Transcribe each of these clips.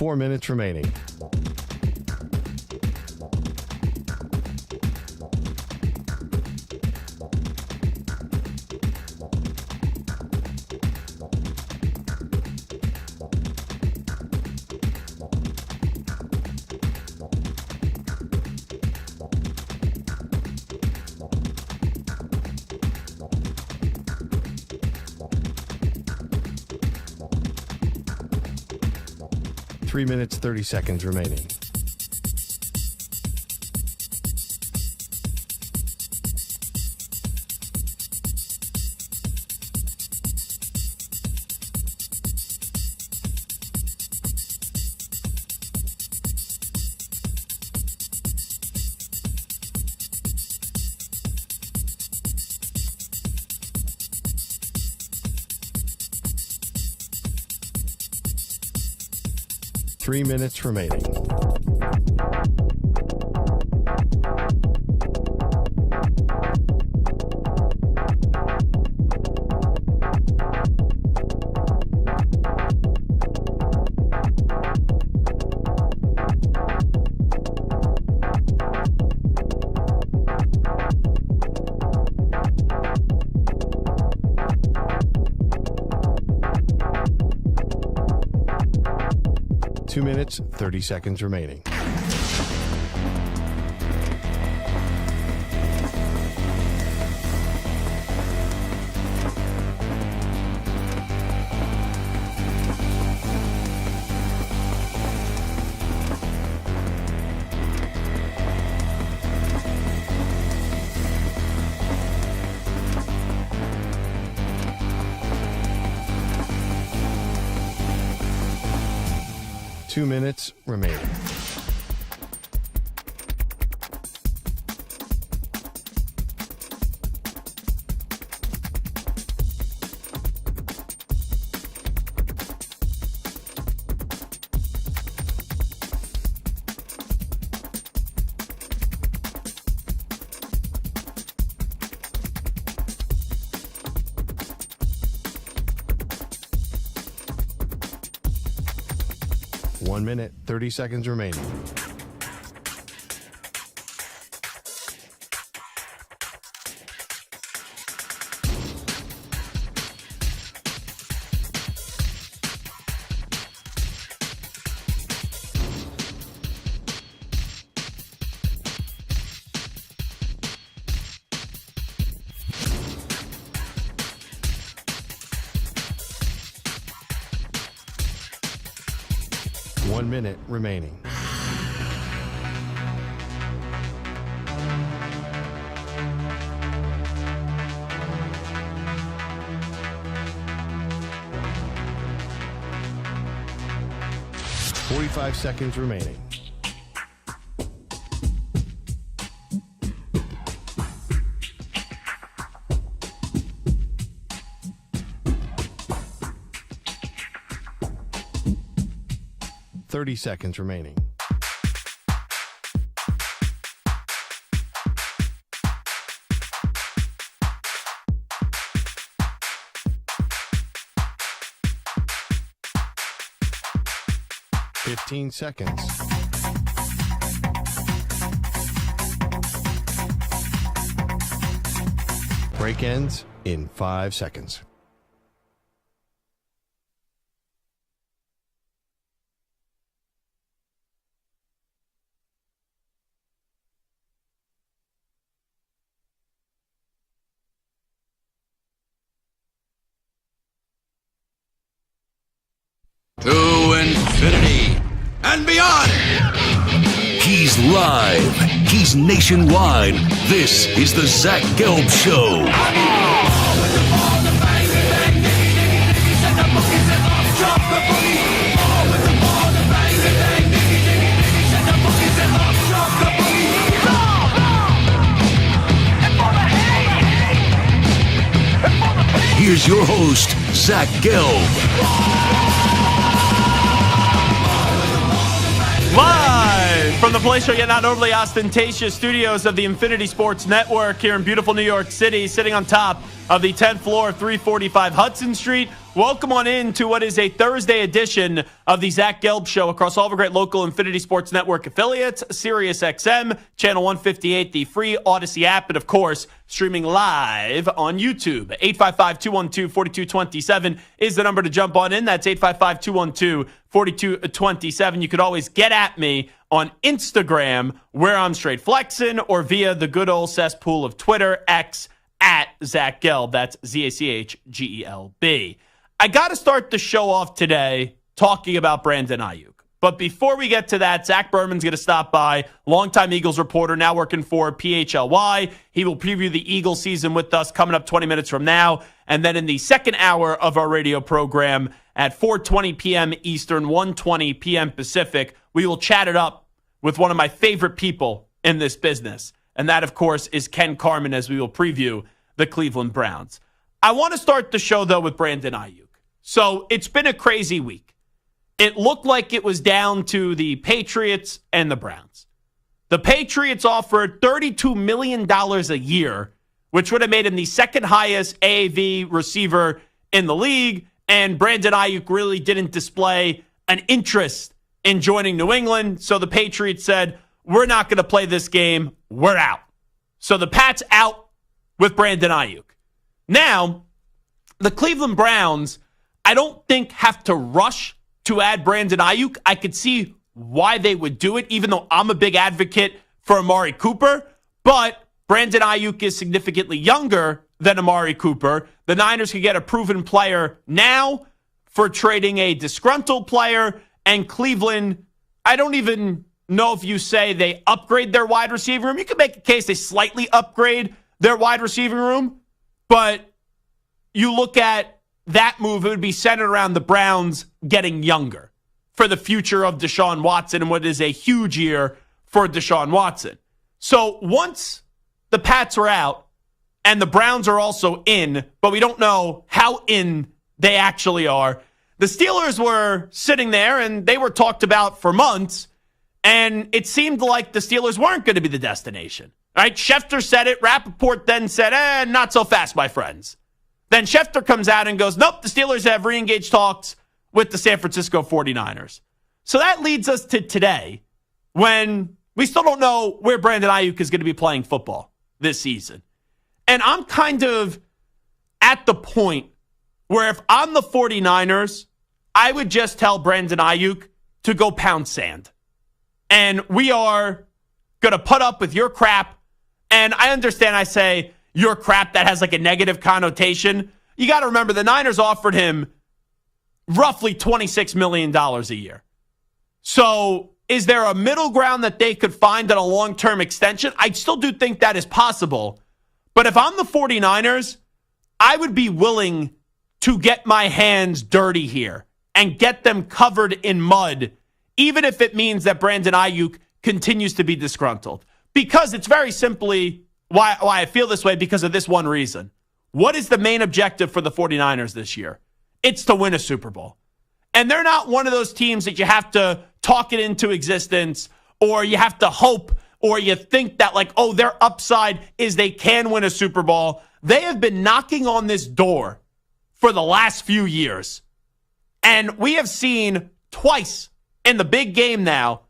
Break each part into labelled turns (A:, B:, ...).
A: 4 minutes remaining. Three minutes, 30 seconds remaining. Three minutes remaining. Two minutes, 30 seconds remaining. Two minutes remaining. One minute, 30 seconds remaining. One minute remaining. Forty-five seconds remaining. Thirty seconds remaining. Fifteen seconds. Break ends in 5 seconds.
B: To infinity and beyond.
C: He's live. He's nationwide. This is the Zach Gelb Show. Here's your host, Zach Gelb.
D: Live From the palatial yet not overly ostentatious studios of the Infinity Sports Network here in beautiful New York City, sitting on top of the 10th floor of 345 Hudson Street. Welcome on in to what is a Thursday edition of the Zach Gelb Show across all the great local Infinity Sports Network affiliates, SiriusXM, Channel 158, the free Odyssey app, and of course, streaming live on YouTube. 855-212-4227 is the number to jump on in. That's 855-212-4227. You could always get at me on Instagram, where I'm straight flexing, or via the good old cesspool of Twitter, X, at Zach Gelb. That's ZACHGELB. I got to start the show off today talking about Brandon Aiyuk. But before we get to that, Zach Berman's going to stop by, longtime Eagles reporter, now working for PHLY. He will preview the Eagles season with us coming up 20 minutes from now. And then in the second hour of our radio program at 4:20 p.m. Eastern, 1:20 p.m. Pacific, we will chat it up with one of my favorite people in this business. And that, of course, is Ken Carman, as we will preview the Cleveland Browns. I want to start the show, though, with Brandon Aiyuk. So it's been a crazy week. It looked like it was down to the Patriots and the Browns. The Patriots offered $32 million a year, which would have made him the second highest AAV receiver in the league. And Brandon Aiyuk really didn't display an interest in joining New England. So the Patriots said, we're not going to play this game. We're out. So the Pats out with Brandon Aiyuk. Now, the Cleveland Browns, I don't think have to rush to add Brandon Aiyuk. I could see why they would do it, even though I'm a big advocate for Amari Cooper. But Brandon Aiyuk is significantly younger than Amari Cooper. The Niners could get a proven player now for trading a disgruntled player. And Cleveland, I don't even know if you say they upgrade their wide receiver room. You could make a case they slightly upgrade their wide receiving room. But you look at that move, it would be centered around the Browns getting younger for the future of Deshaun Watson and what is a huge year for Deshaun Watson. So once the Pats are out and the Browns are also in, but we don't know how in they actually are, the Steelers were sitting there and they were talked about for months, and it seemed like the Steelers weren't going to be the destination. Right? Schefter said it. Rappaport then said, not so fast, my friends. Then Schefter comes out and goes, nope, the Steelers have re-engaged talks with the San Francisco 49ers. So that leads us to today, when we still don't know where Brandon Aiyuk is going to be playing football this season. And I'm kind of at the point where if I'm the 49ers, I would just tell Brandon Aiyuk to go pound sand. And we are going to put up with your crap. And I understand I say your crap that has like a negative connotation. You got to remember the Niners offered him roughly $26 million a year. So is there a middle ground that they could find on a long-term extension? I still do think that is possible. But if I'm the 49ers, I would be willing to get my hands dirty here and get them covered in mud, even if it means that Brandon Aiyuk continues to be disgruntled. Because it's very simply why I feel this way, because of this one reason. What is the main objective for the 49ers this year? It's to win a Super Bowl. And they're not one of those teams that you have to talk it into existence, or you have to hope, or you think that like, oh, their upside is they can win a Super Bowl. They have been knocking on this door for the last few years. And we have seen twice in the big game now,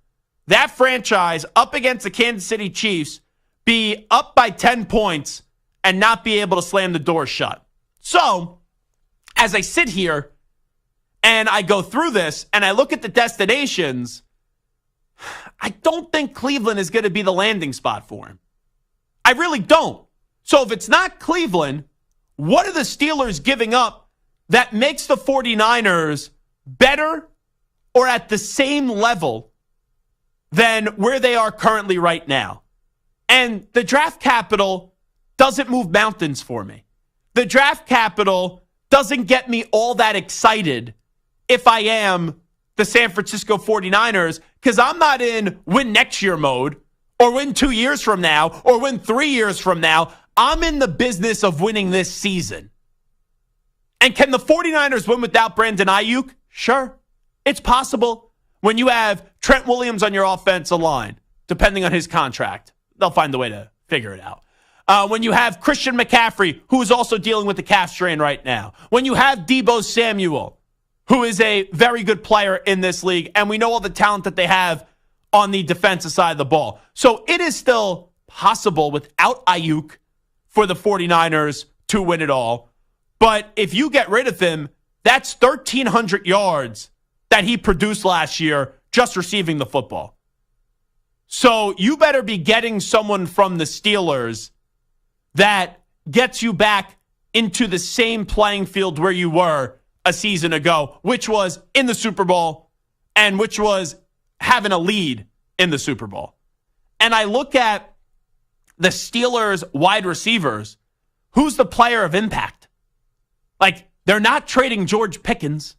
D: that franchise up against the Kansas City Chiefs be up by 10 points and not be able to slam the door shut. So, as I sit here and I go through this and I look at the destinations, I don't think Cleveland is going to be the landing spot for him. I really don't. So if it's not Cleveland, what are the Steelers giving up that makes the 49ers better or at the same level than where they are currently right now? And the draft capital doesn't move mountains for me. The draft capital doesn't get me all that excited if I am the San Francisco 49ers, because I'm not in win next year mode or win 2 years from now or win 3 years from now. I'm in the business of winning this season. And can the 49ers win without Brandon Aiyuk? Sure, it's possible. When you have Trent Williams on your offensive line, depending on his contract, they'll find a way to figure it out. When you have Christian McCaffrey, who is also dealing with the calf strain right now. When you have Deebo Samuel, who is a very good player in this league, and we know all the talent that they have on the defensive side of the ball. So it is still possible without Aiyuk for the 49ers to win it all. But if you get rid of him, that's 1,300 yards that he produced last year just receiving the football. So you better be getting someone from the Steelers that gets you back into the same playing field where you were a season ago, which was in the Super Bowl and which was having a lead in the Super Bowl. And I look at the Steelers wide receivers. Who's the player of impact? Like, they're not trading George Pickens.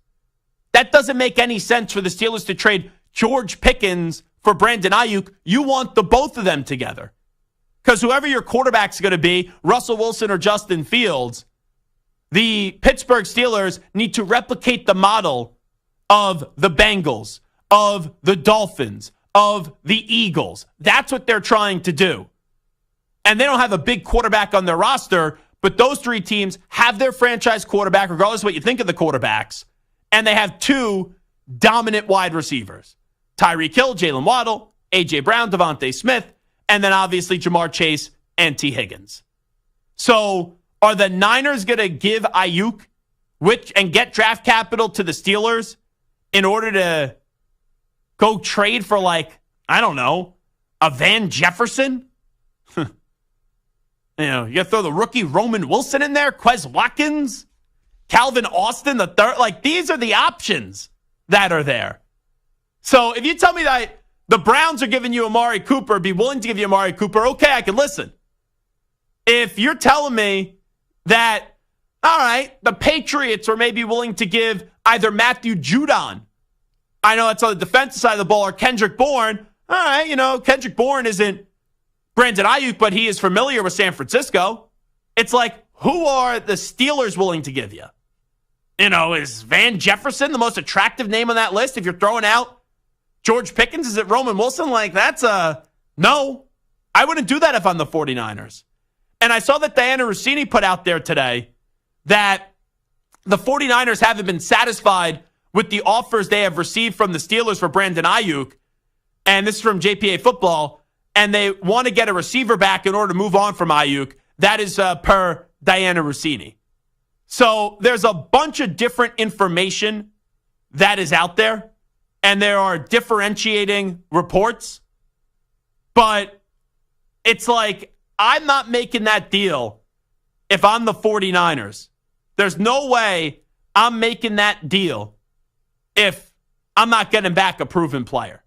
D: That doesn't make any sense for the Steelers to trade George Pickens for Brandon Aiyuk. You want the both of them together. Because whoever your quarterback's going to be, Russell Wilson or Justin Fields, the Pittsburgh Steelers need to replicate the model of the Bengals, of the Dolphins, of the Eagles. That's what they're trying to do. And they don't have a big quarterback on their roster, but those three teams have their franchise quarterback, regardless of what you think of the quarterbacks, and they have two dominant wide receivers. Tyreek Hill, Jalen Waddle, A.J. Brown, Devontae Smith, and then obviously Jamar Chase and T. Higgins. So are the Niners going to give Aiyuk and get draft capital to the Steelers in order to go trade for, like, I don't know, a Van Jefferson? You know, you got to throw the rookie Roman Wilson in there, Quez Watkins, Calvin Austin the third. Like, these are the options that are there. So if you tell me that the Browns are giving you Amari Cooper, be willing to give you Amari Cooper, okay, I can listen. If you're telling me that, all right, the Patriots are maybe willing to give either Matthew Judon, I know that's on the defensive side of the ball, or Kendrick Bourne, all right, you know, Kendrick Bourne isn't Brandon Aiyuk, but he is familiar with San Francisco. It's like, who are the Steelers willing to give you? You know, is Van Jefferson the most attractive name on that list? If you're throwing out George Pickens, is it Roman Wilson? Like, that's no. I wouldn't do that if I'm the 49ers. And I saw that Diana Rossini put out there today that the 49ers haven't been satisfied with the offers they have received from the Steelers for Brandon Aiyuk. And this is from JPA Football. And they want to get a receiver back in order to move on from Aiyuk. That is per Diana Rossini. So there's a bunch of different information that is out there. And there are differentiating reports. But it's like, I'm not making that deal if I'm the 49ers. There's no way I'm making that deal if I'm not getting back a proven player.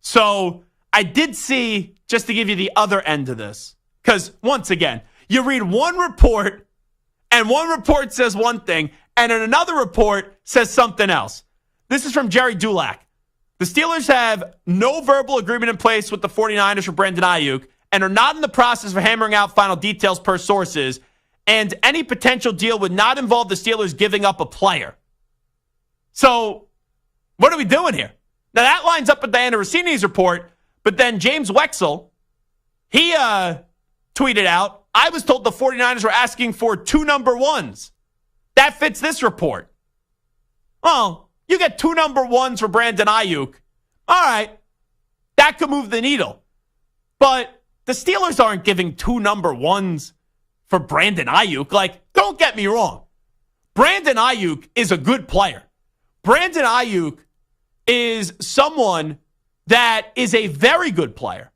D: So I did see, just to give you the other end of this, because once again, you read one report and one report says one thing and then another report says something else. This is from Jerry Dulac. The Steelers have no verbal agreement in place with the 49ers for Brandon Aiyuk and are not in the process of hammering out final details per sources, and any potential deal would not involve the Steelers giving up a player. So what are we doing here? Now that lines up with Diana Rossini's report, but then James Wexel, he tweeted out, I was told the 49ers were asking for 2 number ones. That fits this report. Well, you get 2 number ones for Brandon Aiyuk. All right, that could move the needle. But the Steelers aren't giving 2 number ones for Brandon Aiyuk. Like, don't get me wrong. Brandon Aiyuk is a good player. Brandon Aiyuk is someone that is a very good player.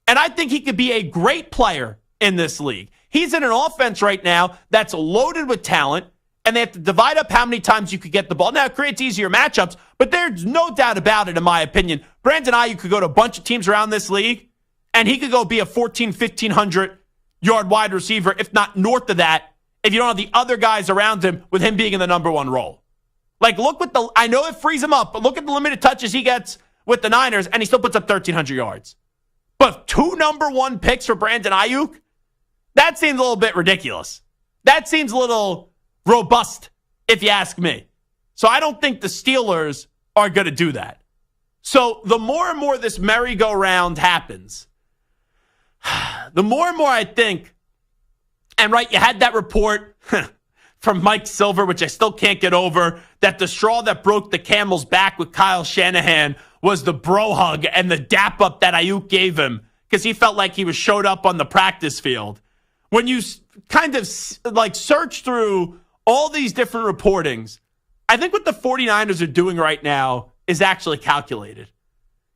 D: And I think he could be a great player in this league. He's in an offense right now that's loaded with talent, and they have to divide up how many times you could get the ball. Now, it creates easier matchups, but there's no doubt about it, in my opinion. Brandon Aiyuk could go to a bunch of teams around this league, and he could go be a 1,500-yard wide receiver, if not north of that, if you don't have the other guys around him with him being in the number 1 role. Like, look what I know it frees him up, but look at the limited touches he gets with the Niners, and he still puts up 1,300 yards. But 2 number 1 picks for Brandon Aiyuk? That seems a little bit ridiculous. That seems a little robust, if you ask me. So I don't think the Steelers are going to do that. So the more and more this merry-go-round happens, the more and more I think, and right, you had that report from Mike Silver, which I still can't get over, that the straw that broke the camel's back with Kyle Shanahan was the bro hug and the dap up that Aiyuk gave him because he felt like he was showed up on the practice field. When you kind of like search through all these different reportings, I think what the 49ers are doing right now is actually calculated.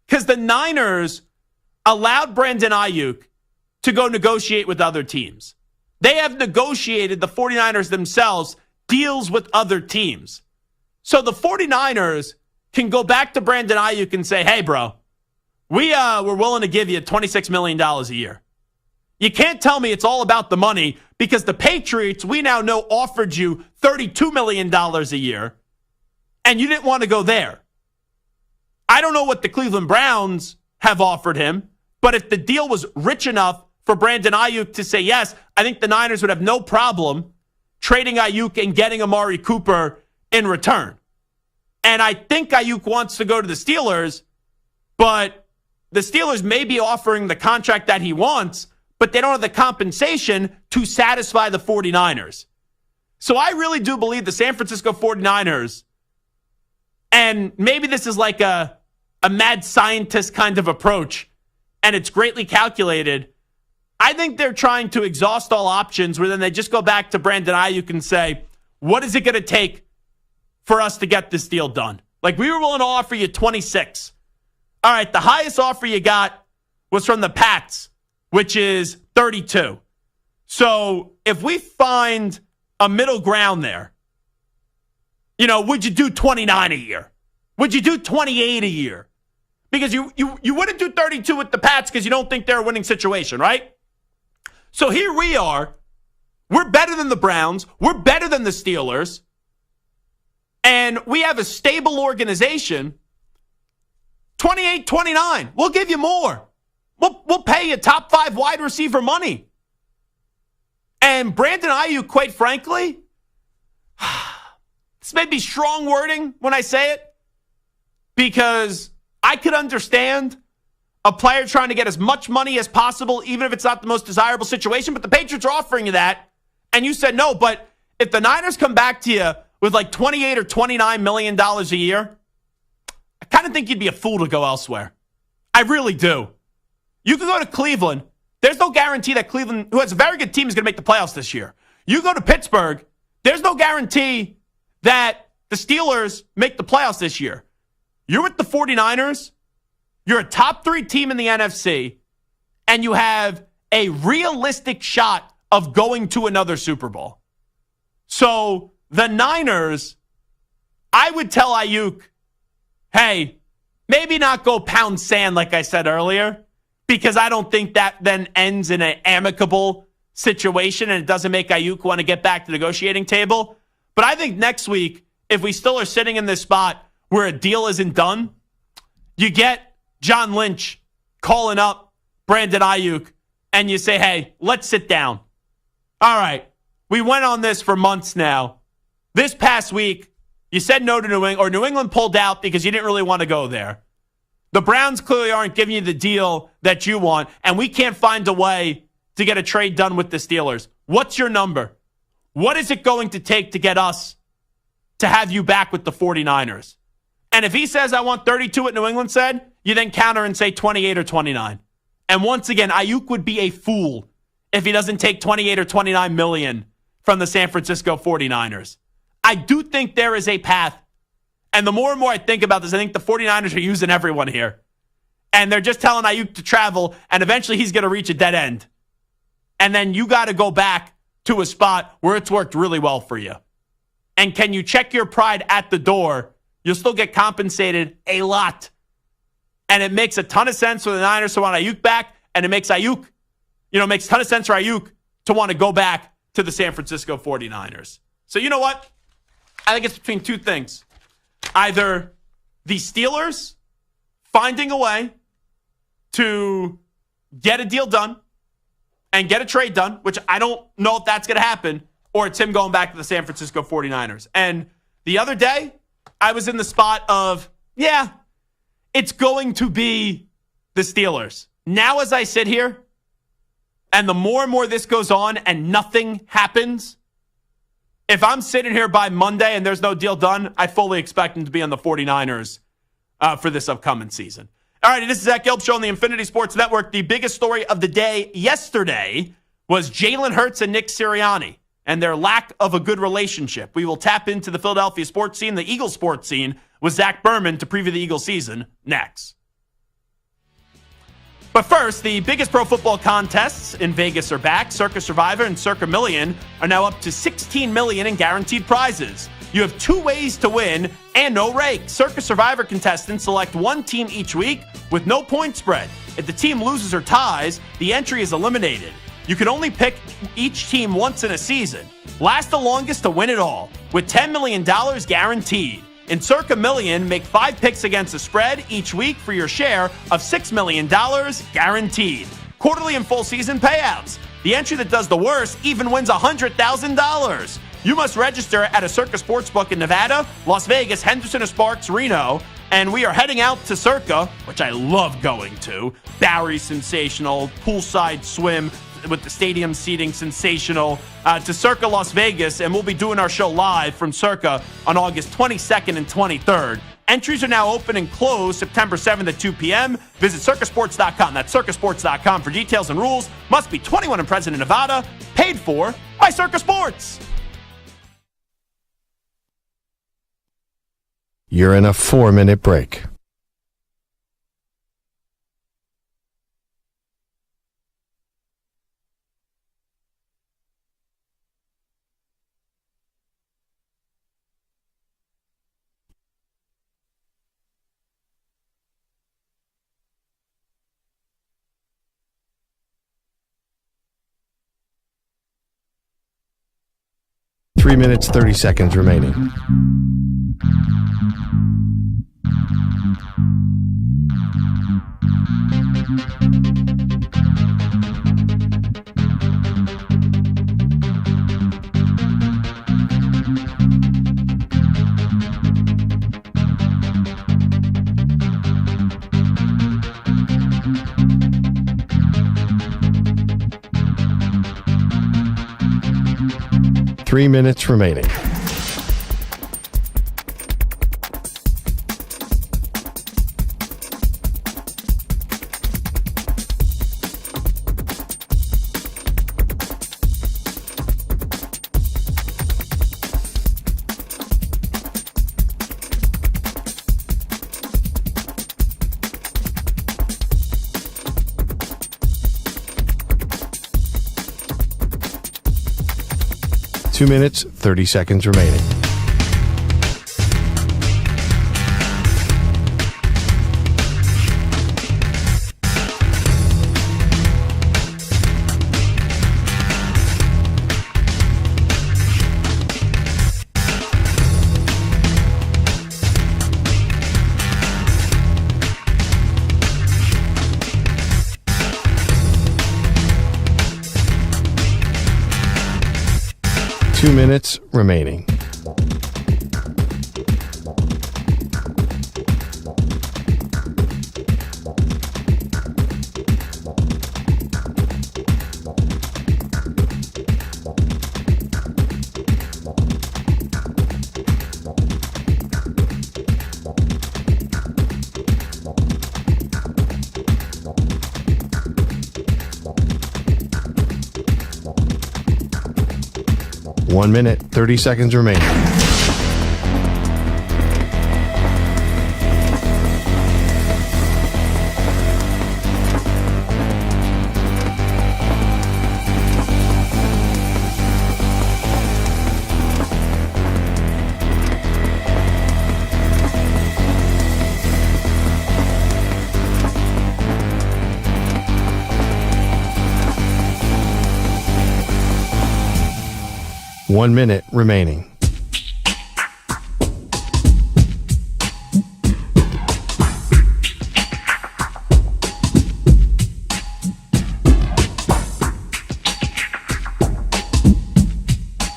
D: Because the Niners allowed Brandon Aiyuk to go negotiate with other teams. They have negotiated, the 49ers themselves, deals with other teams. So the 49ers can go back to Brandon Aiyuk and say, hey, bro, we're willing to give you $26 million a year. You can't tell me it's all about the money because the Patriots, we now know, offered you $32 million a year, and you didn't want to go there. I don't know what the Cleveland Browns have offered him, but if the deal was rich enough for Brandon Aiyuk to say yes, I think the Niners would have no problem trading Aiyuk and getting Amari Cooper in return. And I think Aiyuk wants to go to the Steelers, but the Steelers may be offering the contract that he wants, but they don't have the compensation to satisfy the 49ers. So I really do believe the San Francisco 49ers, and maybe this is like a mad scientist kind of approach, and it's greatly calculated. I think they're trying to exhaust all options where then they just go back to Brandon Aiyuk and say, what is it going to take for us to get this deal done? Like, we were willing to offer you 26. All right, the highest offer you got was from the Pats, which is 32. So if we find a middle ground there, would you do 29 a year? Would you do 28 a year? Because you wouldn't do 32 with the Pats because you don't think they're a winning situation, right? So here we are. We're better than the Browns. We're better than the Steelers. And we have a stable organization. 28, 29. We'll give you more. We'll pay you top 5 wide receiver money. And Brandon Aiyuk, quite frankly, this may be strong wording when I say it, because I could understand a player trying to get as much money as possible, even if it's not the most desirable situation, but the Patriots are offering you that, and you said no. But if the Niners come back to you with like $28 or $29 million a year, I kind of think you'd be a fool to go elsewhere. I really do. You can go to Cleveland. There's no guarantee that Cleveland, who has a very good team, is going to make the playoffs this year. You go to Pittsburgh, there's no guarantee that the Steelers make the playoffs this year. You're with the 49ers, you're a top 3 team in the NFC, and you have a realistic shot of going to another Super Bowl. So the Niners, I would tell Aiyuk, hey, maybe not go pound sand like I said earlier, because I don't think that then ends in an amicable situation and it doesn't make Aiyuk want to get back to the negotiating table. But I think next week, if we still are sitting in this spot where a deal isn't done, you get John Lynch calling up Brandon Aiyuk and you say, hey, let's sit down. All right, we went on this for months now. This past week, you said no to New England, or New England pulled out because you didn't really want to go there. The Browns clearly aren't giving you the deal that you want, and we can't find a way to get a trade done with the Steelers. What's your number? What is it going to take to get us to have you back with the 49ers? And if he says, I want 32, what New England said, you then counter and say 28 or 29. And once again, Aiyuk would be a fool if he doesn't take 28 or 29 million from the San Francisco 49ers. I do think there is a path. And the more and more I think about this, I think the 49ers are using everyone here. And they're just telling Aiyuk to travel, and eventually he's going to reach a dead end. And then you got to go back to a spot where it's worked really well for you. And can you check your pride at the door? You'll still get compensated a lot. And it makes a ton of sense for the Niners to want Aiyuk back, and it makes Aiyuk, makes a ton of sense for Aiyuk to want to go back to the San Francisco 49ers. So you know what? I think it's between two things. Either the Steelers finding a way to get a deal done and get a trade done, which I don't know if that's going to happen, or it's him going back to the San Francisco 49ers. And the other day, I was in the spot of, it's it's going to be the Steelers. Now, as I sit here, and the more and more this goes on and nothing happens, if I'm sitting here by Monday and there's no deal done, I fully expect him to be on the 49ers for this upcoming season. All right, this is Zach Gelb Show on the Infinity Sports Network. The biggest story of the day yesterday was Jalen Hurts and Nick Sirianni and their lack of a good relationship. We will tap into the Philadelphia sports scene, the Eagles sports scene, with Zach Berman to preview the Eagles season next. But first, the biggest pro football contests in Vegas are back. Circa Survivor and Circa Million are now up to $16 million in guaranteed prizes. You have 2 ways to win and no rake. Circa Survivor contestants select one team each week with no point spread. If the team loses or ties, the entry is eliminated. You can only pick each team once in a season. Last the longest to win it all, with $10 million guaranteed. In Circa Million, make 5 picks against the spread each week for your share of $6 million guaranteed. Quarterly and full season payouts. The entry that does the worst even wins $100,000. You must register at a Circa Sportsbook in Nevada, Las Vegas, Henderson, or Sparks, Reno. And we are heading out to Circa, which I love going to. Barry's sensational, poolside swim with the stadium seating sensational, to Circa Las Vegas, and we'll be doing our show live from Circa on August 22nd and 23rd. Entries are now open and closed September 7th at 2 p.m. Visit circasports.com. That's circasports.com for details and rules. Must be 21 and present in Nevada. Paid for by Circa Sports.
A: You're in a 4-minute break. Three minutes, 30 seconds remaining. Three minutes remaining. Two minutes, 30 seconds remaining. Two minutes remaining. One minute, 30 seconds remaining. One minute remaining.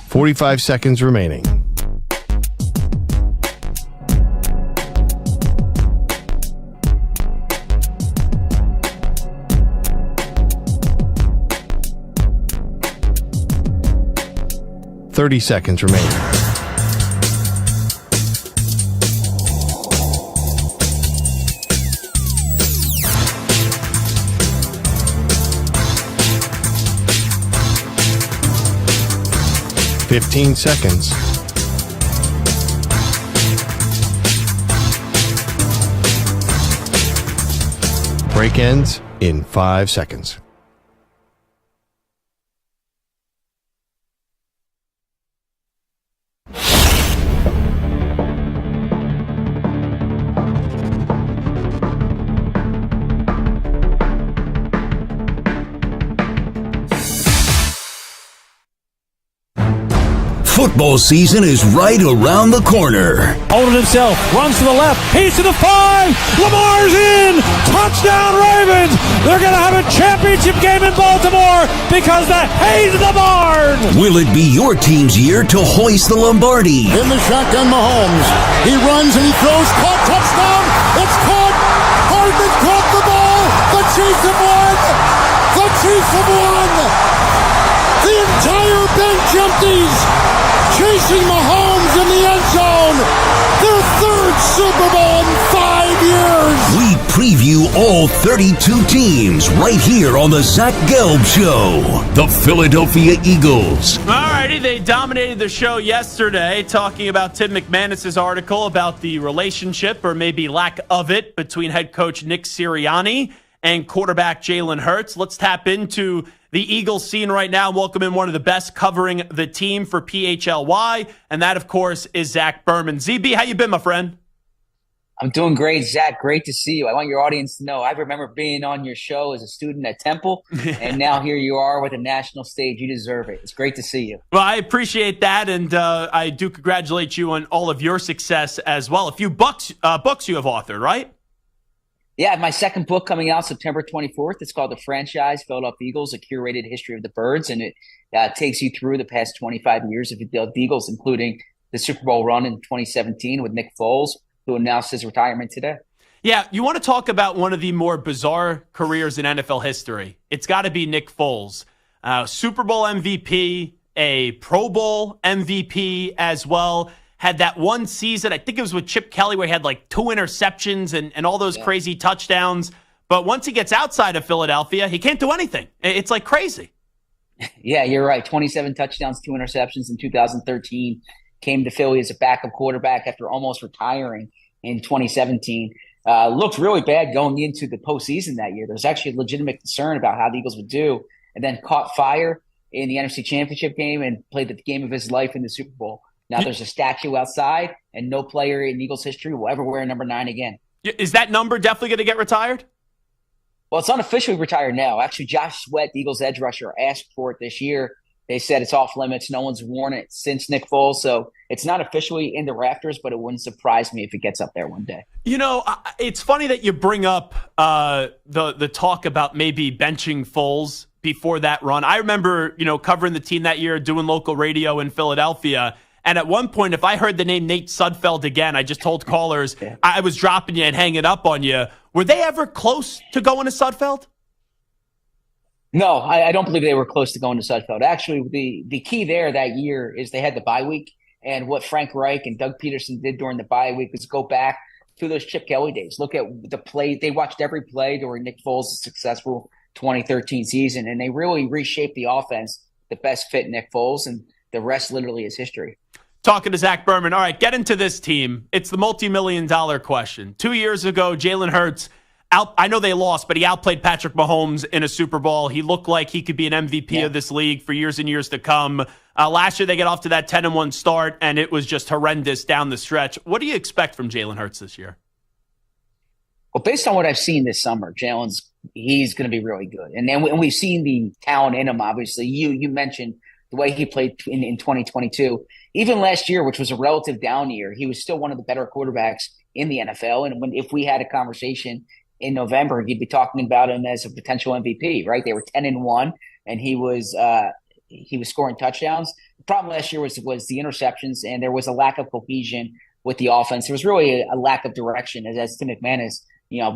A: "45 seconds remaining. 30 seconds remaining. Fifteen seconds. Break ends in 5 seconds.
C: Football season is right around the corner.
E: Holding himself, runs to the left, he's to the 5, Lamar's in, touchdown Ravens! They're going to have a championship game in Baltimore because the hay's in the barn!
C: Will it be your team's year to hoist the Lombardi?
F: In the shotgun, Mahomes. He runs and he throws, caught, touchdown! It's caught! Hardman caught the ball! The Chiefs have won! The Chiefs have won! The entire bench empties! Chasing Mahomes in the end zone. Their third Super Bowl in 5 years.
C: We preview all 32 teams right here on the Zach Gelb Show. The Philadelphia Eagles.
D: Alrighty, they dominated the show yesterday talking about Tim McManus's article about the relationship, or maybe lack of it, between head coach Nick Sirianni and quarterback Jalen Hurts. Let's tap into the Eagles scene right now. Welcome in one of the best covering the team for PHLY, and that, of course, is Zach Berman. ZB, how you been, my friend?
G: I'm doing great, Zach. Great to see you. I want your audience to know I remember being on your show as a student at Temple, and now here you are with a national stage. You deserve it. It's great to see you.
D: Well, I appreciate that, and I do congratulate you on all of your success as well. A few books you have authored, right?
G: Yeah, my second book coming out September 24th. It's called The Franchise, Philadelphia Eagles, A Curated History of the Birds, and it takes you through the past 25 years of the Eagles, including the Super Bowl run in 2017 with Nick Foles, who announced his retirement today.
D: Yeah, you want to talk about one of the more bizarre careers in NFL history. It's got to be Nick Foles. Super Bowl MVP, a Pro Bowl MVP as well. Had that one season, I think it was with Chip Kelly, where he had like 2 interceptions and all those crazy touchdowns. But once he gets outside of Philadelphia, he can't do anything. It's like crazy.
G: Yeah, you're right. 27 touchdowns, 2 interceptions in 2013. Came to Philly as a backup quarterback after almost retiring in 2017. Looked really bad going into the postseason that year. There was actually a legitimate concern about how the Eagles would do, and then caught fire in the NFC Championship game and played the game of his life in the Super Bowl. Now there's a statue outside, and no player in Eagles history will ever wear number 9 again.
D: Is that number definitely going to get retired?
G: Well, it's unofficially retired now. Actually, Josh Sweat, the Eagles edge rusher, asked for it this year. They said it's off limits. No one's worn it since Nick Foles, so it's not officially in the rafters, but it wouldn't surprise me if it gets up there one day.
D: You know, it's funny that you bring up the talk about maybe benching Foles before that run. I remember, covering the team that year, doing local radio in Philadelphia. And at one point, if I heard the name Nate Sudfeld again, I just told callers I was dropping you and hanging up on you. Were they ever close to going to Sudfeld?
G: No, I don't believe they were close to going to Sudfeld. Actually, the key there that year is they had the bye week. And what Frank Reich and Doug Peterson did during the bye week was go back to those Chip Kelly days. Look at the play. They watched every play during Nick Foles' successful 2013 season, and they really reshaped the offense that best fit Nick Foles, and the rest literally is history.
D: Talking to Zach Berman. All right, get into this team. It's the multi-million-dollar question. 2 years ago, Jalen Hurts, I know they lost, but he outplayed Patrick Mahomes in a Super Bowl. He looked like he could be an MVP of this league for years and years to come. Last year, they get off to that 10-1 start, and it was just horrendous down the stretch. What do you expect from Jalen Hurts this year?
G: Well, based on what I've seen this summer, he's going to be really good. And then we've seen the talent in him, obviously. You mentioned the way he played in 2022. Even last year, which was a relative down year, he was still one of the better quarterbacks in the NFL. And if we had a conversation in November, you'd be talking about him as a potential MVP, right? They were 10-1, and he was scoring touchdowns. The problem last year was the interceptions, and there was a lack of cohesion with the offense. There was really a lack of direction, as Tim McManus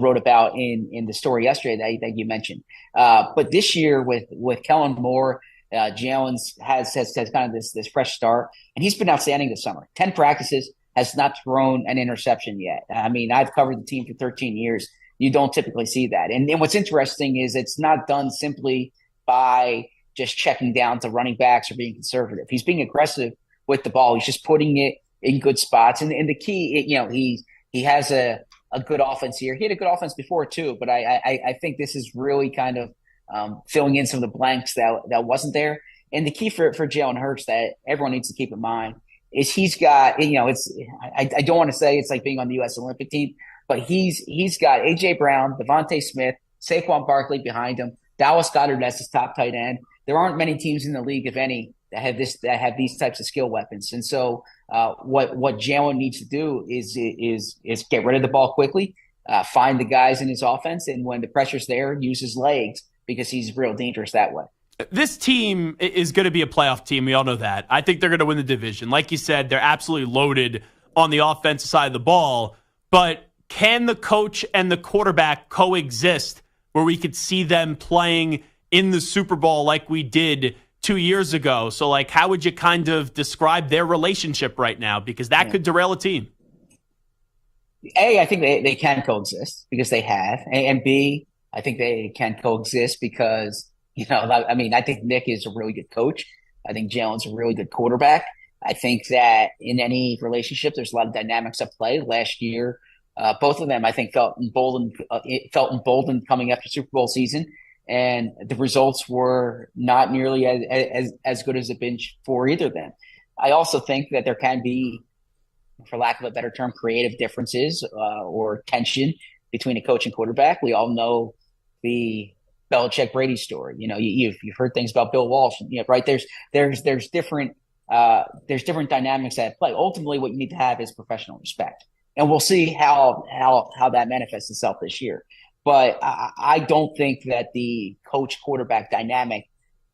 G: wrote about in the story yesterday that you mentioned. But this year with Kellen Moore, Jalen has kind of this fresh start, and he's been outstanding this summer. 10 practices, has not thrown an interception yet. I mean, I've covered the team for 13 years. You don't typically see that. And what's interesting is it's not done simply by just checking down to running backs or being conservative. He's being aggressive with the ball. He's just putting it in good spots. And the key, he has a good offense here. He had a good offense before too, but I think this is really kind of filling in some of the blanks that wasn't there. And the key for Jalen Hurts that everyone needs to keep in mind is he's got, I don't want to say it's like being on the U.S. Olympic team, but he's got A.J. Brown, Devontae Smith, Saquon Barkley behind him, Dallas Goedert as his top tight end. There aren't many teams in the league, if any, that have these types of skill weapons. And so what Jalen needs to do is get rid of the ball quickly, find the guys in his offense, and when the pressure's there, use his legs because he's real dangerous that way.
D: This team is going to be a playoff team. We all know that. I think they're going to win the division. Like you said, they're absolutely loaded on the offensive side of the ball. But can the coach and the quarterback coexist where we could see them playing in the Super Bowl like we did 2 years ago? So, like, how would you kind of describe their relationship right now? Because that could derail a team.
G: A, I think they can coexist because they have. And B, I think they can coexist because – I think Nick is a really good coach. I think Jalen's a really good quarterback. I think that in any relationship, there's a lot of dynamics at play. Last year, both of them, I think, felt emboldened coming after Super Bowl season, and the results were not nearly as good as they've been for either of them. I also think that there can be, for lack of a better term, creative differences or tension between a coach and quarterback. We all know the Belichick Brady story. You've heard things about Bill Walsh, right? There's different dynamics at play. Ultimately, what you need to have is professional respect, and we'll see how that manifests itself this year. But I don't think that the coach quarterback dynamic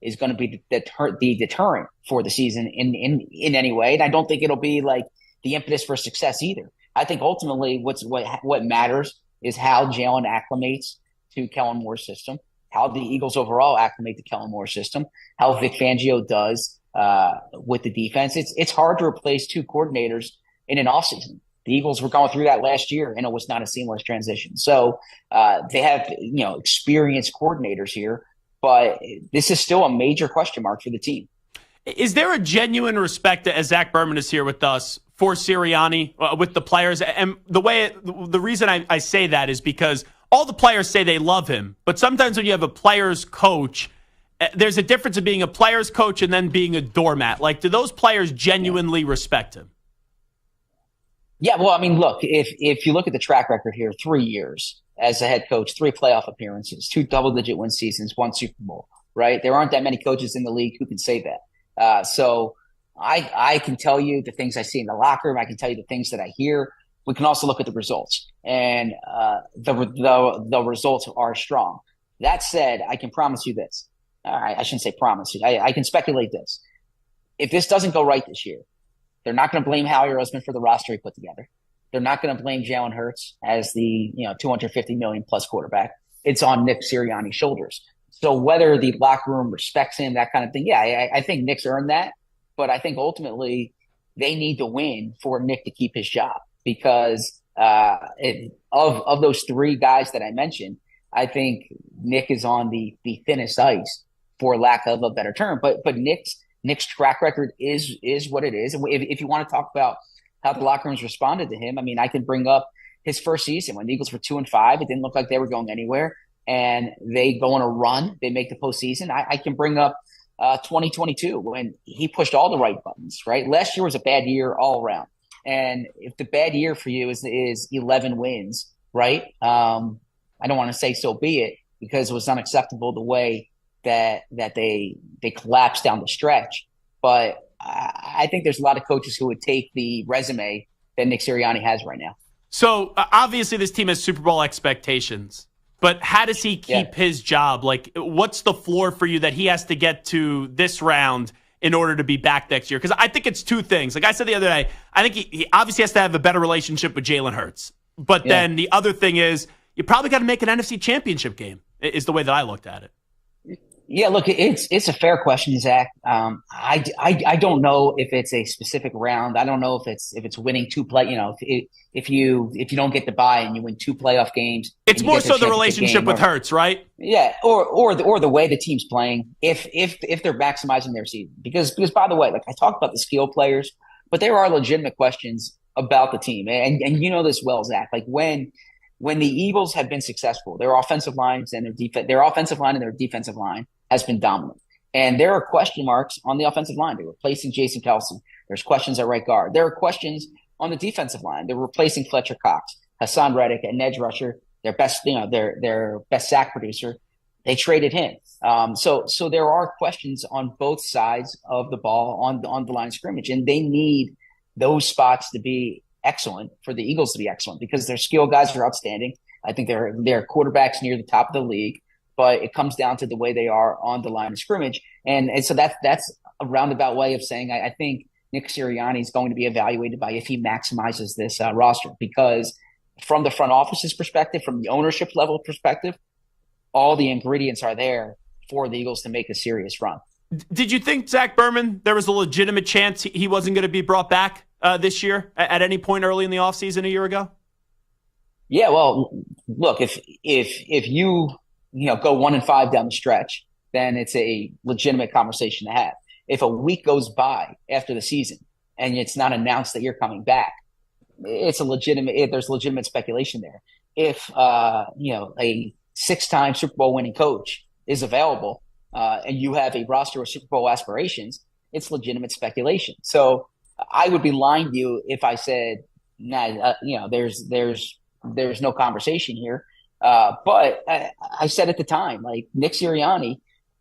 G: is going to be the deterrent for the season in any way, and I don't think it'll be like the impetus for success either. I think ultimately what matters is how Jalen acclimates to Kellen Moore's system, how the Eagles overall acclimate to Kellen Moore's system, how Vic Fangio does with the defense. It's hard to replace two coordinators in an offseason. The Eagles were going through that last year, and it was not a seamless transition. So they have experienced coordinators here, but this is still a major question mark for the team.
D: Is there a genuine respect, as Zach Berman is here with us, for Sirianni with the players? And the reason I say that is because all the players say they love him, but sometimes when you have a player's coach, there's a difference in being a player's coach and then being a doormat. Like, do those players genuinely respect him?
G: Yeah, well, I mean, look, if you look at the track record here, 3 years as a head coach, 3 playoff appearances, 2 double-digit win seasons, 1 Super Bowl, right? There aren't that many coaches in the league who can say that. So I can tell you the things I see in the locker room. I can tell you the things that I hear. We can also look at the results, and the results are strong. That said, I can promise you this. All right, I shouldn't say promise you. I can speculate this. If this doesn't go right this year, they're not going to blame Howie Roseman for the roster he put together. They're not going to blame Jalen Hurts as the $250 million plus quarterback. It's on Nick Sirianni's shoulders. So whether the locker room respects him, that kind of thing, yeah, I think Nick's earned that. But I think ultimately they need to win for Nick to keep his job. Because of those 3 guys that I mentioned, I think Nick is on the thinnest ice, for lack of a better term. But Nick's track record is what it is. And if you want to talk about how the locker rooms responded to him, I mean, I can bring up his first season when the Eagles were 2-5. It didn't look like they were going anywhere, and they go on a run. They make the postseason. I can bring up 2022 when he pushed all the right buttons. Right, last year was a bad year all around. And if the bad year for you is 11 wins, right? I don't want to say so be it, because it was unacceptable the way that they collapsed down the stretch. But I think there's a lot of coaches who would take the resume that Nick Sirianni has right now.
D: So obviously this team has Super Bowl expectations, but how does he keep his job? Like, what's the floor for you that he has to get to this round in order to be back next year? Because I think it's 2 things. Like I said the other day, I think he obviously has to have a better relationship with Jalen Hurts. But then the other thing is you probably got to make an NFC championship game, is the way that I looked at it.
G: Yeah, look, it's a fair question, Zach. I don't know if it's a specific round. I don't know if it's winning two play. If you don't get the bye and you win two playoff games,
D: it's more so the relationship with Hurts, right?
G: Yeah, or the way the team's playing. If they're maximizing their season, because by the way, like I talked about the skill players, but there are legitimate questions about the team, and you know this well, Zach. Like when the Eagles have been successful, their offensive lines and their offensive line and their defensive line has been dominant. And there are question marks on the offensive line. They're replacing Jason Kelsey. There's questions at right guard. There are questions on the defensive line. They're replacing Fletcher Cox, Hassan Reddick, an edge rusher, their best sack producer. They traded him. So there are questions on both sides of the ball on the line of scrimmage, and they need those spots to be excellent for the Eagles to be excellent because their skill guys are outstanding. I think they're quarterbacks near the top of the league, but it comes down to the way they are on the line of scrimmage. And so that's a roundabout way of saying I think Nick Sirianni is going to be evaluated by if he maximizes this roster, because from the front office's perspective, from the ownership level perspective, all the ingredients are there for the Eagles to make a serious run.
D: Did you think, Zach Berman, there was a legitimate chance he wasn't going to be brought back this year at any point early in the offseason a year ago?
G: Yeah, well, look, if you go 1-5 down the stretch, then it's a legitimate conversation to have. If a week goes by after the season and it's not announced that you're coming back, there's legitimate speculation there. If a 6-time Super Bowl winning coach is available and you have a roster with Super Bowl aspirations, it's legitimate speculation. So I would be lying to you if I said, there's no conversation here. But I said at the time, like Nick Sirianni,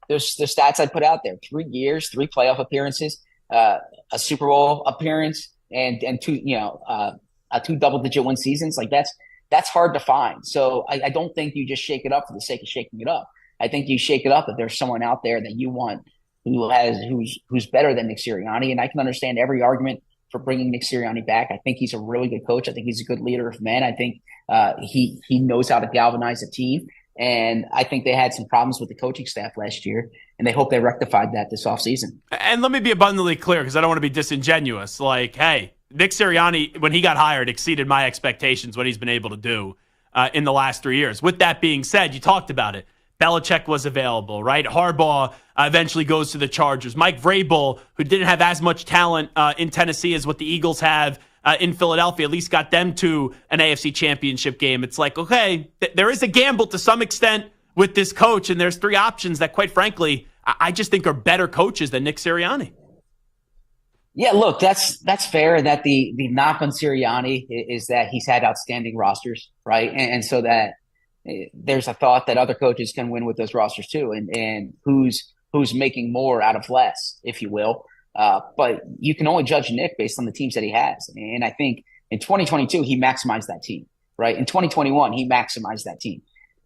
G: there's the stats I put out there: 3 years, 3 playoff appearances, a Super Bowl appearance, and two double-digit win seasons. Like that's hard to find. So I don't think you just shake it up for the sake of shaking it up. I think you shake it up if there's someone out there that you want who's better than Nick Sirianni. And I can understand every argument for bringing Nick Sirianni back. I think he's a really good coach. I think he's a good leader of men. I think he knows how to galvanize a team. And I think they had some problems with the coaching staff last year, and they hope they rectified that this offseason.
D: And let me be abundantly clear, because I don't want to be disingenuous. Like, hey, Nick Sirianni, when he got hired, exceeded my expectations, what he's been able to do in the last 3 years. With that being said, you talked about it. Belichick was available, right? Harbaugh eventually goes to the Chargers. Mike Vrabel, who didn't have as much talent in Tennessee as what the Eagles have in Philadelphia, at least got them to an AFC championship game. It's like, okay, there is a gamble to some extent with this coach, and there's 3 options that, quite frankly, I just think are better coaches than Nick Sirianni.
G: Yeah, look, that's fair. That the knock on Sirianni is that he's had outstanding rosters, right? And so that there's a thought that other coaches can win with those rosters too, and who's making more out of less, if you will. But you can only judge Nick based on the teams that he has. And I think in 2022, he maximized that team, right? In 2021, he maximized that team.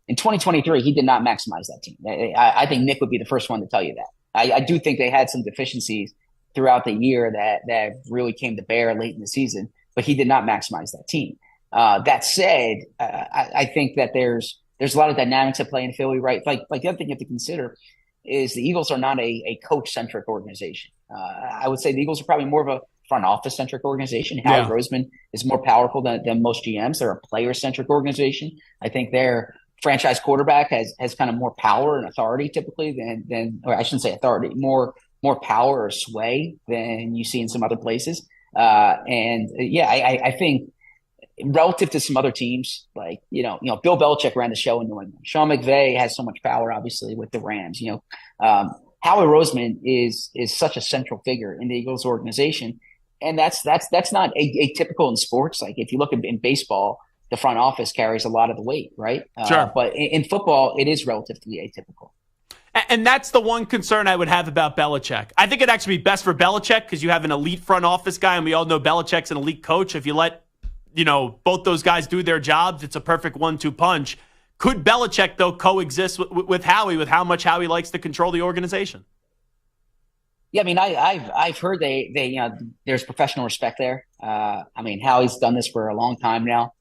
G: In 2023, he did not maximize that team. I think Nick would be the first one to tell you that. I do think they had some deficiencies throughout the year that really came to bear late in the season, but he did not maximize that team. That said, I think that there's a lot of dynamics at play in Philly, right? Like the other thing you have to consider is the Eagles are not a coach-centric organization. I would say the Eagles are probably more of a front office-centric organization. Howie Roseman is more powerful than most GMs. They're a player-centric organization. I think their franchise quarterback has kind of more power and authority typically than or I shouldn't say authority, more power or sway than you see in some other places. I think relative to some other teams, like, Bill Belichick ran the show in New England. Sean McVay has so much power, obviously, with the Rams. Howie Roseman is such a central figure in the Eagles organization. And that's not atypical in sports. Like if you look in baseball, the front office carries a lot of the weight, right?
D: Sure.
G: But in football, it is relatively atypical.
D: And that's the one concern I would have about Belichick. I think it'd actually be best for Belichick because you have an elite front office guy, and we all know Belichick's an elite coach. If you let both those guys do their jobs, it's a perfect 1-2 punch. Could Belichick, though, coexist with Howie, with how much Howie likes to control the organization?
G: Yeah, I mean, I've heard there's professional respect there. Howie's done this for a long time now.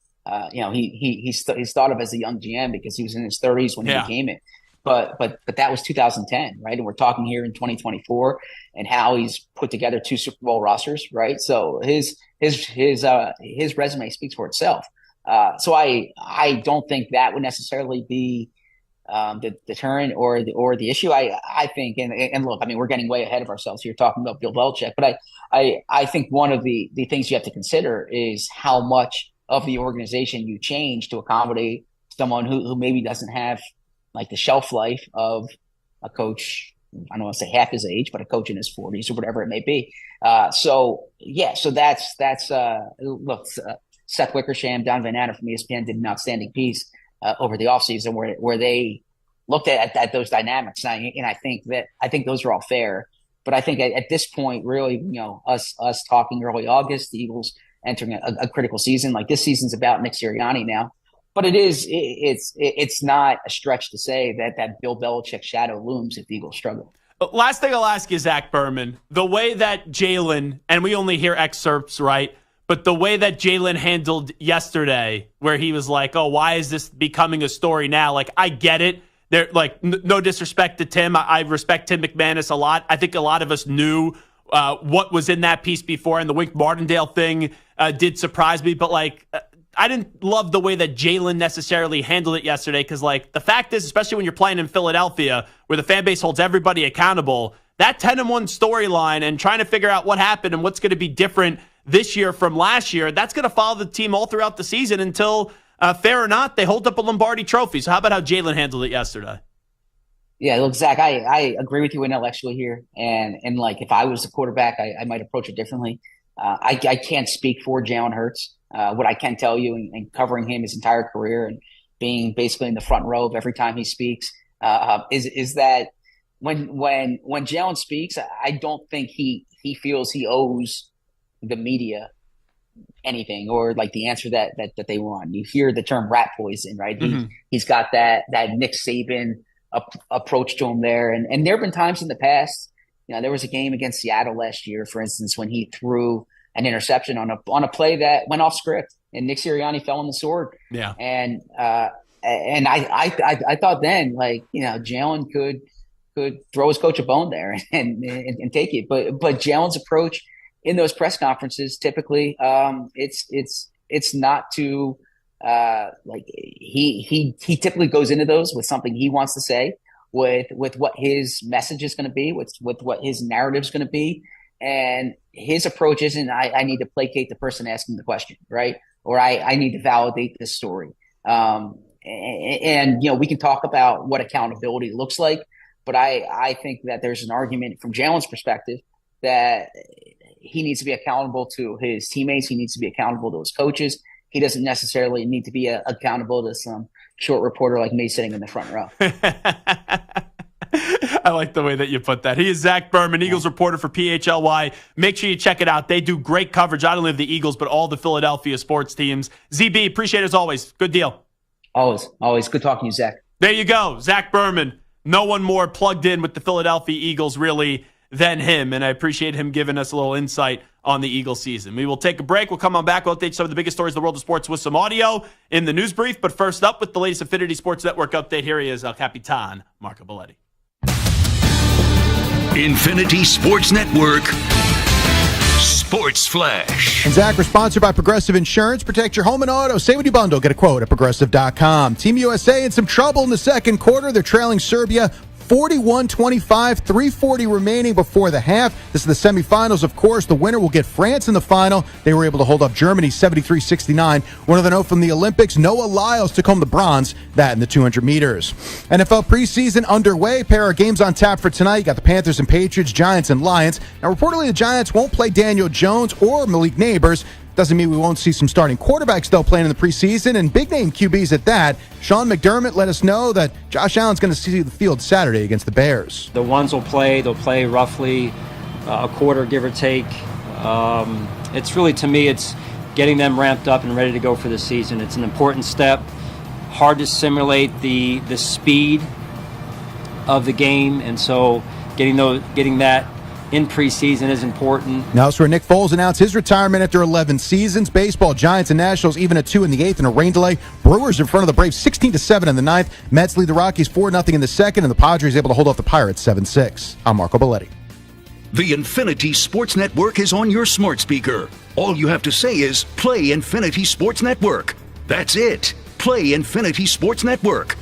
G: He's thought of as a young GM because he was in his 30s when he became it. but that was 2010, right? And we're talking here in 2024, and how he's put together 2 Super Bowl rosters, right? So his resume speaks for itself. So I don't think that would necessarily be the deterrent or the issue. I think, and look, I mean, we're getting way ahead of ourselves here talking about Bill Belichick, but I think one of the things you have to consider is how much of the organization you change to accommodate someone who maybe doesn't have like the shelf life of a coach. I don't want to say half his age, but a coach in his 40s or whatever it may be. So that's look, Seth Wickersham, Don Van Natter from ESPN did an outstanding piece over the offseason where they looked at those dynamics. And I think those are all fair. But I think at this point, really, us talking early August, the Eagles entering a critical season. Like, this season's about Nick Sirianni now. But it's not a stretch to say that Bill Belichick shadow looms if the Eagles struggle.
D: Last thing I'll ask you, Zach Berman, the way that Jalen, and we only hear excerpts, right? But the way that Jalen handled yesterday, where he was like, oh, why is this becoming a story now? Like, I get it. There, like, no disrespect to Tim. I respect Tim McManus a lot. I think a lot of us knew what was in that piece before, and the Wink Martindale thing did surprise me. But, like, I didn't love the way that Jalen necessarily handled it yesterday, because, like, the fact is, especially when you're playing in Philadelphia, where the fan base holds everybody accountable, that 10-1 storyline and trying to figure out what happened and what's going to be different this year from last year, that's going to follow the team all throughout the season until, fair or not, they hold up a Lombardi trophy. So how about how Jalen handled it yesterday?
G: Yeah, look, Zach, I agree with you intellectually here. And like, if I was the quarterback, I might approach it differently. I can't speak for Jalen Hurts. What I can tell you, and covering him his entire career and being basically in the front row of every time he speaks, is that when Jalen speaks, I don't think he feels he owes the media anything, or like the answer that they want. You hear the term rat poison, right? Mm-hmm. He's got that Nick Saban approach to him there, and there have been times in the past. There was a game against Seattle last year, for instance, when he threw an interception on a play that went off script, and Nick Sirianni fell on the sword.
D: Yeah,
G: and I thought then, like, Jalen could throw his coach a bone there and take it, but Jalen's approach in those press conferences, typically, it's not to like he typically goes into those with something he wants to say, with what his message is going to be, with what his narrative is going to be, and his approach isn't I need to placate the person asking the question, right? Or I need to validate this story. And we can talk about what accountability looks like, but I think that there's an argument from Jalen's perspective that he needs to be accountable to his teammates. He needs to be accountable to his coaches. He doesn't necessarily need to be accountable to some short reporter like me sitting in the front row.
D: I like the way that you put that. He is Zach Berman, Eagles reporter for PHLY. Make sure you check it out. They do great coverage, not only of the Eagles, but all the Philadelphia sports teams. ZB, appreciate it as always. Good deal.
G: Always. Good talking to you, Zach.
D: There you go. Zach Berman. No one more plugged in with the Philadelphia Eagles, really, than him, and I appreciate him giving us a little insight on the Eagles season. We will take a break. We'll come on back. We'll update some of the biggest stories in the world of sports with some audio in the news brief. But first up, with the latest Affinity Sports Network update, here he is, El Capitan, Marco Belletti.
C: Infinity Sports Network Sports Flash.
A: And Zach, we're sponsored by Progressive Insurance. Protect your home and auto. Save when you bundle. Get a quote at Progressive.com. Team USA in some trouble in the second quarter. They're trailing Serbia 41-25, 3:40 remaining before the half. This is the semifinals, of course. The winner will get France in the final. They were able to hold up Germany 73-69. One of the note from the Olympics, Noah Lyles took home the bronze, that in the 200 meters. NFL preseason underway. Pair of games on tap for tonight. You got the Panthers and Patriots, Giants and Lions. Now, reportedly, the Giants won't play Daniel Jones or Malik Neighbors. Doesn't mean we won't see some starting quarterbacks still playing in the preseason, and big-name QBs at that. Sean McDermott let us know that Josh Allen's going to see the field Saturday against the Bears.
H: The ones will play. They'll play roughly a quarter, give or take. It's really, to me, it's getting them ramped up and ready to go for the season. It's an important step. Hard to simulate the speed of the game, and so getting that in preseason is important.
A: Now, elsewhere, Nick Foles announced his retirement after 11 seasons. Baseball, Giants and Nationals even at 2 in the 8th in a rain delay. Brewers in front of the Braves 16-7 in the 9th. Mets lead the Rockies 4-0 in the 2nd, and the Padres able to hold off the Pirates 7-6. I'm Marco Belletti.
C: The Infinity Sports Network is on your smart speaker. All you have to say is, play Infinity Sports Network. That's it. Play Infinity Sports Network.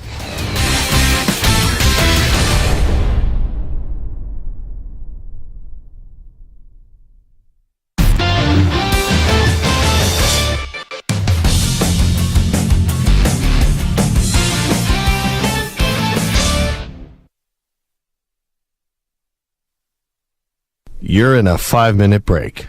I: You're in a 5-minute break.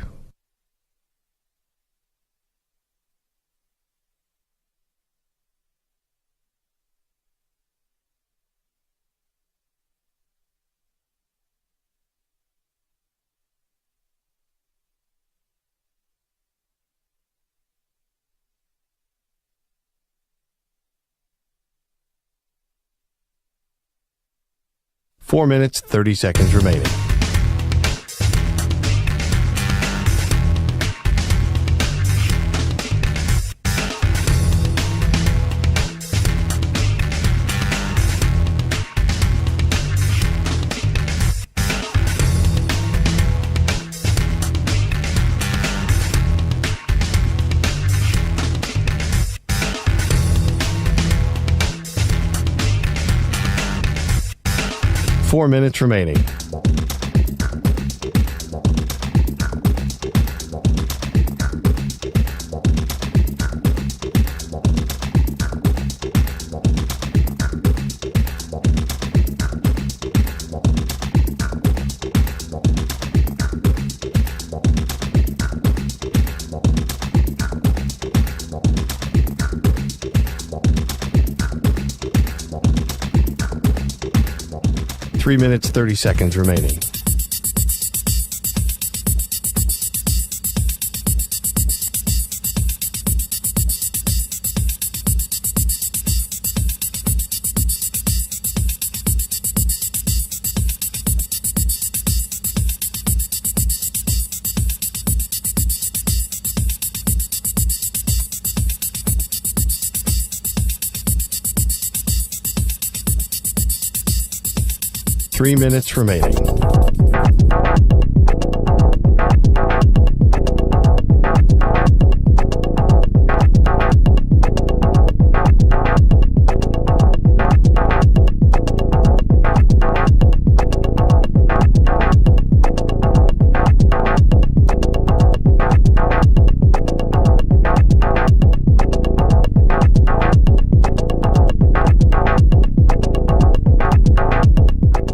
I: Four minutes, 30 seconds remaining. Four minutes remaining. Three minutes, 30 seconds remaining. Three minutes remaining.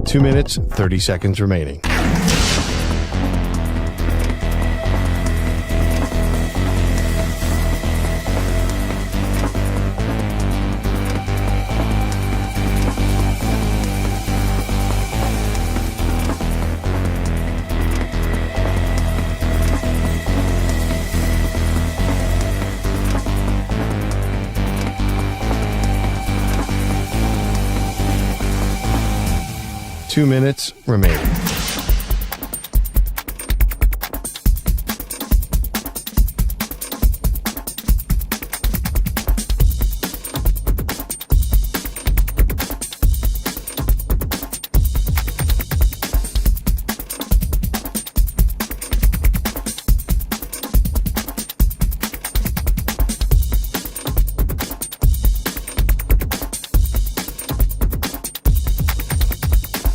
I: Two minutes, 30 seconds remaining. Two minutes remaining.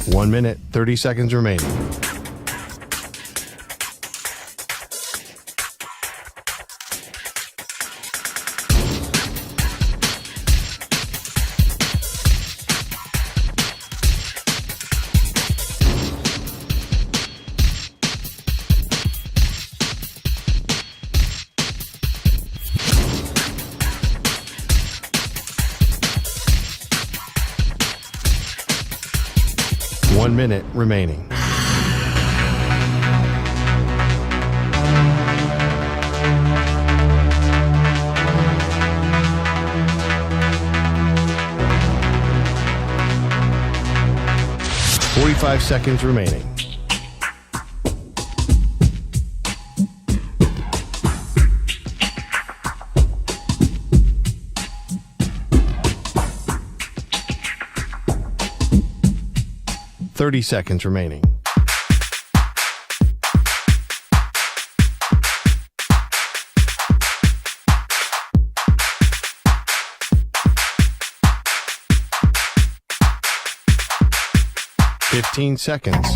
I: One minute, 30 seconds remaining. One minute remaining. .45 seconds remaining. 30 seconds remaining. Fifteen seconds.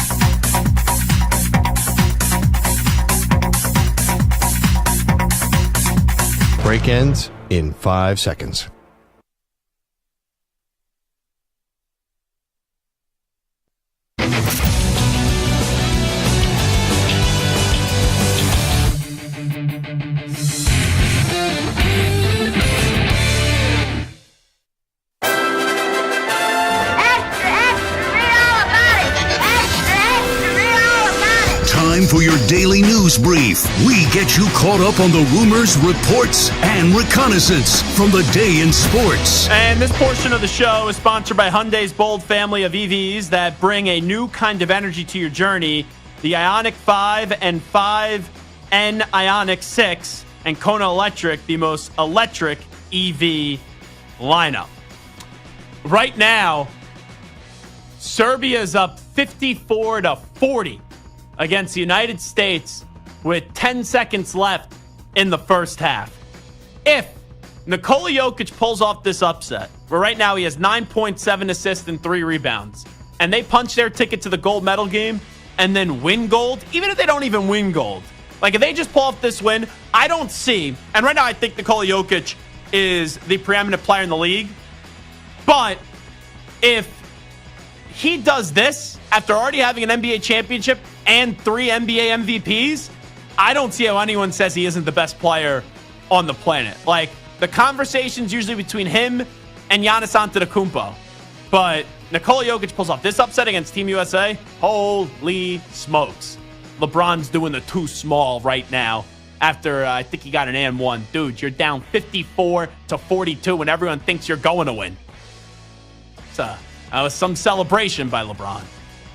I: Break ends in 5 seconds.
C: Time for your daily news brief. We get you caught up on the rumors, reports, and reconnaissance from the day in sports.
D: And this portion of the show is sponsored by Hyundai's bold family of EVs that bring a new kind of energy to your journey. The Ioniq 5 and 5N Ioniq 6 and Kona Electric, the most electric EV lineup. Right now, Serbia is up 54-40 against the United States with 10 seconds left in the first half. If Nikola Jokic pulls off this upset, where right now he has 9.7 assists and 3 rebounds, and they punch their ticket to the gold medal game and then win gold, even if they don't even win gold, like if they just pull off this win, I don't see, and right now I think Nikola Jokic is the preeminent player in the league, but if he does this after already having an NBA championship and 3 NBA MVPs, I don't see how anyone says he isn't the best player on the planet. Like, the conversation's usually between him and Giannis Antetokounmpo. But Nikola Jokic pulls off this upset against Team USA. Holy smokes. LeBron's doing the too small right now after I think he got an and one. Dude, you're down 54-42 when everyone thinks you're going to win. That was some celebration by LeBron.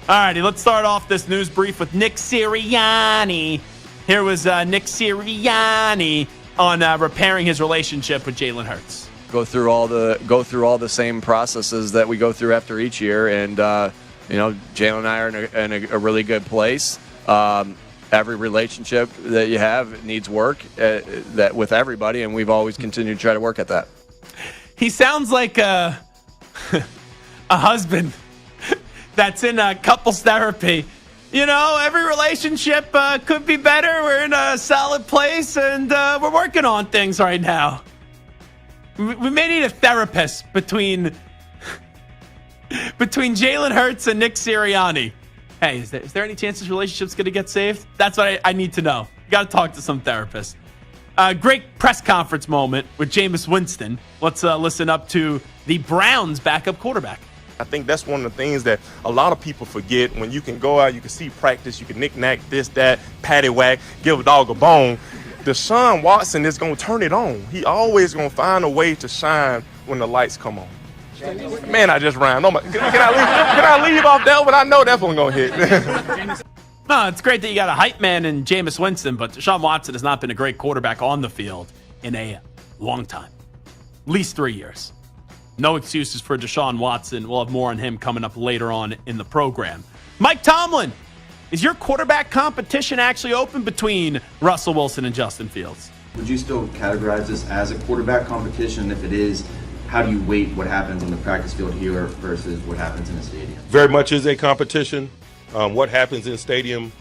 D: All righty, let's start off this news brief with Nick Sirianni. Here was Nick Sirianni on repairing his relationship with Jalen Hurts.
J: Go through all the same processes that we go through after each year, and Jalen and I are in a really good place. Every relationship that you have needs work that with everybody, and we've always continued to try to work at that.
D: He sounds like a husband that's in couples therapy. You know, every relationship could be better. We're in a solid place, and we're working on things right now. We may need a therapist between Jalen Hurts and Nick Sirianni. Hey, is there any chance this relationship's going to get saved? That's what I need to know. You got to talk to some therapist. Great press conference moment with Jameis Winston. Let's listen up to the Browns' backup quarterback.
K: I think that's one of the things that a lot of people forget. When you can go out, you can see practice, you can knick-knack, this, that, paddywhack, give a dog a bone. Deshaun Watson is going to turn it on. He always going to find a way to shine when the lights come on. Man, I just rhymed. Can I leave off that one? I know that one going to hit.
D: No, it's great that you got a hype man in Jameis Winston, but Deshaun Watson has not been a great quarterback on the field in a long time. At least 3 years. No excuses for Deshaun Watson. We'll have more on him coming up later on in the program. Mike Tomlin, is your quarterback competition actually open between Russell Wilson and Justin Fields?
L: Would you still categorize this as a quarterback competition? If it is, how do you weight what happens on the practice field here versus what happens in the stadium?
K: Very much is a competition. What happens in stadium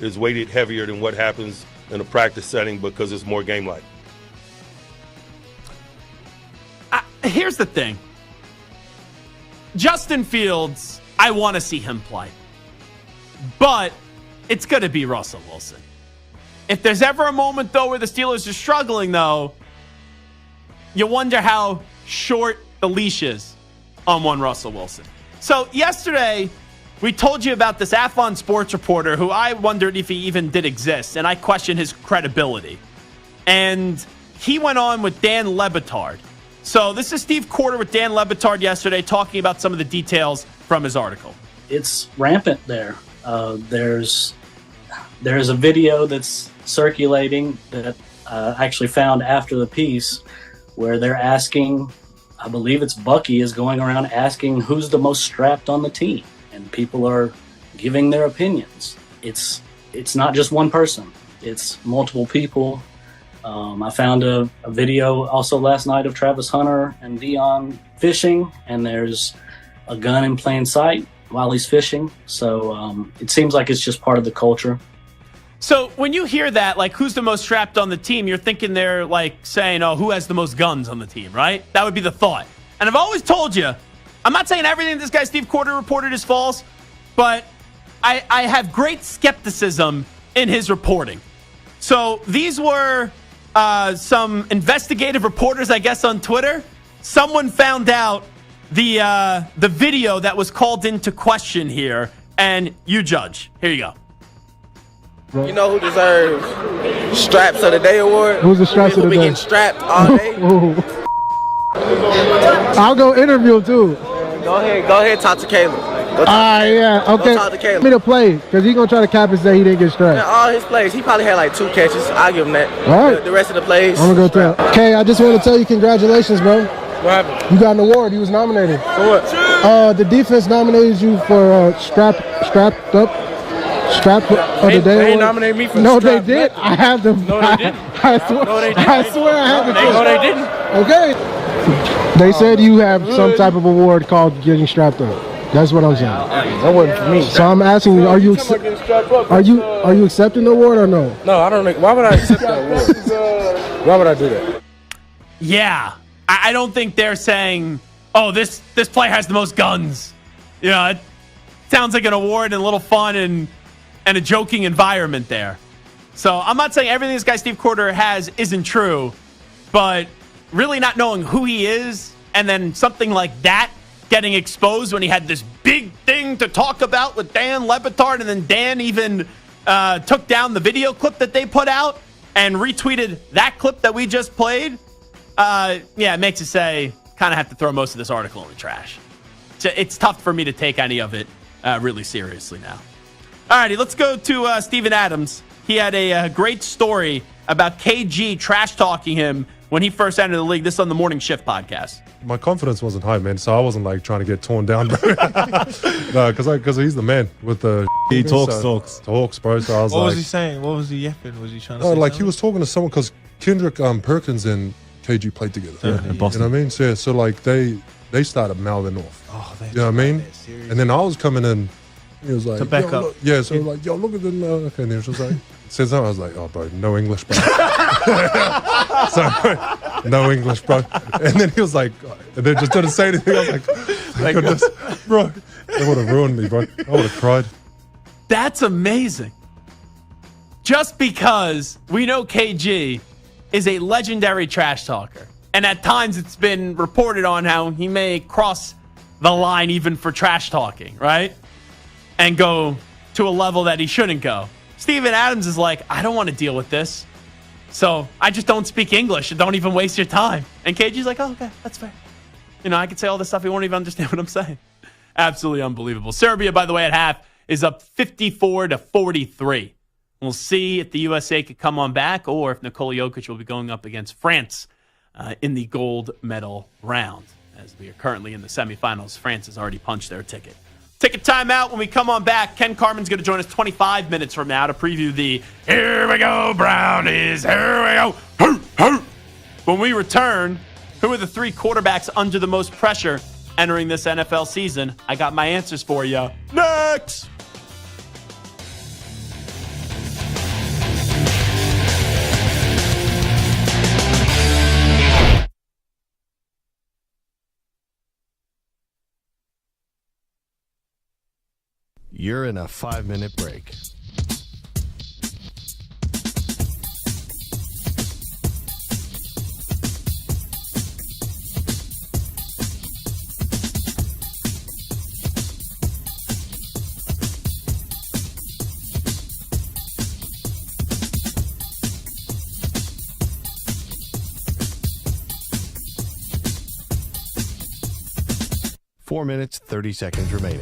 K: is weighted heavier than what happens in a practice setting because it's more game-like.
D: Here's the thing. Justin Fields, I want to see him play. But it's going to be Russell Wilson. If there's ever a moment, though, where the Steelers are struggling, though, you wonder how short the leash is on one Russell Wilson. So yesterday, we told you about this Athlon sports reporter who I wondered if he even did exist, and I questioned his credibility. And he went on with Dan Le Batard. So this is Steve Corder with Dan Le Batard yesterday talking about some of the details from his article.
M: It's rampant there. There's a video that's circulating that I actually found after the piece where they're asking, I believe it's Bucky is going around asking who's the most strapped on the team. And people are giving their opinions. It's not just one person. It's multiple people. I found a video also last night of Travis Hunter and Dion fishing, and there's a gun in plain sight while he's fishing. So it seems like it's just part of the culture.
D: So when you hear that, like, who's the most strapped on the team, you're thinking they're like saying, oh, who has the most guns on the team, right? That would be the thought. And I've always told you, I'm not saying everything this guy Steve Porter reported is false, but I have great skepticism in his reporting. So these were some investigative reporters, I guess, on Twitter. Someone found out the video that was called into question here, and you judge. Here you go.
N: You know who deserves Straps of the Day award?
O: Who's the Straps of the Day?
N: Who be getting strapped all day?
O: I'll go interview him too.
N: Go ahead, talk to Caleb.
O: Yeah, okay.
N: Go talk to Caleb.
O: Give me the play, because he's going to try to cap and say he didn't get strapped.
N: Yeah, all his plays, he probably had like 2 catches. I'll give him that.
O: All right.
N: The rest of the plays.
O: I'm going to go tell. Okay, I just want to tell you congratulations, bro.
N: What happened?
O: You got an award. You was nominated.
N: For what?
O: The defense nominated you for strapped of the day.
N: They
O: award.
N: nominated me for
O: No, they
N: strapped
O: did.
N: nothing.
O: I have them.
N: No, they didn't.
O: I swear I have them.
N: No, they didn't.
O: Okay. They said you have some type of award called getting strapped up. That's what I'm saying.
N: That wasn't for me.
O: So I'm asking you, are you accepting the award or no?
N: No, I don't. Why would I accept that award? Why would I do that?
D: Yeah. I don't think they're saying, oh, this player has the most guns. You know, it sounds like an award and a little fun and a joking environment there. So I'm not saying everything this guy Steve Porter has isn't true, but really not knowing who he is and then something like that getting exposed when he had this big thing to talk about with Dan Le Batard, and then Dan even took down the video clip that they put out and retweeted that clip that we just played. It makes you say, kind of have to throw most of this article in the trash. It's tough for me to take any of it really seriously now. All righty, let's go to Steven Adams. He had a great story about KG trash-talking him when he first entered the league. This is on the Morning Shift podcast.
P: My confidence wasn't high, man, so I wasn't like trying to get torn down, bro. No, because he's the man with the...
Q: He talks,
P: bro. So I was
Q: what was he saying? What was he yapping? Was he trying to say
P: like
Q: something?
P: He was talking to someone because Kendrick Perkins and KG played together.
Q: Yeah, in Boston.
P: You know what I mean? So like they started mouthing off.
Q: Oh,
P: you know what I mean? And then I was coming in, he was like...
Q: To back up.
P: Look. Yeah, so like, yo, look at them. Okay, and he was just like... Said something, I was like, oh, bro, no English, bro. So, no English, bro. And then he was like, and then just didn't say anything. I was like, thank goodness, bro. That would have ruined me, bro. I would have cried.
D: That's amazing. Just because we know KG is a legendary trash talker. And at times it's been reported on how he may cross the line even for trash talking, right? And go to a level that he shouldn't go. Steven Adams is like, I don't want to deal with this. So I just don't speak English and don't even waste your time. And KG's like, oh, okay, that's fair. You know, I could say all this stuff. He won't even understand what I'm saying. Absolutely unbelievable. Serbia, by the way, at half is up 54-43. We'll see if the USA could come on back or if Nikola Jokic will be going up against France in the gold medal round. As we are currently in the semifinals, France has already punched their ticket. Take a timeout. When we come on back, Ken Carman's going to join us 25 minutes from now to preview the Here We Go Brownies, Here We Go. When we return, who are the 3 quarterbacks under the most pressure entering this NFL season? I got my answers for you next.
I: You're in a 5-minute break. Four minutes, 30 seconds remaining.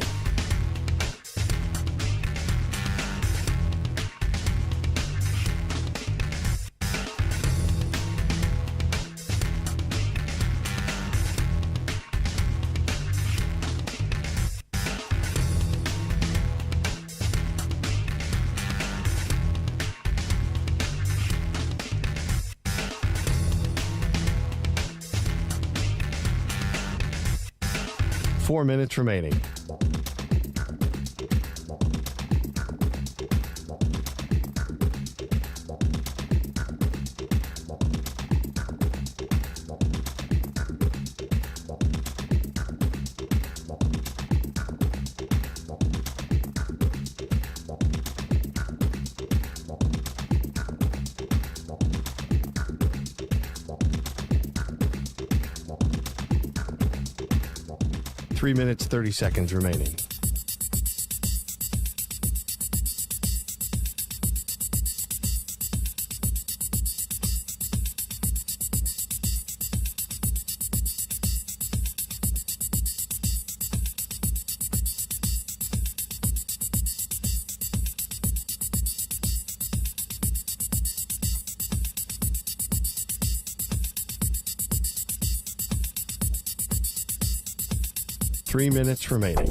I: 4 minutes remaining. Three minutes, 30 seconds remaining. Three minutes remaining.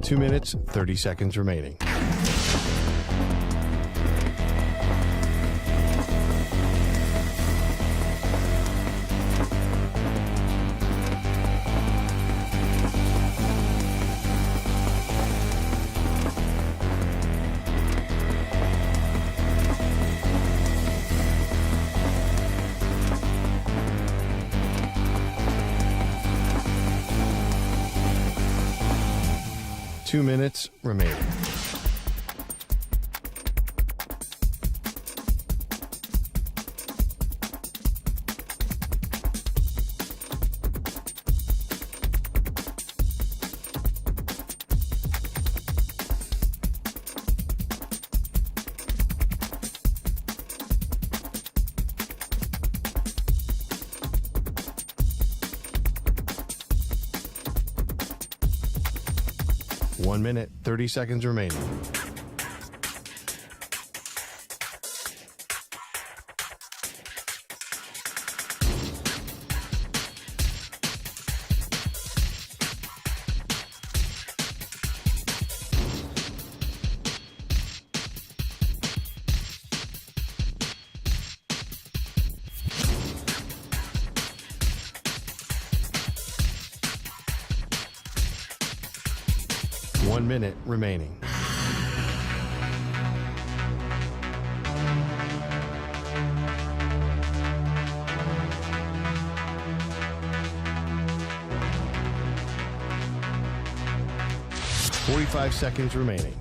I: Two minutes, 30 seconds remaining. Two minutes remaining. 1 minute, 30 seconds remaining. One minute remaining. Forty-five seconds remaining.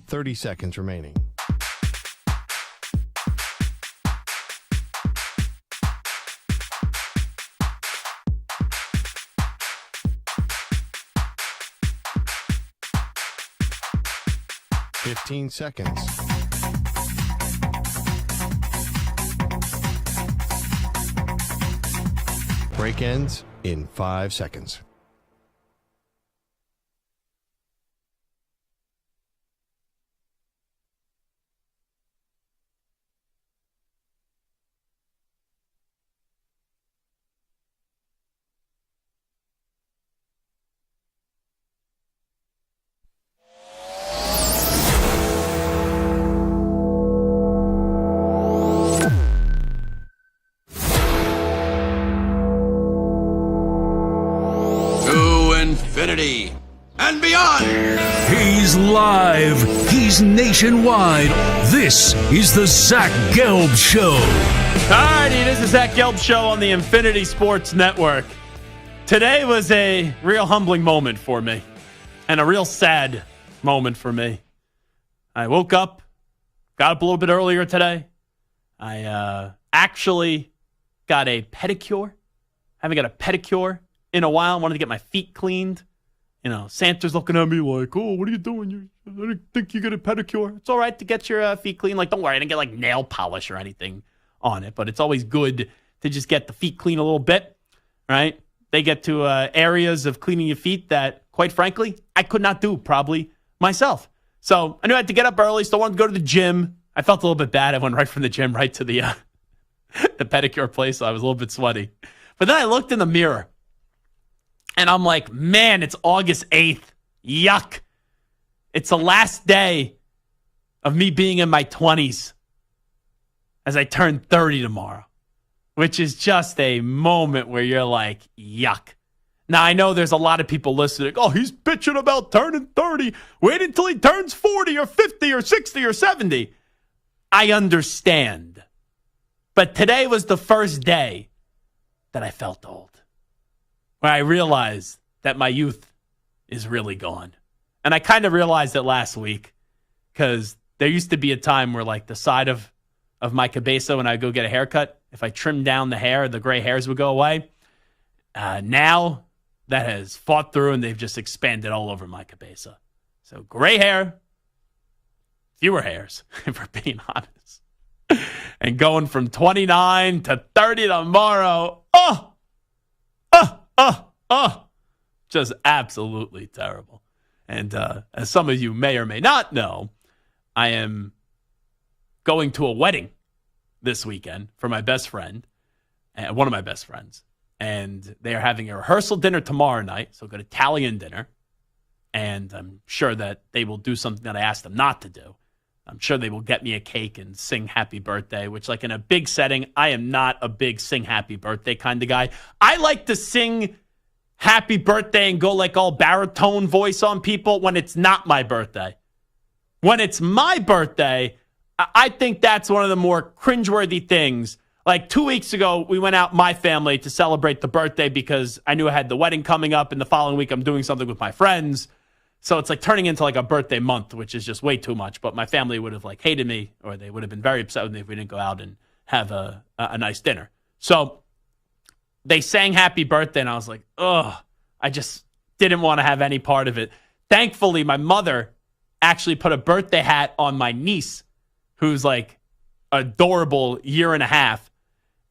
I: Thirty seconds remaining. Fifteen seconds. Break ends in 5 seconds.
B: Infinity and beyond.
R: He's live. He's nationwide. This is the Zach Gelb Show.
D: Alrighty, this is Zach Gelb Show on the Infinity Sports Network. Today was a real humbling moment for me and a real sad moment for me. I woke up, got up a little bit earlier today. I actually got a pedicure. I haven't got a pedicure in a while. I wanted to get my feet cleaned. Santa's looking at me like, oh, what are you doing? I didn't think you get a pedicure. It's all right to get your feet clean. Like, don't worry, I didn't get like nail polish or anything on it, but it's always good to just get the feet clean a little bit, right? They get to areas of cleaning your feet that, quite frankly, I could not do probably myself. So I knew I had to get up early, still wanted to go to the gym. I felt a little bit bad. I went right from the gym right to the the pedicure place, so I was a little bit sweaty. But then I looked in the mirror, and I'm like, man, it's August 8th. Yuck. It's the last day of me being in my 20s as I turn 30 tomorrow, which is just a moment where you're like, yuck. Now, I know there's a lot of people listening. Oh, he's bitching about turning 30. Wait until he turns 40 or 50 or 60 or 70. I understand. But today was the first day that I felt old, where I realized that my youth is really gone. And I kind of realized it last week because there used to be a time where like the side of my cabeza when I go get a haircut, if I trimmed down the hair, the gray hairs would go away. Now that has fought through and they've just expanded all over my cabeza. So gray hair, fewer hairs, if we're being honest. And going from 29 to 30 tomorrow, just absolutely terrible. And as some of you may or may not know, I am going to a wedding this weekend for my best friend, one of my best friends. And they are having a rehearsal dinner tomorrow night, so good Italian dinner. And I'm sure that they will do something that I asked them not to do. I'm sure they will get me a cake and sing happy birthday, which like in a big setting, I am not a big sing happy birthday kind of guy. I like to sing happy birthday and go like all baritone voice on people when it's not my birthday. When it's my birthday, I think that's one of the more cringeworthy things. Like 2 weeks ago, we went out, my family, to celebrate the birthday because I knew I had the wedding coming up, and the following week I'm doing something with my friends. So it's like turning into like a birthday month, which is just way too much. But my family would have like hated me, or they would have been very upset with me if we didn't go out and have a nice dinner. So they sang happy birthday, and I was like, ugh, I just didn't want to have any part of it. Thankfully, my mother actually put a birthday hat on my niece, who's like adorable year and a half,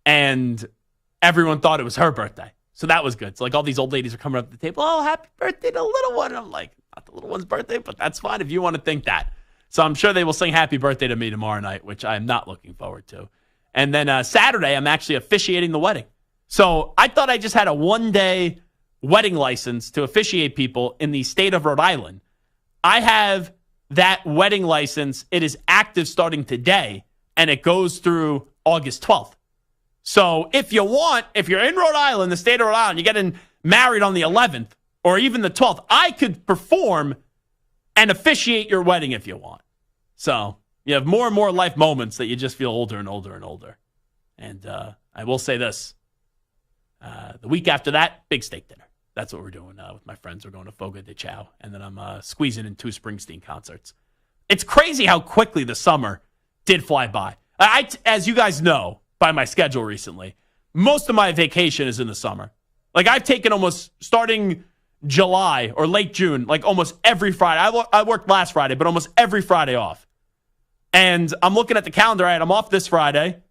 D: and everyone thought it was her birthday. So that was good. So like all these old ladies are coming up to the table, oh, happy birthday to the little one. And I'm like, not the little one's birthday, but that's fine if you want to think that. So I'm sure they will sing happy birthday to me tomorrow night, which I'm not looking forward to. And then Saturday, I'm actually officiating the wedding. So I thought I just had a one-day wedding license to officiate people in the state of Rhode Island. I have that wedding license. It is active starting today, and it goes through August 12th. So if you're in Rhode Island, the state of Rhode Island, you're getting married on the 11th or even the 12th, I could perform and officiate your wedding if you want. So you have more and more life moments that you just feel older and older and older. And I will say this. The week after that, big steak dinner. That's what we're doing with my friends. We're going to Fogo de Chao, and then I'm squeezing in 2 Springsteen concerts. It's crazy how quickly the summer did fly by. As you guys know by my schedule recently, most of my vacation is in the summer. Like I've taken almost starting July or late June, like almost every Friday. I worked last Friday, but almost every Friday off. And I'm looking at the calendar. All right, I'm off this Friday.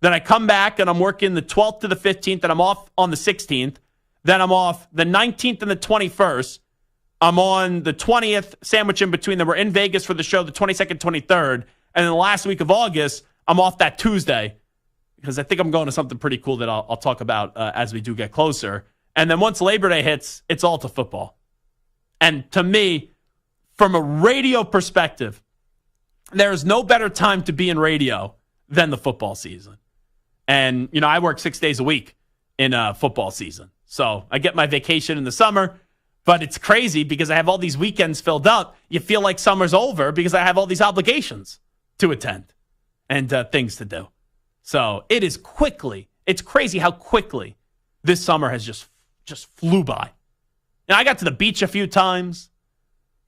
D: Then I come back and I'm working the 12th to the 15th, and I'm off on the 16th. Then I'm off the 19th and the 21st. I'm on the 20th, sandwich in between. Then we're in Vegas for the show the 22nd, 23rd. And then the last week of August, I'm off that Tuesday because I think I'm going to something pretty cool that I'll talk about as we do get closer. And then once Labor Day hits, it's all to football. And to me, from a radio perspective, there is no better time to be in radio than the football season. And, I work 6 days a week in football season. So I get my vacation in the summer, but it's crazy because I have all these weekends filled up. You feel like summer's over because I have all these obligations to attend and things to do. So it's crazy how quickly this summer has just flew by. Now, I got to the beach a few times,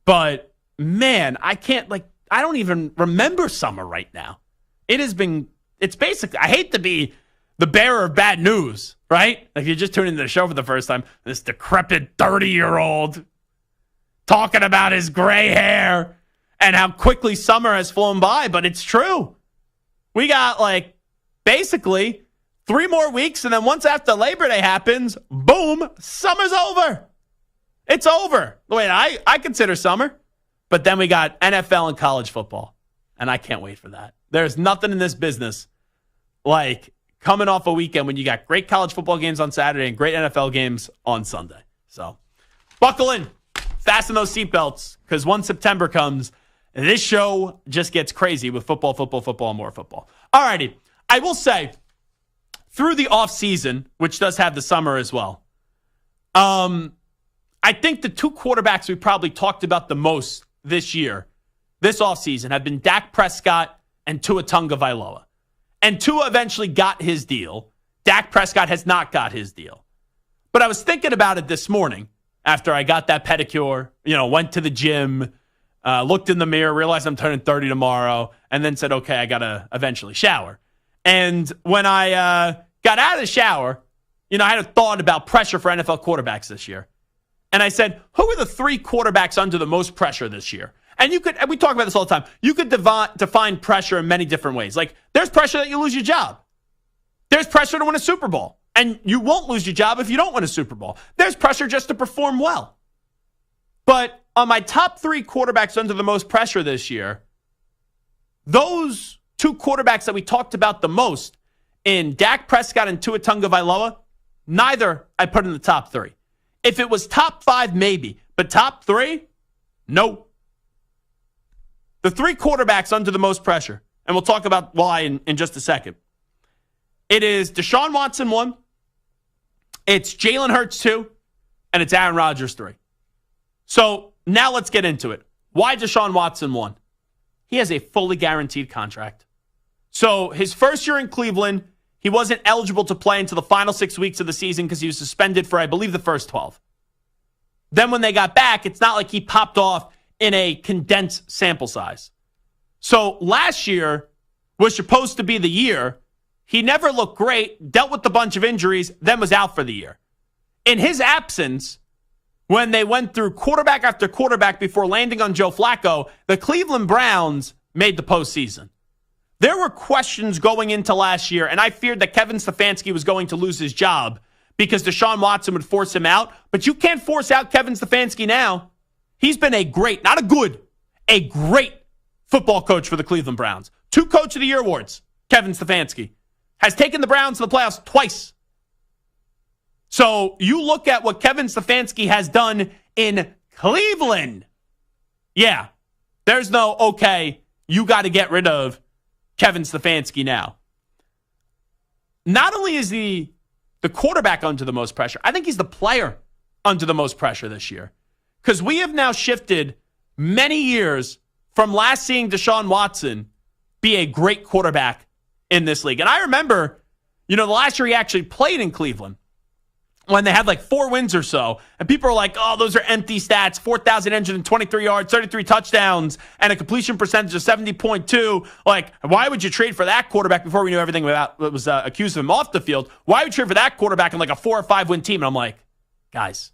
D: but man, I don't even remember summer right now. It's basically, I hate to be the bearer of bad news, right? Like you just tuned into the show for the first time, this decrepit 30-year-old talking about his gray hair and how quickly summer has flown by, but it's true. We got basically 3 more weeks, and then once after Labor Day happens, boom, summer's over. It's over. The way I consider summer. But then we got NFL and college football, and I can't wait for that. There's nothing in this business like coming off a weekend when you got great college football games on Saturday and great NFL games on Sunday. So buckle in, fasten those seatbelts, because once September comes, this show just gets crazy with football, and more football. All righty. I will say, through the offseason, which does have the summer as well, I think the 2 quarterbacks we probably talked about the most this year, this offseason, have been Dak Prescott and Tua Tagovailoa. And Tua eventually got his deal. Dak Prescott has not got his deal. But I was thinking about it this morning after I got that pedicure, went to the gym, looked in the mirror, realized I'm turning 30 tomorrow, and then said, okay, I got to eventually shower. And when I got out of the shower, I had a thought about pressure for NFL quarterbacks this year. And I said, who are the 3 quarterbacks under the most pressure this year? And we talk about this all the time. You could define pressure in many different ways. Like, there's pressure that you lose your job. There's pressure to win a Super Bowl. And you won't lose your job if you don't win a Super Bowl. There's pressure just to perform well. But on my top 3 quarterbacks under the most pressure this year, those 2 quarterbacks that we talked about the most in Dak Prescott and Tua Tagovailoa, neither I put in the top 3. If it was top 5, maybe. But top 3? No. The 3 quarterbacks under the most pressure, and we'll talk about why in just a second. It is Deshaun Watson 1, it's Jalen Hurts 2, and it's Aaron Rodgers 3. So now let's get into it. Why Deshaun Watson 1? He has a fully guaranteed contract. So his first year in Cleveland, he wasn't eligible to play until the final 6 weeks of the season because he was suspended for, I believe, the first 12. Then when they got back, it's not like he popped off in a condensed sample size. So last year was supposed to be the year. He never looked great, dealt with a bunch of injuries, then was out for the year. In his absence, when they went through quarterback after quarterback before landing on Joe Flacco, the Cleveland Browns made the postseason. There were questions going into last year, and I feared that Kevin Stefanski was going to lose his job because Deshaun Watson would force him out. But you can't force out Kevin Stefanski now. He's been a great, not a good, a great football coach for the Cleveland Browns. 2 Coach of the Year awards, Kevin Stefanski. Has taken the Browns to the playoffs twice. So you look at what Kevin Stefanski has done in Cleveland. Yeah, there's no, okay, you got to get rid of Kevin Stefanski now. Not only is the quarterback under the most pressure, I think he's the player under the most pressure this year. Because we have now shifted many years from last seeing Deshaun Watson be a great quarterback in this league. And I remember, the last year he actually played in Cleveland when they had 4 wins or so. And people are like, oh, those are empty stats. 4,823 yards, 33 touchdowns, and a completion percentage of 70.2. Why would you trade for that quarterback before we knew everything that was accused of him off the field? Why would you trade for that quarterback in a 4 or 5 win team? And I'm like, guys,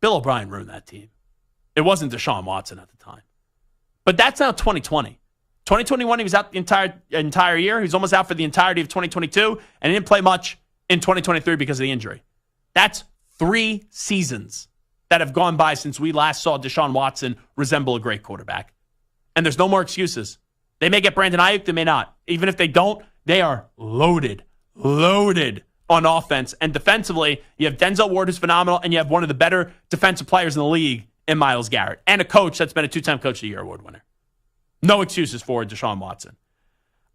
D: Bill O'Brien ruined that team. It wasn't Deshaun Watson at the time. But that's now 2020. 2021, he was out the entire year. He was almost out for the entirety of 2022, and he didn't play much in 2023 because of the injury. That's 3 seasons that have gone by since we last saw Deshaun Watson resemble a great quarterback. And there's no more excuses. They may get Brandon Aiyuk, they may not. Even if they don't, they are loaded on offense. And defensively, you have Denzel Ward, who's phenomenal, and you have one of the better defensive players in the league in Myles Garrett, and a coach that's been a 2-time Coach of the Year award winner. No excuses for Deshaun Watson.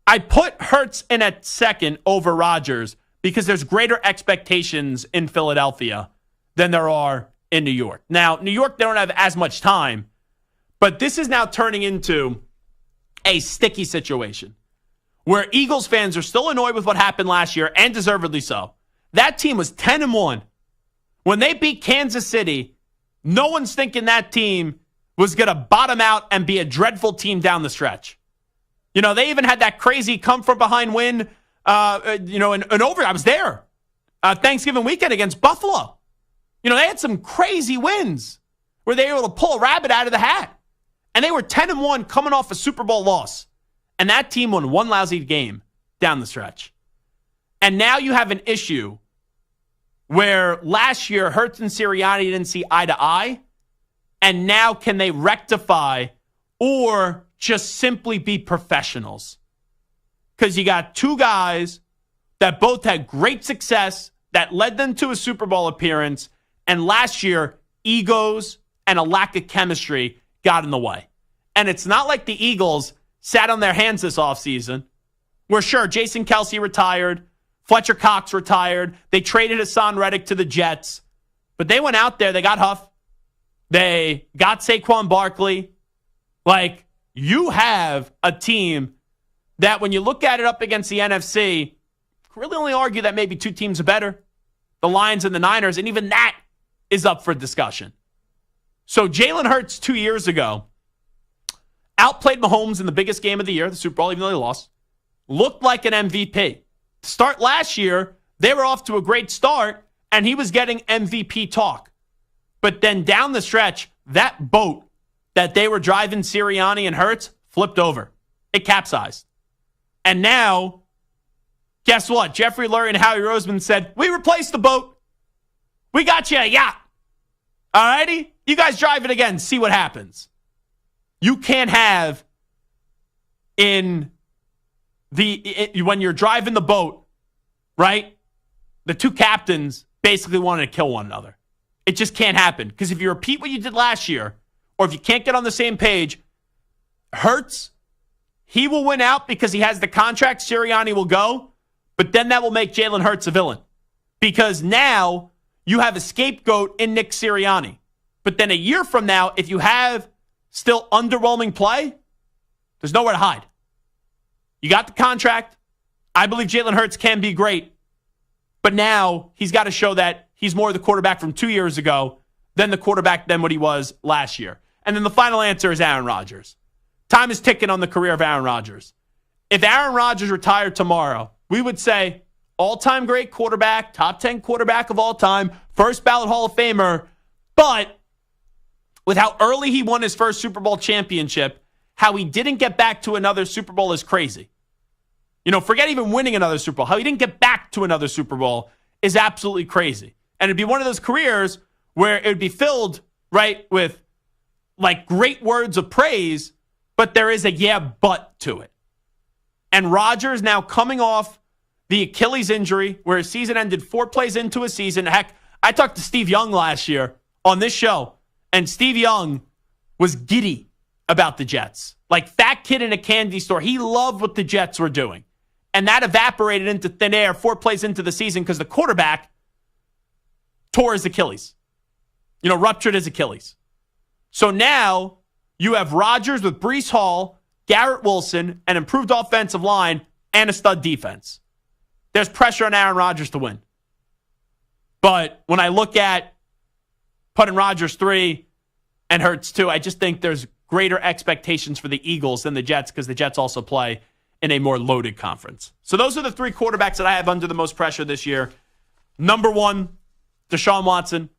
D: I put Hurts in at second over Rodgers because there's greater expectations in Philadelphia than there are in New York. Now, New York, they don't have as much time, but this is now turning into a sticky situation where Eagles fans are still annoyed with what happened last year, and deservedly so. That team was 10-1. When they beat Kansas City, no one's thinking that team was going to bottom out and be a dreadful team down the stretch. They even had that crazy come-from-behind win, in over. I was there Thanksgiving weekend against Buffalo. They had some crazy wins. where they were able to pull a rabbit out of the hat. And they were 10-1 coming off a Super Bowl loss. And that team won one lousy game down the stretch. And now you have an issue where last year Hurts and Sirianni didn't see eye to eye. And now can they rectify or just simply be professionals? Because you got two guys that both had great success that led them to a Super Bowl appearance. And last year, egos and a lack of chemistry got in the way. And it's not like the Eagles sat on their hands this offseason. Where sure, Jason Kelce retired. Fletcher Cox retired. They traded Hassan Reddick to the Jets. But they went out there. They got Huff. They got Saquon Barkley. Like, you have a team that when you look at it up against the NFC, really only argue that maybe two teams are better. The Lions and the Niners. And even that is up for discussion. So Jalen Hurts 2 years ago outplayed Mahomes in the biggest game of the year, the Super Bowl, even though they lost. Looked like an MVP. To start last year, they were off to a great start, and he was getting MVP talk. But then down the stretch, that boat that they were driving Sirianni and Hurts flipped over. It capsized. And now, guess what? Jeffrey Lurie and Howie Roseman said, we replaced the boat. We got you a yacht. All righty? You guys drive it again. See what happens. You can't have when you're driving the boat, right? The two captains basically wanted to kill one another. It just can't happen. Because if you repeat what you did last year, or if you can't get on the same page, Hurts, he will win out because he has the contract. Sirianni will go. But then that will make Jalen Hurts a villain. Because now you have a scapegoat in Nick Sirianni. But then a year from now, if you have still underwhelming play, there's nowhere to hide. You got the contract. I believe Jalen Hurts can be great. But now he's got to show that he's more the quarterback from 2 years ago than the quarterback than what he was last year. And then the final answer is Aaron Rodgers. Time is ticking on the career of Aaron Rodgers. If Aaron Rodgers retired tomorrow, we would say all-time great quarterback, top 10 quarterback of all time, first ballot Hall of Famer. But with how early he won his first Super Bowl championship, how he didn't get back to another Super Bowl is crazy. You know, forget even winning another Super Bowl. How he didn't get back to another Super Bowl is absolutely crazy. And it'd be one of those careers where it would be filled, right, with like great words of praise, but there is a yeah, but to it. And Rodgers now coming off the Achilles injury where his season ended 4 plays into a season. Heck, I talked to Steve Young last year on this show, and Steve Young was giddy about the Jets. Like fat kid in a candy store. He loved what the Jets were doing. And that evaporated into thin air 4 plays into the season because the quarterback tore his Achilles. You know, ruptured his Achilles. So now you have Rodgers with Breece Hall, Garrett Wilson, an improved offensive line, and a stud defense. There's pressure on Aaron Rodgers to win. But when I look at putting Rodgers 3 and Hurts 2, I just think there's greater expectations for the Eagles than the Jets because the Jets also play in a more loaded conference. So those are the 3 quarterbacks that I have under the most pressure this year. Number 1, Deshaun Watson,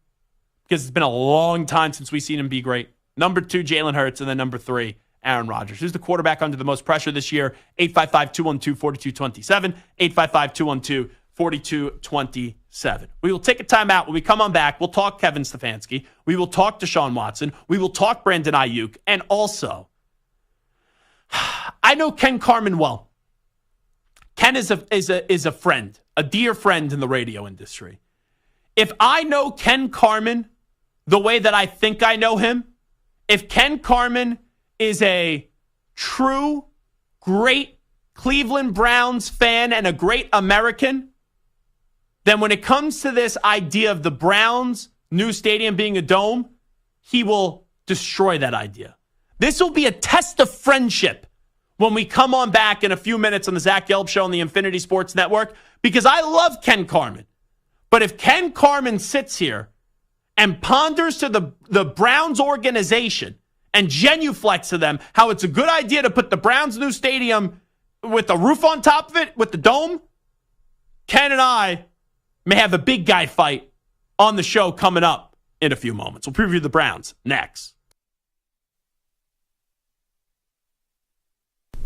D: because it's been a long time since we've seen him be great. Number 2, Jalen Hurts. And then number 3, Aaron Rodgers. Who's the quarterback under the most pressure this year? 855-212-4227. 855-212-4227. We will take a timeout. When we come on back, we'll talk Kevin Stefanski. We will talk Deshaun Watson. We will talk Brandon Aiyuk. And also, I know Ken Carman well. Ken is a friend, a dear friend in the radio industry. If I know Ken Carman the way that I think I know him, if Ken Carman is a true, great Cleveland Browns fan and a great American, then when it comes to this idea of the Browns' new stadium being a dome, he will destroy that idea. This will be a test of friendship when we come on back in a few minutes on the Zach Gelb Show on the Infinity Sports Network, because I love Ken Carman. But if Ken Carman sits here and ponders to the Browns organization and genuflects to them how it's a good idea to put the Browns' new stadium with the roof on top of it, with the dome, Ken and I may have a big guy fight on the show coming up in a few moments. We'll preview the Browns next.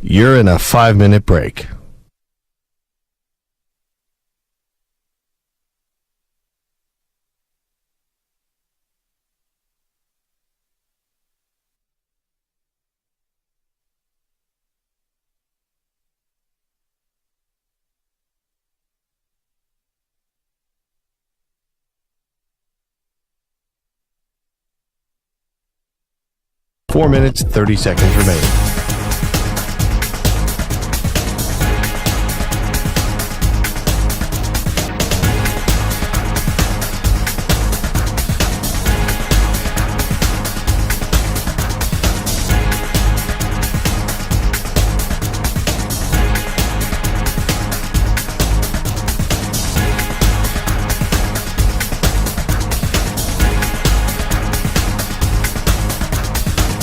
I: You're in a 5-minute break. Four minutes, 30 seconds remaining.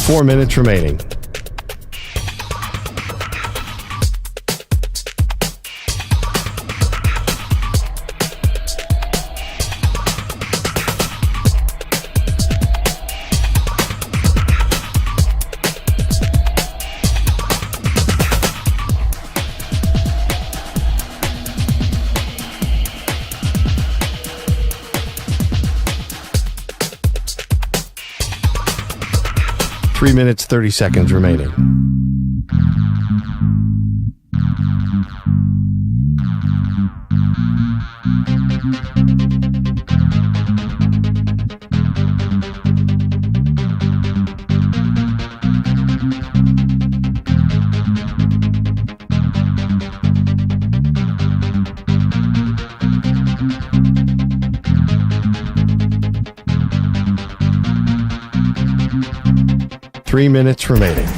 I: Four minutes remaining. Three minutes, 30 seconds remaining. Three minutes remaining.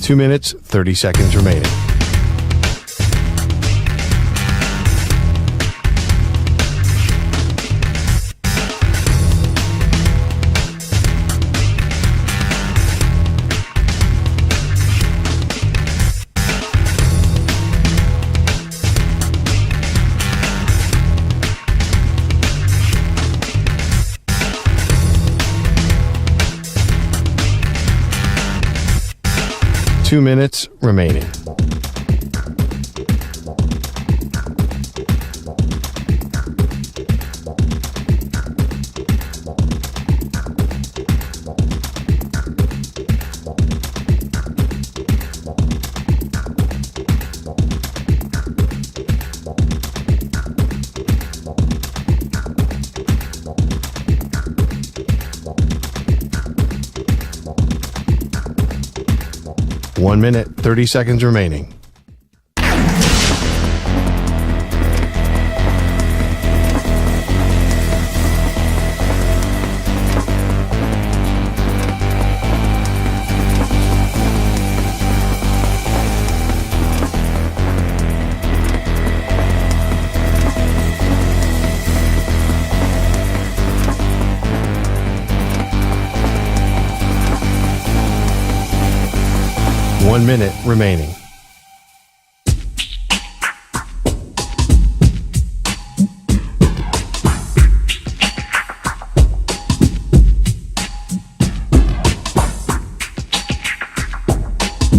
I: Two minutes, 30 seconds remaining. Two minutes remaining. One minute, 30 seconds remaining. One minute remaining.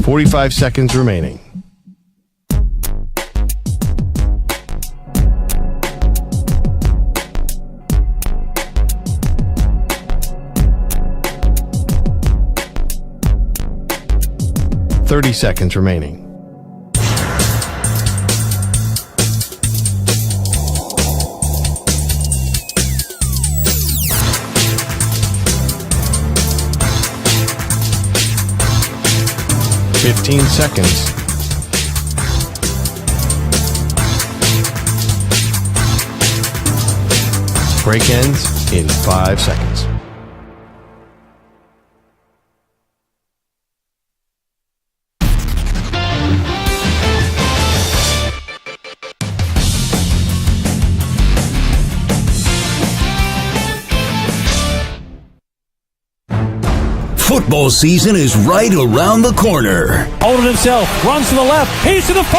I: .45 seconds remaining. .30 seconds remaining. .15 seconds. Break ends in 5 seconds.
R: Football season is right around the corner.
E: Holding himself, runs to the left, he's to the 5.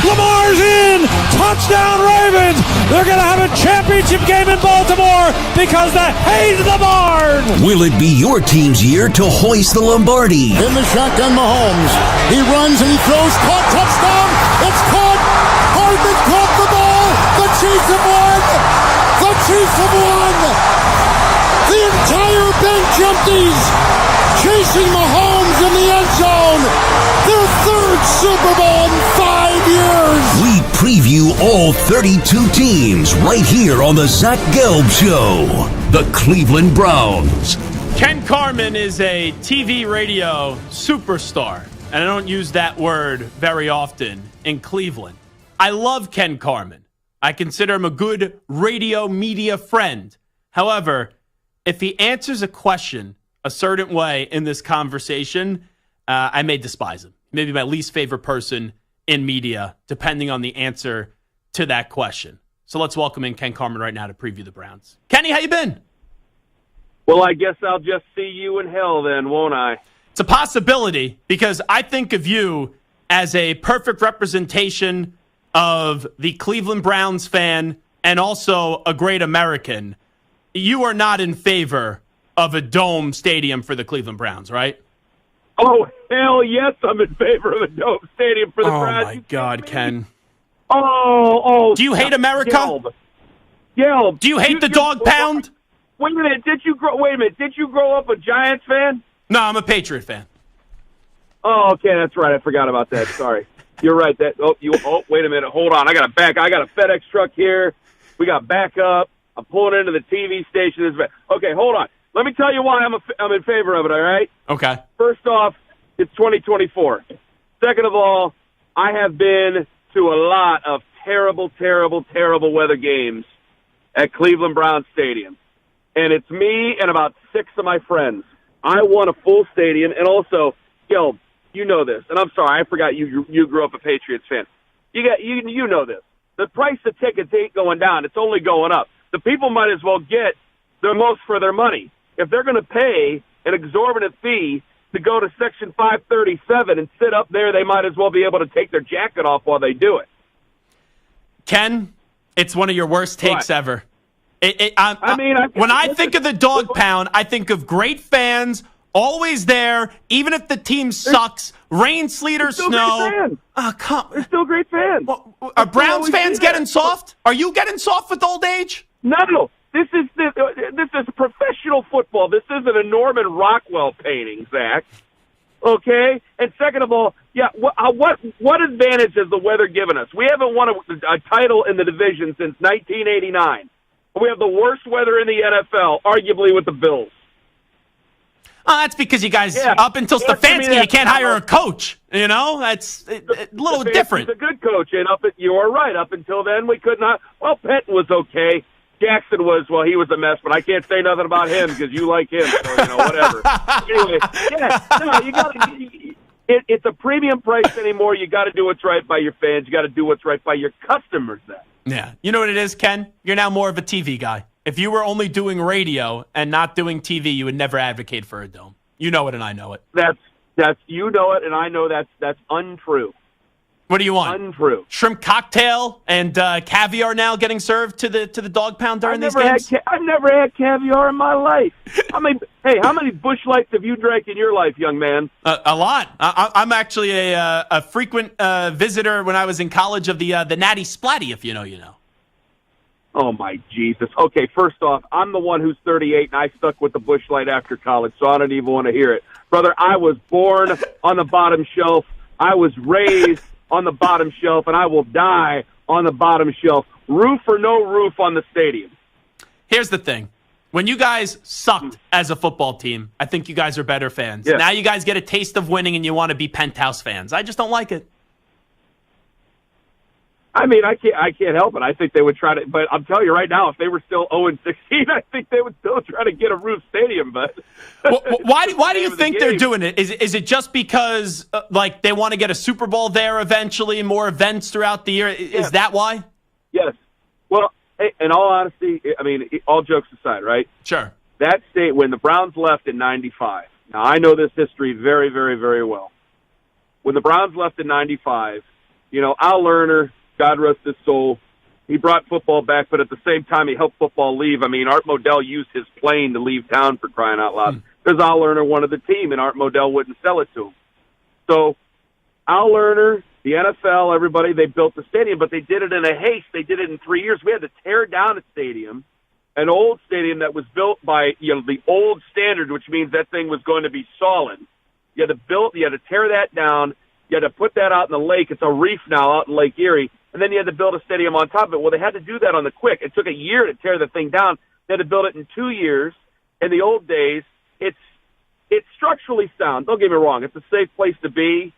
E: Lamar's in! Touchdown Ravens! They're going to have a championship game in Baltimore because the hay's in the barn!
R: Will it be your team's year to hoist the Lombardi?
F: In the shotgun, Mahomes. He runs and he throws. Caught. Touchdown. It's caught. Hardman caught the ball. The Chiefs have won. The Chiefs have won. The entire bench empties. Chasing Mahomes in the end zone. Their third Super Bowl in 5 years.
R: We preview all 32 teams right here on the Zach Gelb Show. The Cleveland Browns.
D: Ken Carman is a TV radio superstar, and I don't use that word very often in Cleveland. I love Ken Carman. I consider him a good radio media friend. However, if he answers a question a certain way in this conversation, I may despise him. Maybe my least favorite person in media, depending on the answer to that question. So let's welcome in Ken Carman right now to preview the Browns. Kenny, how you been?
S: Well, I guess I'll just see you in hell then, won't I?
D: It's a possibility because I think of you as a perfect representation of the Cleveland Browns fan and also a great American. You are not in favor of a dome stadium for the Cleveland Browns, right?
S: Oh, hell yes, I'm in favor of a dome stadium for the Browns.
D: Oh, my God, Ken.
S: Oh.
D: Do you hate America?
S: Gelb.
D: Do you hate the dog pound?
S: Wait a minute. Did you grow up a Giants fan?
D: No, I'm a Patriot fan.
S: Oh, okay, that's right. I forgot about that. Sorry. You're right. Wait a minute. Hold on. I got a FedEx truck here. We got backup. I'm pulling into the TV station. Okay, hold on. Let me tell you why I'm in favor of it, all right?
D: Okay.
S: First off, it's 2024. Second of all, I have been to a lot of terrible, terrible, terrible weather games at Cleveland Browns Stadium. And it's me and about 6 of my friends. I want a full stadium. And also, Gelb, you know this. And I'm sorry, I forgot you grew up a Patriots fan. You know this. The price of tickets ain't going down. It's only going up. The people might as well get the most for their money. If they're going to pay an exorbitant fee to go to Section 537 and sit up there, they might as well be able to take their jacket off while they do it.
D: Ken, it's one of your worst takes ever. When I think of the dog pound, I think of great fans, always there, even if the team sucks, rain, sleet, or snow.
S: They're still great fans.
D: Are Browns fans getting soft? Are you getting soft with old age?
S: No. This is professional football. This isn't a Norman Rockwell painting, Zach. Okay? And second of all, what advantage has the weather given us? We haven't won a title in the division since 1989. We have the worst weather in the NFL, arguably with the Bills.
D: Oh, that's because you guys, up until Stefanski, you can't hire a coach. You know, that's a little different.
S: He's a good coach, and you are right. Up until then, we could not. Well, Penton was okay. Jackson he was a mess, but I can't say nothing about him because you like him, so, whatever. Anyway, you got to. It's a premium price anymore. You got to do what's right by your fans. You got to do what's right by your customers. Then.
D: Yeah, you know what it is, Ken? You're now more of a TV guy. If you were only doing radio and not doing TV, you would never advocate for a dome. You know it, and I know it.
S: That's you know it, and I know that's untrue.
D: What do you want?
S: Untrue.
D: Shrimp cocktail and caviar now getting served to the dog pound during these games?
S: I've never had caviar in my life. How many Busch Lights have you drank in your life, young man?
D: A lot. I'm actually a frequent visitor when I was in college of the Natty Splatty, if you know, you know.
S: Oh, my Jesus. Okay, first off, I'm the one who's 38, and I stuck with the Busch Light after college, so I don't even want to hear it. Brother, I was born on the bottom shelf. I was raised on the bottom shelf, and I will die on the bottom shelf. Roof or no roof on the stadium.
D: Here's the thing. When you guys sucked as a football team, I think you guys are better fans.
S: Yeah.
D: Now you guys get a taste of winning, and you want to be penthouse fans. I just don't like it.
S: I can't help it. I think they would try to, but I'm telling you right now, if they were still 0-16, I think they would still try to get a roof stadium. But
D: why do you think they're doing it? Is it just because they want to get a Super Bowl there eventually, more events throughout the year? Is that why?
S: Yes. Well, in all honesty, all jokes aside, right?
D: Sure.
S: That state, when the Browns left in '95, Now, I know this history very, very, very well. When the Browns left in 95, Al Lerner, God rest his soul, he brought football back, but at the same time, he helped football leave. I mean, Art Modell used his plane to leave town, for crying out loud, because Al Lerner wanted the team, and Art Modell wouldn't sell it to him. So Al Lerner, the NFL, everybody, they built the stadium, but they did it in a haste. They did it in 3 years. We had to tear down a stadium, an old stadium that was built by the old standard, which means that thing was going to be solid. You had to tear that down. You had to put that out in the lake. It's a reef now out in Lake Erie. And then you had to build a stadium on top of it. Well, they had to do that on the quick. It took a year to tear the thing down. They had to build it in 2 years. In the old days, it's structurally sound. Don't get me wrong. It's a safe place to be,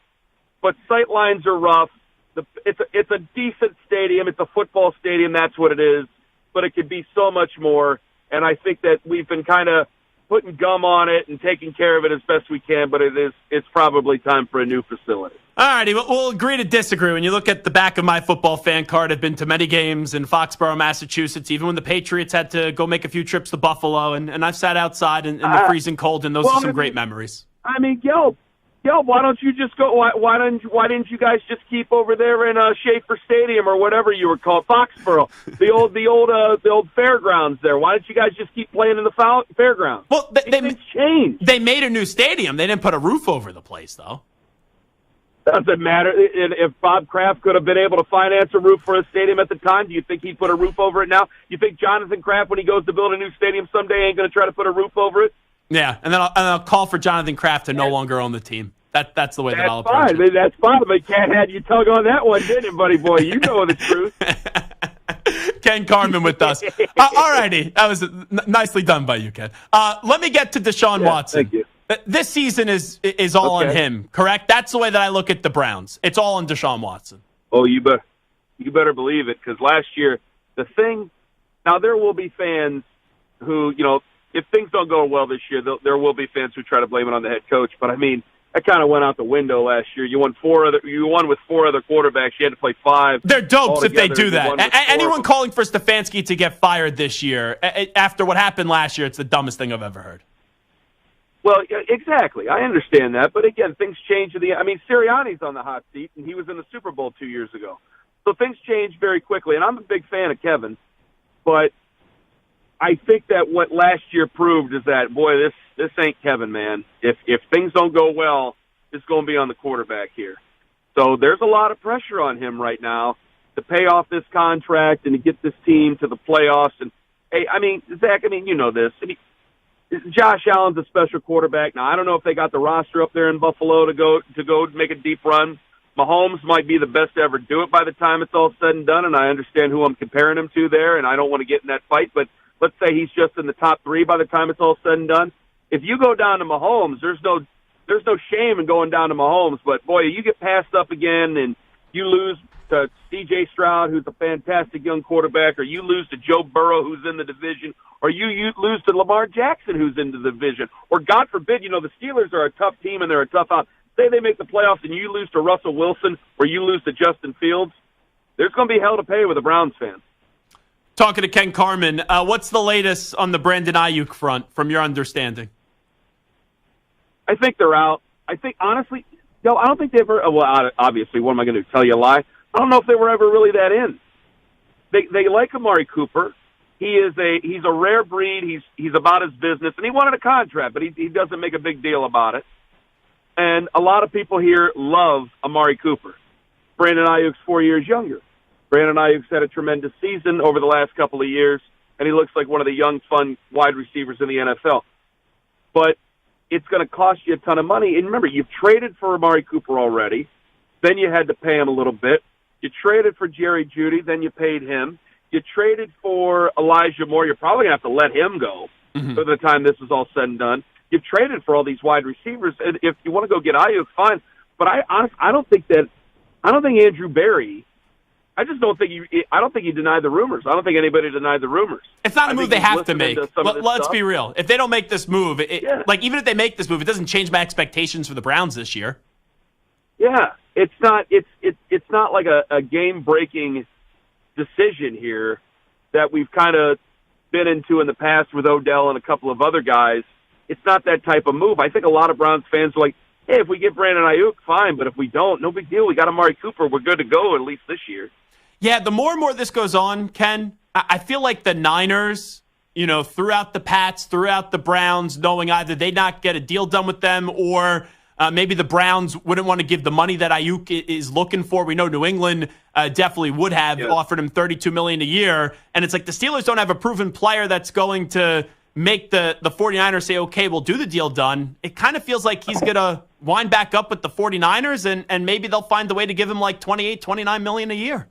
S: but sight lines are rough. It's a decent stadium. It's a football stadium. That's what it is. But it could be so much more. And I think that we've been kind of putting gum on it and taking care of it as best we can, but it's probably time for a new facility.
D: All righty, we'll agree to disagree. When you look at the back of my football fan card, I've been to many games in Foxborough, Massachusetts, even when the Patriots had to go make a few trips to Buffalo, and I've sat outside in the freezing cold, and those are some great memories.
S: I mean, Gelb, why don't you just go? Why didn't you guys just keep over there in Schaefer Stadium or whatever you were called, Foxborough, the old fairgrounds there? Why didn't you guys just keep playing in the fairgrounds?
D: Well, they changed. They made a new stadium. They didn't put a roof over the place, though.
S: Doesn't matter. If Bob Kraft could have been able to finance a roof for a stadium at the time, do you think he'd put a roof over it now? You think Jonathan Kraft, when he goes to build a new stadium someday, ain't going to try to put a roof over it?
D: Yeah, and then I'll call for Jonathan Kraft to no longer own the team. That's the way that I'll approach it.
S: That's fine. But Ken had you tug on that one, didn't it, buddy boy? You know the truth.
D: Ken Carman with us. All righty. That was nicely done by you, Ken. Let me get to Deshaun Watson.
S: Thank you.
D: This season is all on him, correct? That's the way that I look at the Browns. It's all on Deshaun Watson.
S: Oh, you better believe it, because last year, now there will be fans who, if things don't go well this year, there will be fans who try to blame it on the head coach. But, I mean, that kind of went out the window last year. You won with 4 other quarterbacks. You had to play 5.
D: They're dopes if they do that. Anyone calling for Stefanski to get fired this year, after what happened last year, it's the dumbest thing I've ever heard.
S: Well, exactly. I understand that. But, again, things change. Sirianni's on the hot seat, and he was in the Super Bowl 2 years ago. So things change very quickly. And I'm a big fan of Kevin. But I think that what last year proved is that, boy, this ain't Kevin, man. If things don't go well, it's going to be on the quarterback here. So there's a lot of pressure on him right now to pay off this contract and to get this team to the playoffs. And, hey, Zach, you know this. Josh Allen's a special quarterback. Now, I don't know if they got the roster up there in Buffalo to go make a deep run. Mahomes might be the best to ever do it by the time it's all said and done, and I understand who I'm comparing him to there, and I don't want to get in that fight, but let's say he's just in the top 3 by the time it's all said and done. If you go down to Mahomes, there's no shame in going down to Mahomes, but, boy, you get passed up again and you lose to C.J. Stroud, who's a fantastic young quarterback, or you lose to Joe Burrow, who's in the division, or you lose to Lamar Jackson, who's in the division, or God forbid, the Steelers are a tough team and they're a tough out. Say they make the playoffs and you lose to Russell Wilson or you lose to Justin Fields, there's going to be hell to pay with a Browns fan.
D: Talking to Ken Carman, what's the latest on the Brandon Aiyuk front from your understanding?
S: I think they're out. I think, honestly, I don't think they ever, well, obviously, what am I going to tell you a lie? I don't know if they were ever really that in. They like Amari Cooper. He's a rare breed. He's about his business, and he wanted a contract, but he doesn't make a big deal about it. And a lot of people here love Amari Cooper. Brandon Aiyuk's 4 years younger. Brandon Aiyuk's had a tremendous season over the last couple of years, and he looks like one of the young, fun wide receivers in the NFL. But it's going to cost you a ton of money. And remember, you've traded for Amari Cooper already. Then you had to pay him a little bit. You traded for Jerry Jeudy. Then you paid him. You traded for Elijah Moore. You're probably going to have to let him go by the time this is all said and done. You've traded for all these wide receivers. And if you want to go get Aiyuk, fine. But I don't think Andrew Berry, I don't think he denied the rumors. I don't think anybody denied the rumors.
D: It's not a move they have to make. Let's be real. If they don't make this move, even if they make this move, it doesn't change my expectations for the Browns this year.
S: Yeah, it's not like a game-breaking decision here that we've kind of been into in the past with Odell and a couple of other guys. it's not that type of move. I think a lot of Browns fans are like, hey, if we get Brandon Aiyuk, fine, but if we don't, no big deal. We got Amari Cooper. We're good to go at least this year.
D: Yeah, the more and more this goes on, Ken, I feel like the Niners, throughout the Pats, throughout the Browns, knowing either they not get a deal done with them or maybe the Browns wouldn't want to give the money that Aiyuk is looking for. We know New England definitely would have offered him $32 million a year. And it's like the Steelers don't have a proven player that's going to make the 49ers say, okay, we'll do the deal done. It kind of feels like he's going to wind back up with the 49ers and maybe they'll find the way to give him like $28, $29 million a year.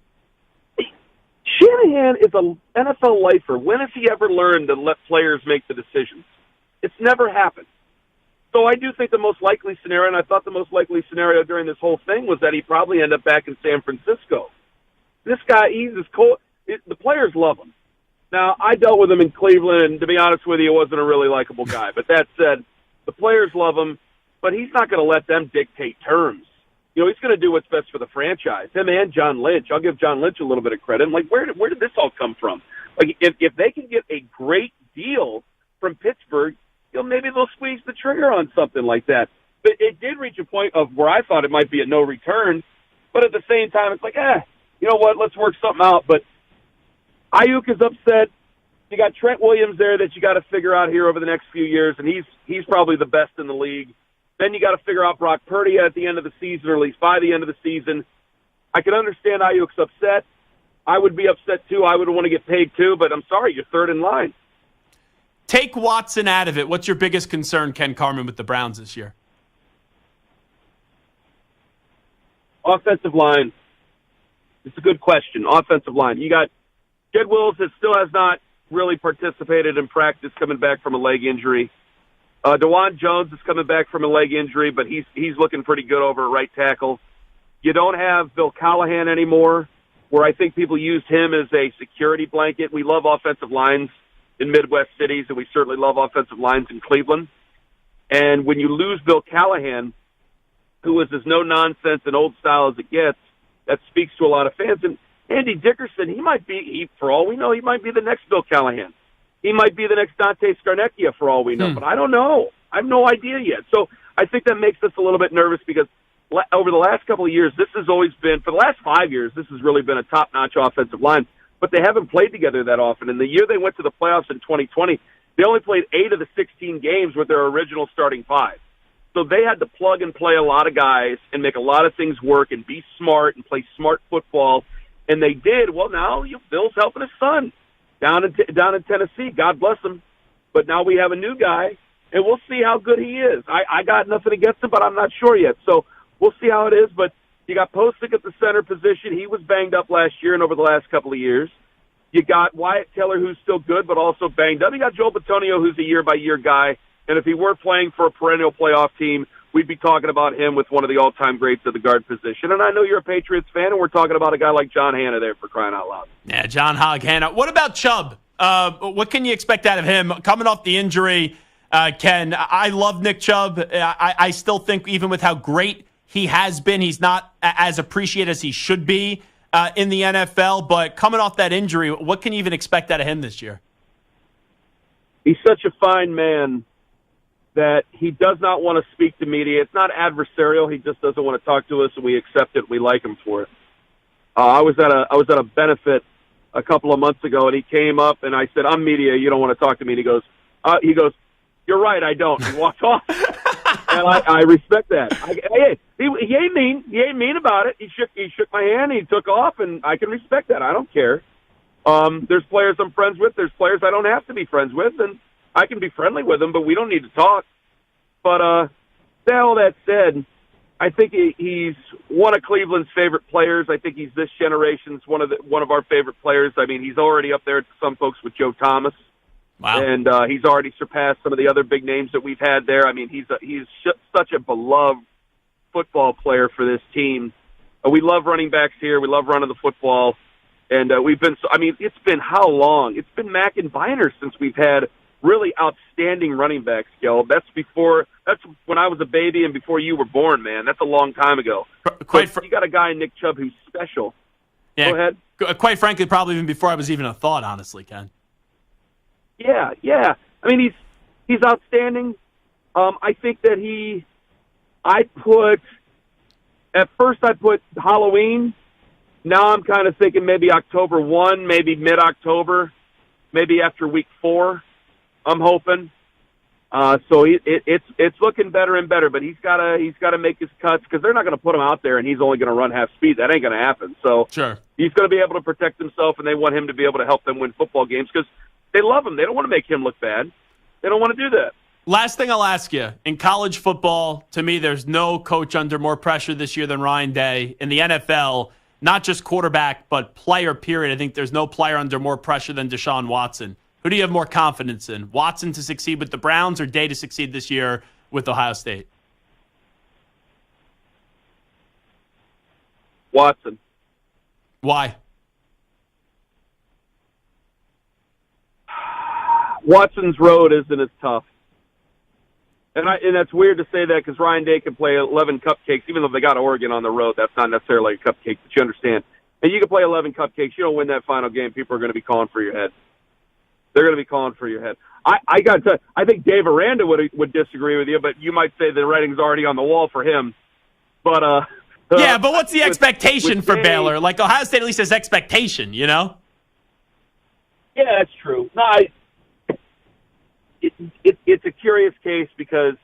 S: Shanahan is an NFL lifer. When has he ever learned to let players make the decisions? It's never happened. So I do think the most likely scenario, and I thought the most likely scenario during this whole thing was that he probably end up back in San Francisco. This guy, he's as cold. The players love him. Now, I dealt with him in Cleveland, and to be honest with you, he wasn't a really likable guy. But that said, the players love him, but he's not going to let them dictate terms. He's going to do what's best for the franchise. Him and John Lynch. I'll give John Lynch a little bit of credit. I'm like, where did this all come from? Like, if they can get a great deal from Pittsburgh, maybe they'll squeeze the trigger on something like that. But it did reach a point of where I thought it might be a no return. But at the same time, it's like, you know what? Let's work something out. But Aiyuk is upset. You got Trent Williams there that you got to figure out here over the next few years, and he's probably the best in the league. Then you got to figure out Brock Purdy at the end of the season, or at least by the end of the season. I can understand Aiyuk's upset. I would be upset too. I would want to get paid too, but I'm sorry, you're third in line.
D: Take Watson out of it. What's your biggest concern, Ken Carman, with the Browns this year?
S: Offensive line. It's a good question. Offensive line. You got Jed Wills that still has not really participated in practice, coming back from a leg injury. DeJuan Jones is coming back from a leg injury, but he's looking pretty good over at right tackle. You don't have Bill Callahan anymore, where I think people used him as a security blanket. We love offensive lines in Midwest cities, and we certainly love offensive lines in Cleveland. And when you lose Bill Callahan, who is as no-nonsense and old-style as it gets, that speaks to a lot of fans. And Andy Dickerson, for all we know, he might be the next Bill Callahan. He might be the next Dante Scarnecchia for all we know, but I don't know. I have no idea yet. So I think that makes us a little bit nervous because over the last couple of years, this has always been, for the last 5 years, this has really been a top-notch offensive line, but they haven't played together that often. And the year they went to the playoffs in 2020, they only played 8 of the 16 games with their original starting 5. So they had to plug and play a lot of guys and make a lot of things work and be smart and play smart football. And they did. Well, now Bill's helping his son down in Tennessee. God bless him. But now we have a new guy, and we'll see how good he is. I got nothing against him, but I'm not sure yet. So we'll see how it is. But you got Postic at the center position. He was banged up last year and over the last couple of years. You got Wyatt Teller, who's still good, but also banged up. You got Joel Bitonio, who's a year-by-year guy. And if he were playing for a perennial playoff team, we'd be talking about him with one of the all-time greats of the guard position. And I know you're a Patriots fan, and we're talking about a guy like John Hanna there, for crying out loud.
D: Yeah, John Hogg Hanna. What about Chubb? What can you expect out of him? Coming off the injury, Ken, I love Nick Chubb. I still think even with how great he has been, he's not as appreciated as he should be in the NFL. But coming off that injury, what can you even expect out of him this year?
S: He's such a fine man that he does not want to speak to media. It's not adversarial. He just doesn't want to talk to us, and we accept it. We like him for it. I was at a benefit a couple of months ago, and he came up, and I said, "I'm media. You don't want to talk to me." And he goes, "You're right. I don't." He walked off, and I respect that. Hey, he ain't mean. He ain't mean about it. He shook my hand. He took off, and I can respect that. I don't care. There's players I'm friends with. There's players I don't have to be friends with, and I can be friendly with him, but we don't need to talk. But all that said, I think he's one of Cleveland's favorite players. I think he's this generation's one of our favorite players. I mean, he's already up there to some folks with Joe Thomas.
D: Wow.
S: And he's already surpassed some of the other big names that we've had there. I mean, he's such a beloved football player for this team. We love running backs here. We love running the football. And it's been how long? It's been Mack and Biner since we've had really outstanding running backs, Gelb. That's when I was a baby and before you were born, man. That's a long time ago. You got a guy, Nick Chubb, who's special.
D: Yeah,
S: go ahead.
D: Quite frankly, probably even before I was even a thought, honestly, Ken.
S: Yeah. I mean, he's outstanding. I think that at first I put Halloween. Now I'm kind of thinking maybe October 1, maybe mid-October, maybe after week 4. I'm hoping. So it's looking better and better, but he's got to make his cuts because they're not going to put him out there and he's only going to run half speed. That ain't going to happen. So
D: sure,
S: he's going to be able to protect himself, and they want him to be able to help them win football games because they love him. They don't want to make him look bad. They don't want to do that.
D: Last thing I'll ask you. In college football, to me, there's no coach under more pressure this year than Ryan Day. In the NFL, not just quarterback, but player, period. I think there's no player under more pressure than Deshaun Watson. Who do you have more confidence in? Watson to succeed with the Browns or Day to succeed this year with Ohio State?
S: Watson.
D: Why?
S: Watson's road isn't as tough. And that's weird to say that because Ryan Day can play 11 cupcakes, even though they got Oregon on the road. That's not necessarily a cupcake, but you understand. And you can play 11 cupcakes. You don't win that final game, people are going to be calling for your head. They're going to be calling for your head. I got to tell you, I think Dave Aranda would disagree with you, but you might say the writing's already on the wall for him. But
D: yeah, but what's the expectation
S: with
D: for
S: Dave,
D: Baylor? Like Ohio State at least has expectation, you know?
S: Yeah, that's true. No, it's a curious case because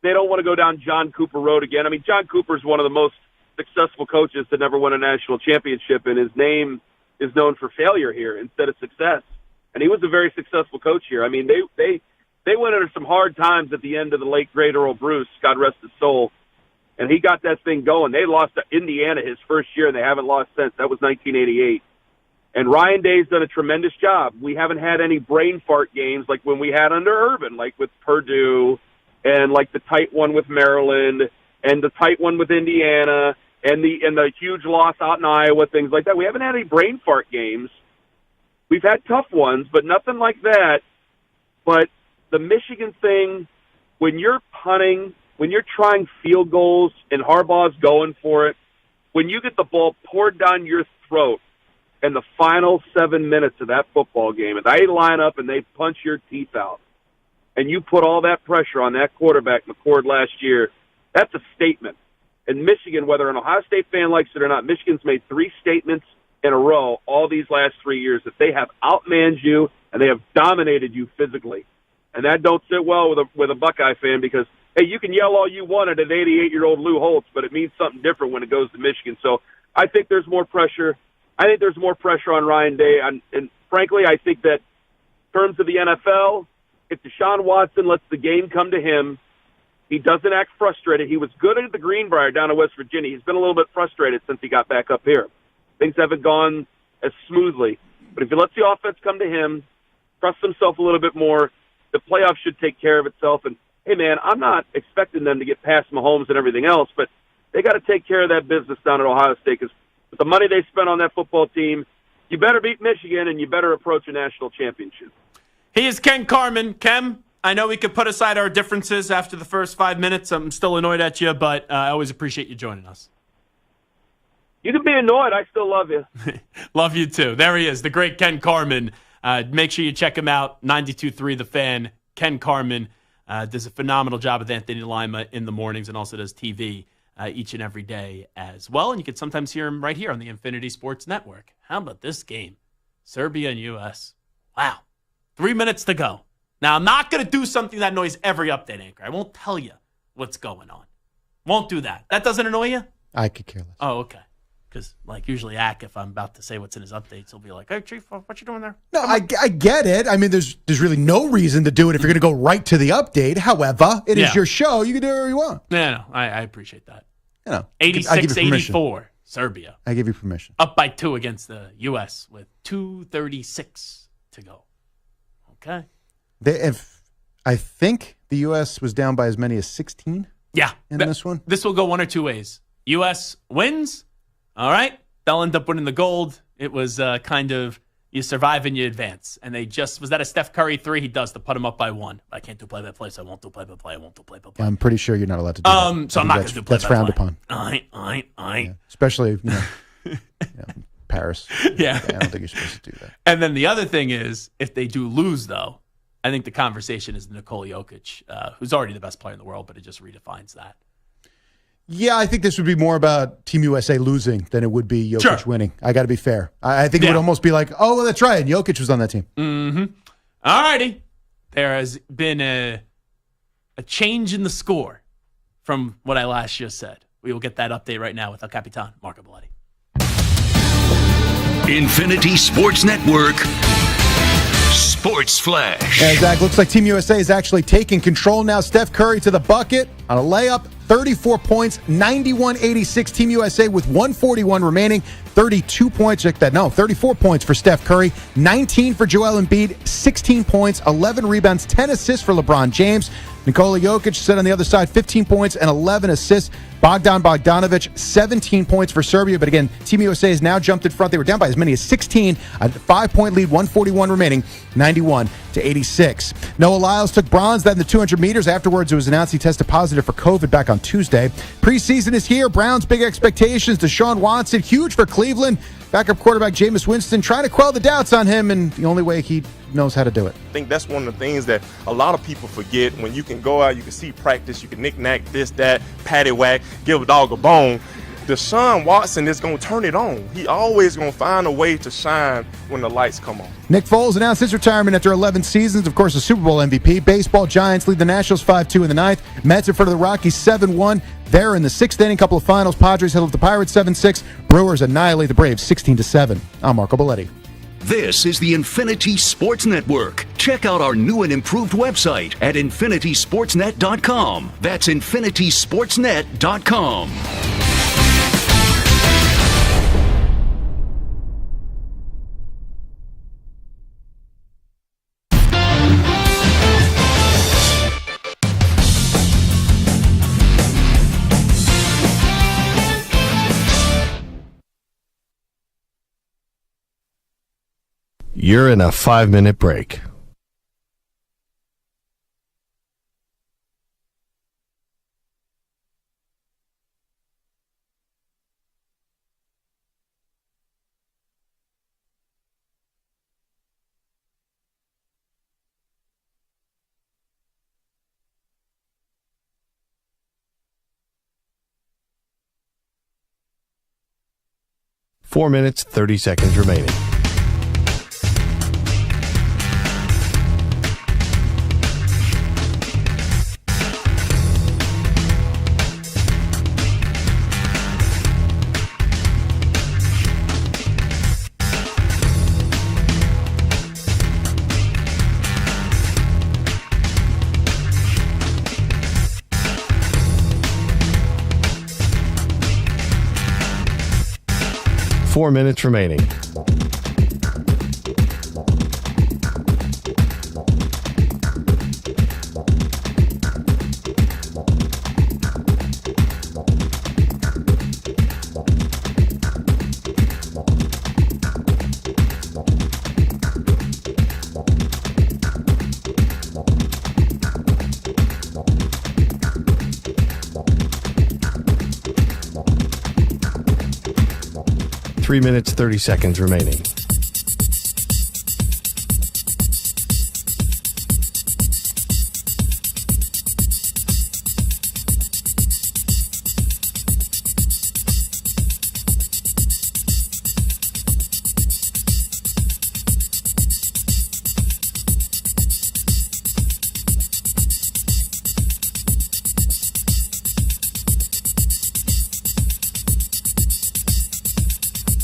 S: they don't want to go down John Cooper road again. I mean, John Cooper's one of the most successful coaches to never win a national championship, and his name is known for failure here instead of success. And he was a very successful coach here. I mean, they went under some hard times at the end of the late, great Earl Bruce, God rest his soul, and he got that thing going. They lost to Indiana his first year, and they haven't lost since. That was 1988. And Ryan Day's done a tremendous job. We haven't had any brain fart games like when we had under Urban, like with Purdue, and like the tight one with Maryland, and the tight one with Indiana, and the huge loss out in Iowa, things like that. We haven't had any brain fart games. We've had tough ones, but nothing like that. But the Michigan thing, when you're punting, when you're trying field goals and Harbaugh's going for it, when you get the ball poured down your throat in the final 7 minutes of that football game, and they line up and they punch your teeth out, and you put all that pressure on that quarterback, McCord, last year, that's a statement. And Michigan, whether an Ohio State fan likes it or not, Michigan's made 3 statements in a row all these last 3 years that they have outmanned you and they have dominated you physically. And that don't sit well with a Buckeye fan because, hey, you can yell all you want at an 88-year-old Lou Holtz, but it means something different when it goes to Michigan. So I think there's more pressure. I think there's more pressure on Ryan Day. And frankly, I think that in terms of the NFL, if Deshaun Watson lets the game come to him, he doesn't act frustrated. He was good at the Greenbrier down in West Virginia. He's been a little bit frustrated since he got back up here. Things haven't gone as smoothly. But if he lets the offense come to him, trusts himself a little bit more, the playoffs should take care of itself. And, hey, man, I'm not expecting them to get past Mahomes and everything else, but they got to take care of that business down at Ohio State because with the money they spent on that football team, you better beat Michigan and you better approach a national championship.
D: He is Ken Carman. Ken, I know we could put aside our differences after the first 5 minutes. I'm still annoyed at you, but I always appreciate you joining us.
S: You can be annoyed. I still love you.
D: Love you, too. There he is, the great Ken Carman. Make sure you check him out, 92.3 The Fan. Ken Carman does a phenomenal job with Anthony Lima in the mornings and also does TV each and every day as well. And you can sometimes hear him right here on the Infinity Sports Network. How about this game? Serbia and U.S. Wow. 3 minutes to go. Now, I'm not going to do something that annoys every update anchor. I won't tell you what's going on. Won't do that. That doesn't annoy you?
A: I could care less.
D: Oh, okay. Because, like, usually Ack, if I'm about to say what's in his updates, he'll be like, hey, Chief, what you doing there?
A: No, I get it. I mean, there's really no reason to do it if you're going to go right to the update. However, it is your show. You can do whatever you want.
D: Yeah, no, I appreciate that.
A: You know,
D: 86-84, Serbia.
A: I give you permission.
D: Up by 2 against the U.S. with 2:36 to go. Okay.
A: I think the U.S. was down by as many as 16 in this one.
D: This will go one or two ways. U.S. wins. All right. They'll end up winning the gold. It was kind of you survive and you advance. And they just, was that a Steph Curry 3? He does to put him up by 1. I can't do play-by-play, so I won't do play-by-play. I won't do play-by-play.
A: I'm pretty sure you're not allowed to do that.
D: So I'm not going to do play-by-play.
A: That's frowned upon.
D: Yeah.
A: Especially, Paris.
D: Yeah.
A: I don't think you're supposed to do that.
D: And then the other thing is, if they do lose, though, I think the conversation is Nikola Jokic, who's already the best player in the world, but it just redefines that.
A: Yeah, I think this would be more about Team USA losing than it would be Jokic winning. I got to be fair. I think it would almost be like, oh, well, that's right. And Jokic was on that team.
D: Mm-hmm. All righty. There has been a change in the score from what I last just said. We will get that update right now with El Capitan, Marco Belletti.
C: Infinity Sports Network Sports Flash.
A: Yeah, Zach, looks like Team USA is actually taking control now. Steph Curry to the bucket on a layup. 34 points, 91-86. Team USA with 141 remaining. 32 points. Check that. No, 34 points for Steph Curry. 19 for Joel Embiid. 16 points, 11 rebounds, 10 assists for LeBron James. Nikola Jokic set on the other side, 15 points and 11 assists. Bogdan Bogdanovic, 17 points for Serbia. But again, Team USA has now jumped in front. They were down by as many as 16. A 5-point lead, 141 remaining, 91-86. Noah Lyles took bronze that in the 200 meters. Afterwards, it was announced he tested positive for COVID back on Tuesday. Preseason is here. Browns' big expectations. Deshaun Watson, huge for Cleveland. Backup quarterback Jameis Winston trying to quell the doubts on him, and the only way he knows how to do it.
K: I think that's one of the things that a lot of people forget. When you can go out, you can see practice, you can knick-knack this, that, paddywhack, give a dog a bone. Deshaun Watson is going to turn it on. He always going to find a way to shine when the lights come on.
A: Nick Foles announced his retirement after 11 seasons. Of course, a Super Bowl MVP. Baseball Giants lead the Nationals 5-2 in the ninth. Mets in front of the Rockies 7-1. They're in the sixth inning. Couple of finals. Padres held up the Pirates 7-6. Brewers annihilate the Braves 16-7. I'm Marco Belletti.
C: This is the Infinity Sports Network. Check out our new and improved website at infinitysportsnet.com. That's infinitysportsnet.com.
I: You're in a 5-minute break. Four minutes, 30 seconds remaining. Four minutes remaining. Three minutes, 30 seconds remaining.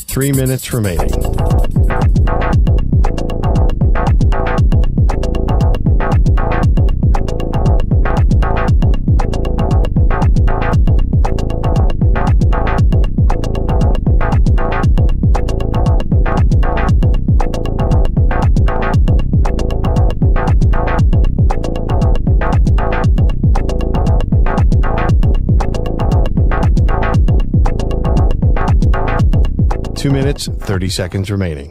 I: Three minutes remaining. Two minutes, 30 seconds remaining.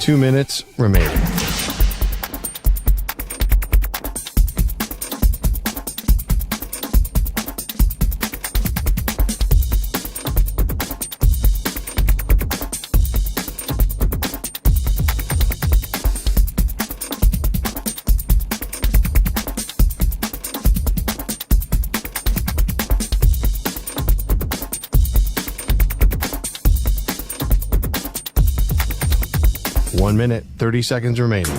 I: 2 minutes remaining. One minute, 30 seconds remaining.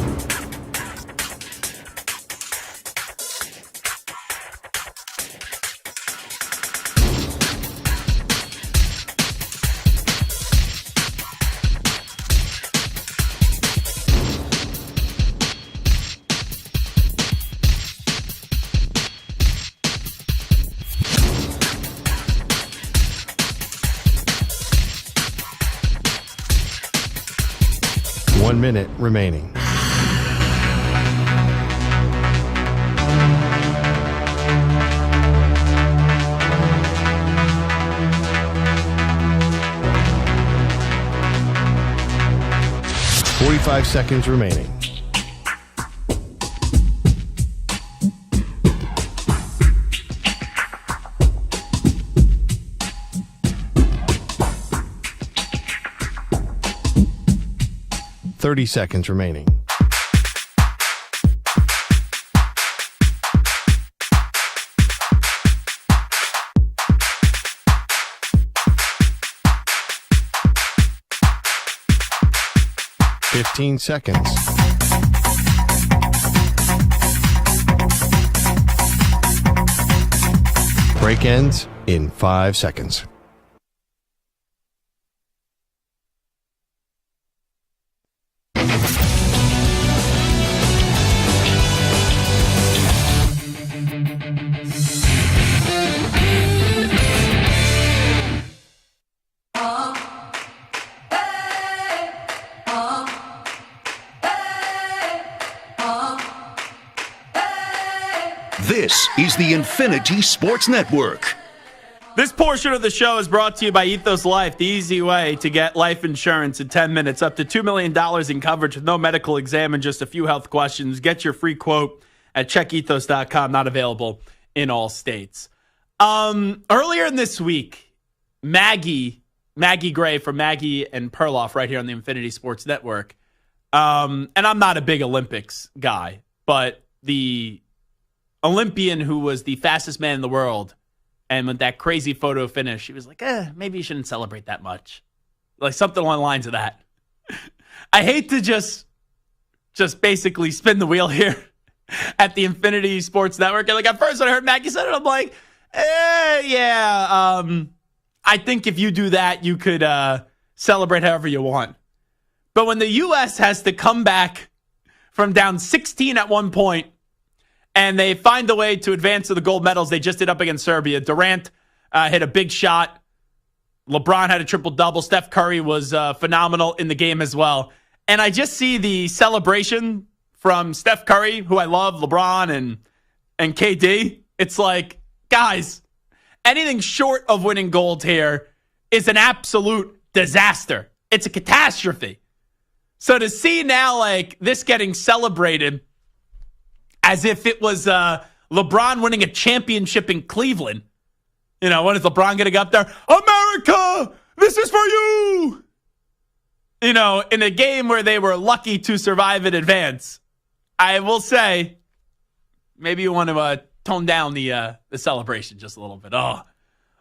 I: One minute remaining. Five seconds remaining. Seconds remaining. Fifteen seconds. Break ends in 5 seconds.
C: This is the Infinity Sports Network.
D: This portion of the show is brought to you by Ethos Life, the easy way to get life insurance in 10 minutes. Up to $2 million in coverage with no medical exam and just a few health questions. Get your free quote at checkethos.com. Not available in all states. Earlier in this week, Maggie Gray from Maggie and Perloff right here on the Infinity Sports Network. And I'm not a big Olympics guy, but the Olympian who was the fastest man in the world, and with that crazy photo finish, she was like, maybe you shouldn't celebrate that much. Like something along the lines of that. I hate to just basically spin the wheel here at the Infinity Sports Network. And like at first when I heard Maggie said it, I'm like, I think if you do that, you could celebrate however you want. But when the U.S. has to come back from down 16 at one point, and they find a way to advance to the gold medals they just did up against Serbia. Durant hit a big shot. LeBron had a triple-double. Steph Curry was phenomenal in the game as well. And I just see the celebration from Steph Curry, who I love, LeBron and KD. It's like, guys, anything short of winning gold here is an absolute disaster. It's a catastrophe. So to see now like this getting celebrated as if it was LeBron winning a championship in Cleveland. You know, when is LeBron going to go up there? America, this is for you! You know, in a game where they were lucky to survive in advance. I will say, maybe you want to tone down the celebration just a little bit. Oh,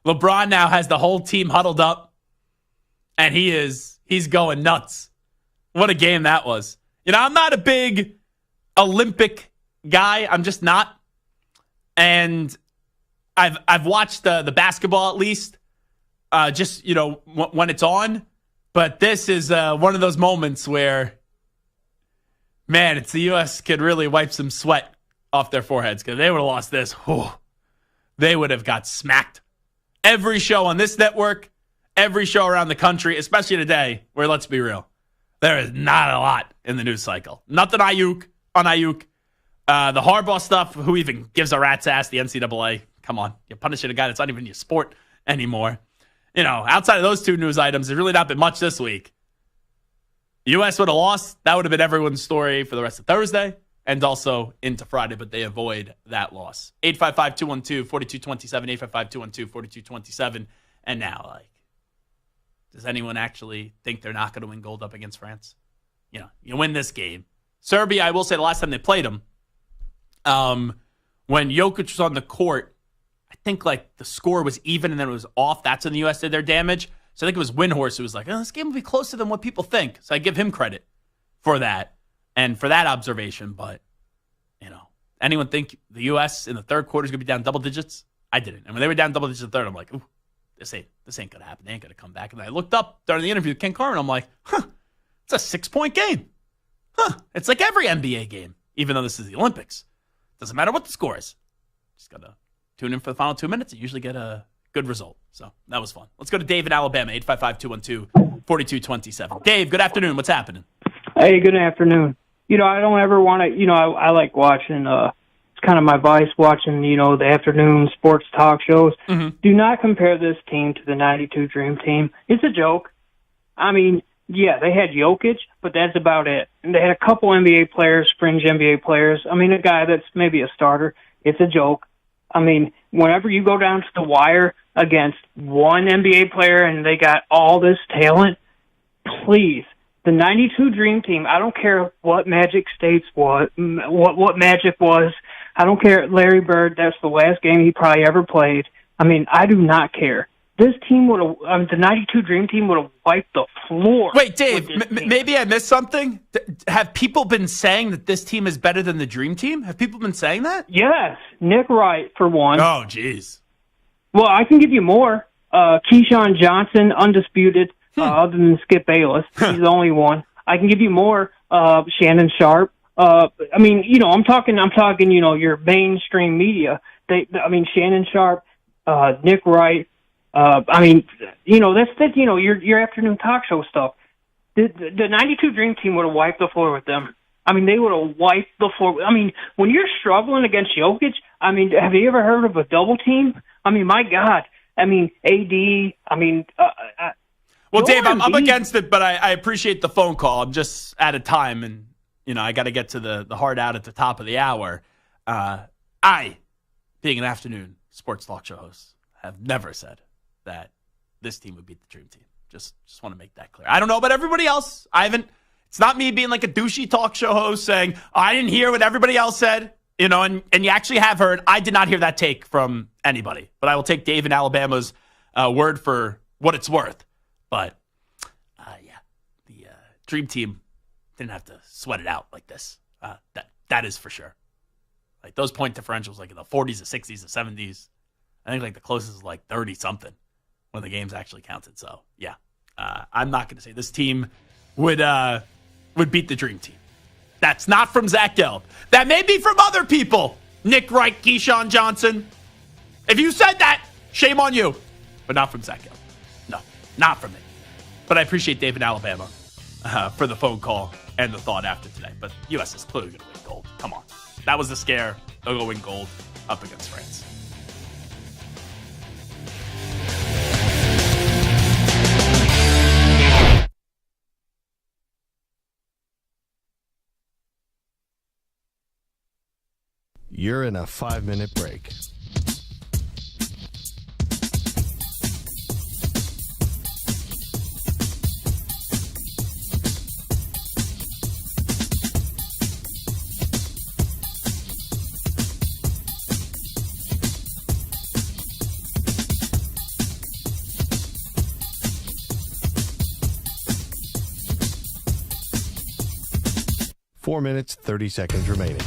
D: LeBron now has the whole team huddled up, and he's going nuts. What a game that was. You know, I'm not a big Olympic guy. I'm just not. And I've watched the basketball at least, just, you know, when it's on. But this is one of those moments where, man, it's the U.S. could really wipe some sweat off their foreheads, because they would have lost this. Whew, they would have got smacked. Every show on this network, every show around the country, especially today, where, let's be real, there is not a lot in the news cycle. Nothing on Aiyuk. The Harbaugh stuff, who even gives a rat's ass, the NCAA. Come on. You're punishing a guy that's not even your sport anymore. You know, outside of those two news items, there's really not been much this week. U.S. would have lost. That would have been everyone's story for the rest of Thursday and also into Friday, but they avoid that loss. 855-212-4227, 855-212-4227. And now, does anyone actually think they're not going to win gold up against France? You win this game. Serbia, I will say the last time they played them, when Jokic was on the court, I think the score was even and then it was off. That's when the U.S. did their damage. So I think it was Windhorst who was like, this game will be closer than what people think. So I give him credit for that and for that observation. But, anyone think the U.S. in the third quarter is going to be down double digits? I didn't. And when they were down double digits in the third, I'm like, ooh, this ain't going to happen. They ain't going to come back. And I looked up during the interview with Ken Carmen. I'm like, it's a 6-point game. It's like every NBA game, even though this is the Olympics. Doesn't matter what the score is. Just got to tune in for the final 2 minutes and usually get a good result. So that was fun. Let's go to Dave in Alabama, 855-212-4227. Dave, good afternoon. What's happening?
T: Hey, good afternoon. I don't ever want to, I like watching, it's kind of my vice watching, the afternoon sports talk shows.
D: Mm-hmm.
T: Do not compare this team to the 92 Dream Team. It's a joke. I mean, yeah, they had Jokic, but that's about it. And they had a couple NBA players, fringe NBA players. I mean, a guy that's maybe a starter. It's a joke. I mean, whenever you go down to the wire against one NBA player and they got all this talent, please, the 92 Dream Team, I don't care what Magic States was, what Magic was. I don't care. Larry Bird, that's the last game he probably ever played. I mean, I do not care. This team would have, the 92 Dream Team would have wiped the floor.
D: Wait, Dave, maybe I missed something. Have people been saying that this team is better than the Dream Team? Have people been saying that?
T: Yes. Nick Wright, for one.
D: Oh, jeez.
T: Well, I can give you more. Keyshawn Johnson, undisputed, other than Skip Bayless. He's the only one. I can give you more. Shannon Sharp. I mean, I'm talking, your mainstream media. Shannon Sharp, Nick Wright. That's your afternoon talk show stuff. The 92 Dream Team would have wiped the floor with them. I mean, they would have wiped the floor. I mean, when you're struggling against Jokic, have you ever heard of a double team? I mean, my God. I mean, AD.
D: Well, Dave, I'm against it, but I appreciate the phone call. I'm just out of time, and I got to get to the hard out at the top of the hour. I, being an afternoon sports talk show host, have never said that this team would beat the Dream Team. Just want to make that clear. I don't know about everybody else. It's not me being like a douchey talk show host saying, I didn't hear what everybody else said, and you actually have heard. I did not hear that take from anybody, but I will take Dave in Alabama's word for what it's worth. But, the Dream Team didn't have to sweat it out like this. That is for sure. Like those point differentials, like in the 40s, the 60s, the 70s. I think the closest is 30-something when the game's actually counted. So, yeah, I'm not going to say this team would beat the Dream Team. That's not from Zach Gelb. That may be from other people. Nick Wright, Keyshawn Johnson. If you said that, shame on you. But not from Zach Gelb. No, not from me. But I appreciate Dave in Alabama for the phone call and the thought after today. But U.S. is clearly going to win gold. Come on. That was the scare. They'll go win gold up against France.
I: You're in a 5-minute break. Four minutes, 30 seconds remaining.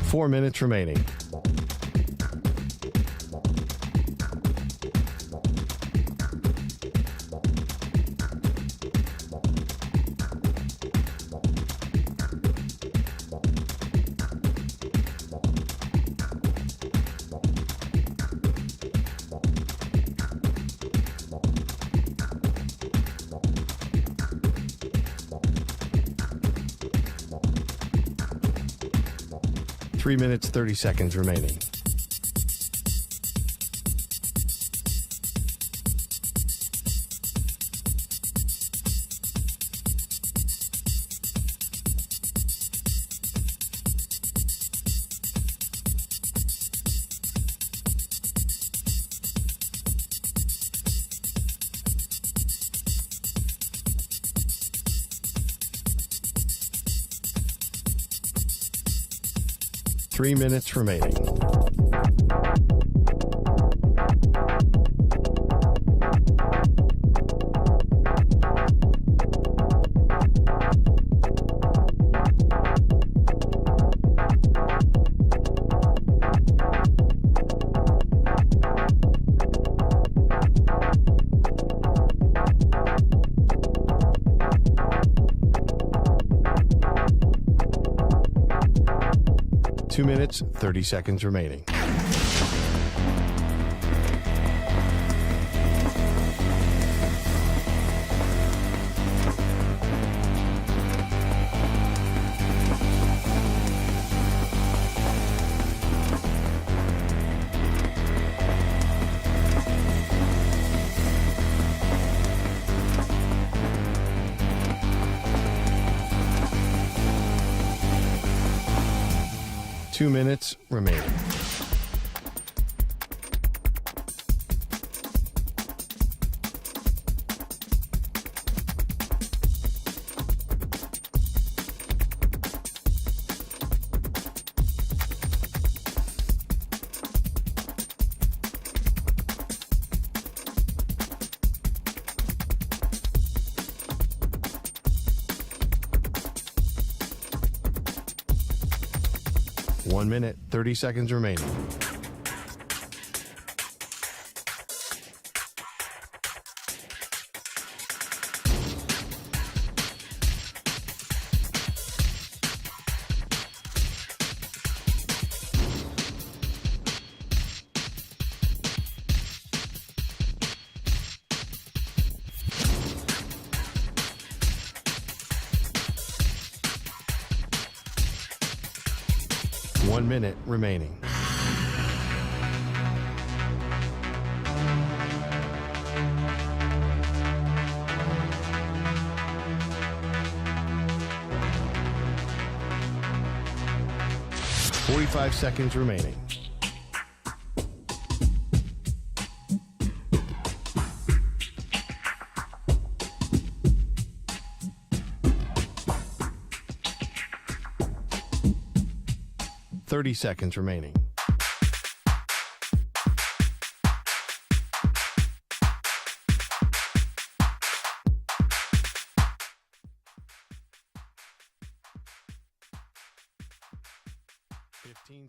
I: Four minutes remaining. 3 minutes, 30 seconds remaining. Three minutes remaining. Two minutes, 30 seconds remaining. Two minutes remaining. One minute, 30 seconds remaining. One minute remaining. Forty-five seconds remaining. Thirty seconds remaining.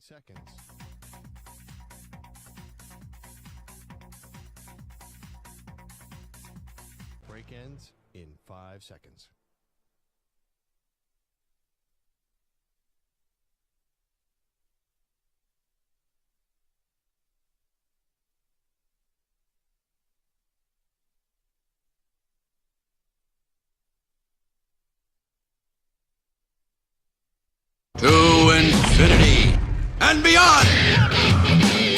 I: Seconds. Break ends in 5 seconds.
B: To infinity and beyond.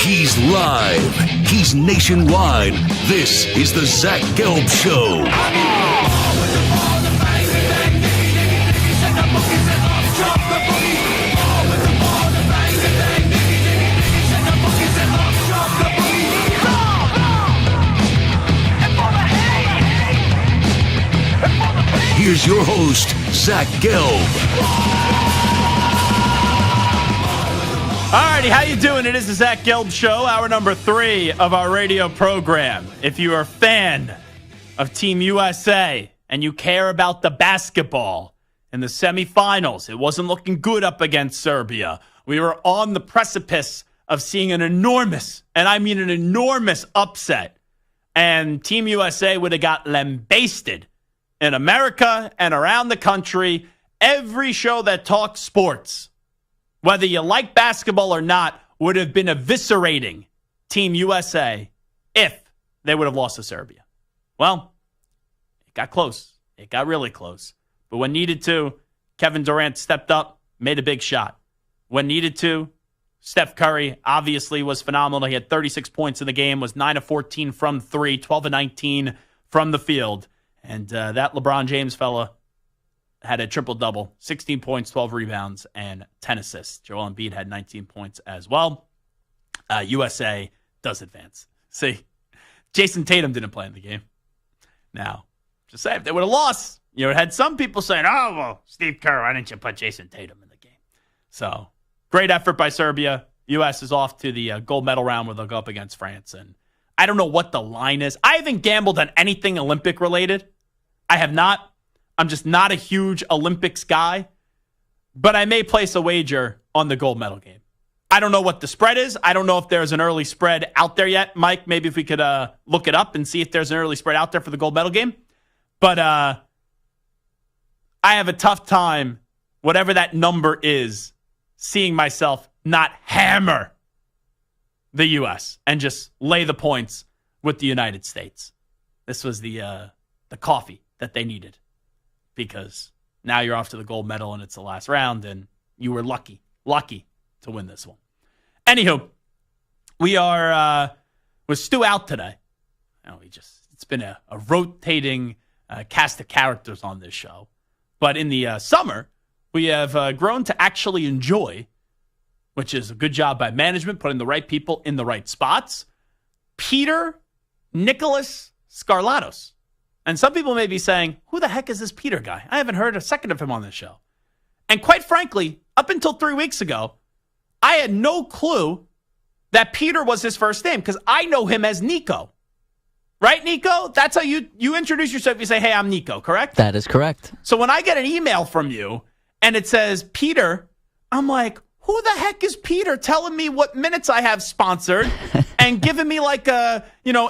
R: He's live. He's nationwide. This is the Zach Gelb Show. Here's your host, Zach Gelb.
D: Alrighty, how you doing? It is the Zach Gelb Show, hour number 3 of our radio program. If you are a fan of Team USA and you care about the basketball in the semifinals, it wasn't looking good up against Serbia. We were on the precipice of seeing an enormous, and I mean an enormous upset, and Team USA would have got lambasted in America and around the country. Every show that talks sports, whether you like basketball or not, would have been eviscerating Team USA if they would have lost to Serbia. Well, it got close. It got really close. But when needed to, Kevin Durant stepped up, made a big shot. when needed to. Steph Curry obviously was phenomenal. He had 36 points in the game, was 9 of 14 from 3, 12 of 19 from the field. And that LeBron James fella had a triple-double, 16 points, 12 rebounds, and 10 assists. Joel Embiid had 19 points as well. USA does advance. See, Jason Tatum didn't play in the game. Now, just say if they would have lost, you know, it had some people saying, oh, well, Steve Kerr, why didn't you put Jason Tatum in the game? So, great effort by Serbia. U.S. is off to the gold medal round where they'll go up against France. And I don't know what the line is. I haven't gambled on anything Olympic-related. I have not. I'm just not a huge Olympics guy. But I may place a wager on the gold medal game. I don't know what the spread is. I don't know if there's an early spread out there yet. Mike, maybe if we could look it up and see if there's an early spread out there for the gold medal game. But I have a tough time, whatever that number is, seeing myself not hammer the U.S. and just lay the points with the United States. This was the coffee that they needed, because now you're off to the gold medal and it's the last round, and you were lucky to win this one. Anywho, we are with Stu out today. It's been a rotating cast of characters on this show. But in the summer, we have grown to actually enjoy, which is a good job by management, putting the right people in the right spots, Peter Nicholas Scarlatos. And some people may be saying, who the heck is this Peter guy? I haven't heard a second of him on this show. And quite frankly, up until 3 weeks ago, I had no clue that Peter was his first name, because I know him as Nico. Right, Nico? That's how you introduce yourself. You say, hey, I'm Nico, correct?
U: That is correct.
D: So when I get an email from you and it says Peter, I'm like, who the heck is Peter telling me what minutes I have sponsored and giving me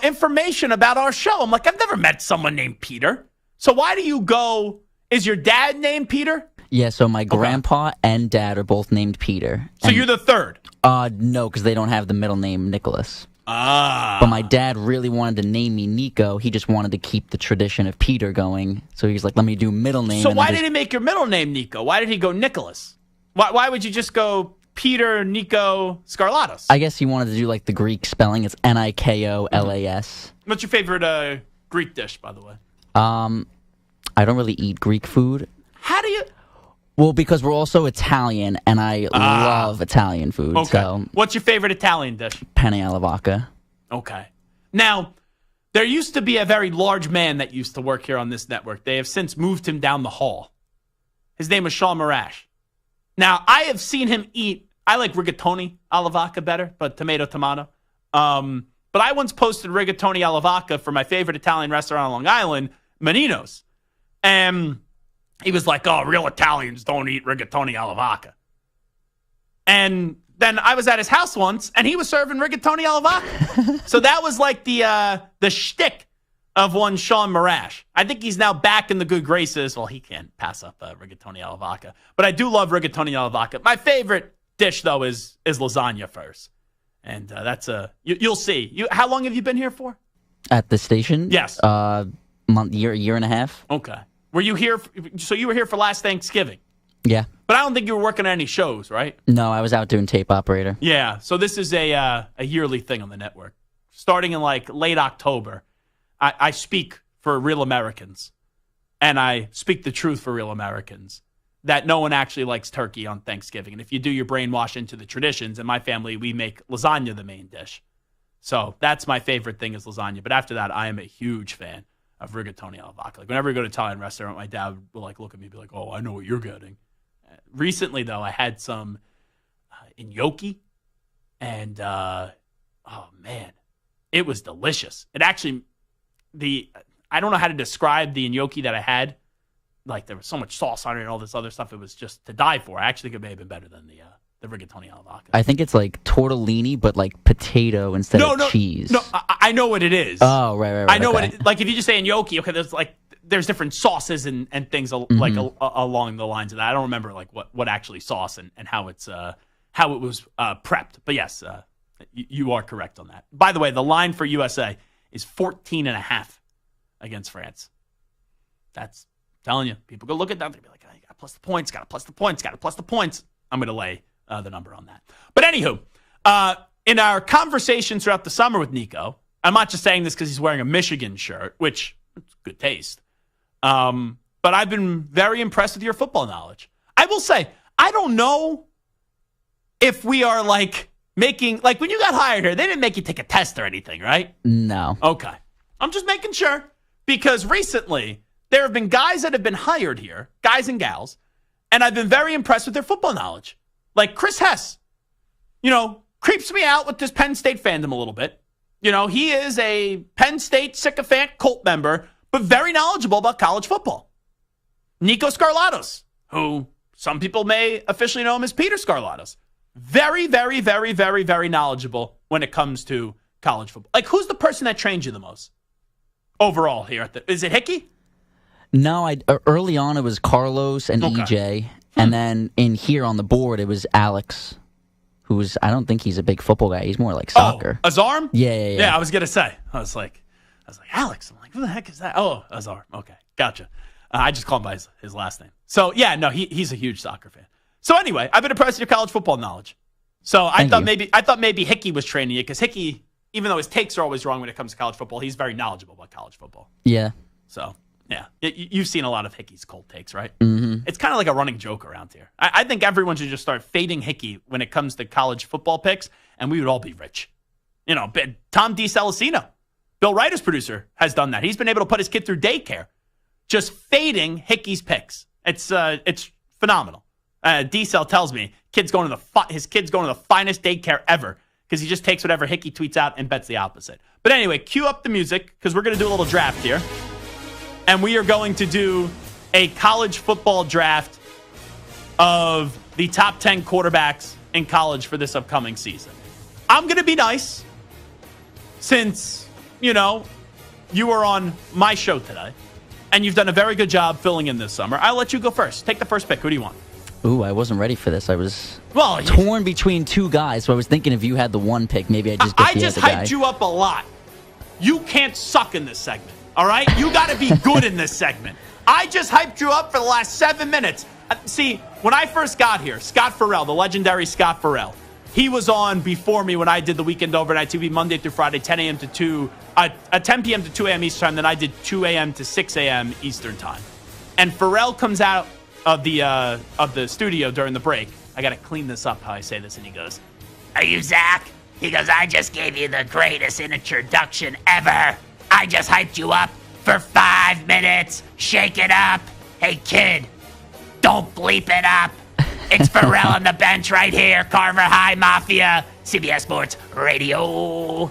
D: information about our show? I'm like, I've never met someone named Peter. So why do you go, is your dad named Peter?
U: Yeah, so my grandpa and dad are both named Peter.
D: So you're the third?
U: No, because they don't have the middle name Nicholas.
D: Ah.
U: But my dad really wanted to name me Nico. He just wanted to keep the tradition of Peter going. So he's like, let me do middle name.
D: So why did he make your middle name Nico? Why did he go Nicholas? Why would you just go Peter Nico Scarlatos?
U: I guess he wanted to do like the Greek spelling. It's Nikolas.
D: What's your favorite Greek dish, by the way?
U: I don't really eat Greek food.
D: How do you...
U: Well, because we're also Italian, and I love Italian food.
D: Okay.
U: So
D: what's your favorite Italian dish?
U: Penne alla vodka.
D: Okay. Now, there used to be a very large man that used to work here on this network. They have since moved him down the hall. His name was Sean Marash. Now, I have seen him eat... I like rigatoni alla vodka better, but tomato. But I once posted rigatoni alla vodka for my favorite Italian restaurant on Long Island, Menino's. And he was like, oh, real Italians don't eat rigatoni alla vodka. And then I was at his house once, and he was serving rigatoni alla vodka. So that was like the shtick of one Sean Marash. I think he's now back in the good graces. Well, he can't pass up rigatoni alla vodka. But I do love rigatoni alla vodka. My favorite dish, though, is lasagna first. And that's you'll see. How long have you been here for?
U: At the station?
D: Yes.
U: Year and a half.
D: Okay. Were you here? So you were here for last Thanksgiving?
U: Yeah.
D: But I don't think you were working on any shows, right?
U: No, I was out doing tape operator.
D: Yeah. So this is a yearly thing on the network. Starting in like late October, I speak for real Americans. And I speak the truth for real Americans. That no one actually likes turkey on Thanksgiving. And if you do your brainwash into the traditions, in my family, we make lasagna the main dish. So that's my favorite thing is lasagna. But after that, I am a huge fan of rigatoni alla vodka. Like whenever I go to an Italian restaurant, my dad will like look at me and be like, oh, I know what you're getting. Recently, though, I had some gnocchi. And, oh, man, it was delicious. It actually, I don't know how to describe the gnocchi that I had. Like there was so much sauce on it and all this other stuff. It was just to die for. I actually think it may have been better than the rigatoni alla vodka.
U: I think it's like tortellini, but like potato instead of cheese.
D: No, I know what it is.
U: Oh, right.
D: I know what it, like if you just say gnocchi, okay, there's different sauces and things like along the lines of that. I don't remember like what actually sauce and how it's how it was prepped. But yes, you are correct on that. By the way, the line for USA is 14.5 against France. That's telling you, people go look at that. They'll be like, oh, you got to plus the points, got to plus the points, got to plus the points. I'm going to lay the number on that. But anywho, in our conversations throughout the summer with Nico, I'm not just saying this because he's wearing a Michigan shirt, which is good taste. But I've been very impressed with your football knowledge. I will say, I don't know if we are making, when you got hired here, they didn't make you take a test or anything, right?
U: No.
D: Okay. I'm just making sure because recently there have been guys that have been hired here, guys and gals, and I've been very impressed with their football knowledge. Like Chris Hess, creeps me out with this Penn State fandom a little bit. He is a Penn State sycophant cult member, but very knowledgeable about college football. Nico Scarlatos, who some people may officially know him as Peter Scarlatos. Very, very, very, very, very knowledgeable when it comes to college football. Who's the person that trained you the most overall here? Is it Hickey?
U: No, early on it was Carlos and EJ, and then in here on the board it was Alex, I don't think he's a big football guy. He's more like soccer.
D: Oh, Azarm?
U: Yeah.
D: Yeah, I was gonna say. I was like Alex. I'm like, who the heck is that? Oh, Azarm. Okay, gotcha. I just call him by his last name. So yeah, no, he's a huge soccer fan. So anyway, I've been impressed with your college football knowledge. So I thought maybe Hickey was training you because Hickey, even though his takes are always wrong when it comes to college football, he's very knowledgeable about college football.
U: Yeah.
D: So yeah, you've seen a lot of Hickey's cold takes, right?
U: Mm-hmm.
D: It's kind of like a running joke around here. I think everyone should just start fading Hickey when it comes to college football picks, and we would all be rich. Tom DiCelestino, Bill Ryder's producer, has done that. He's been able to put his kid through daycare, just fading Hickey's picks. It's phenomenal. D-Cell tells me his kid's going to the finest daycare ever because he just takes whatever Hickey tweets out and bets the opposite. But anyway, cue up the music because we're going to do a little draft here. And we are going to do a college football draft of the top 10 quarterbacks in college for this upcoming season. I'm going to be nice since, you were on my show today and you've done a very good job filling in this summer. I'll let you go first. Take the first pick. Who do you want?
U: Ooh, I wasn't ready for this. I was torn between two guys, so I was thinking if you had the one pick, maybe I'd just get the other guy.
D: I just hyped you up a lot. You can't suck in this segment, all right? You got to be good in this segment. I just hyped you up for the last 7 minutes. See, when I first got here, Scott Farrell, the legendary Scott Farrell, he was on before me when I did the Weekend Overnight TV Monday through Friday, 10 p.m. to 2 a.m. Eastern time. Then I did 2 a.m. to 6 a.m. Eastern time. And Farrell comes out of the studio during the break. I got to clean this up how I say this. And he goes, "Are you Zach?" He goes, "I just gave you the greatest introduction ever. I just hyped you up for 5 minutes. Shake it up. Hey, kid, don't bleep it up. It's Farrell on the bench right here. Carver High Mafia, CBS Sports Radio."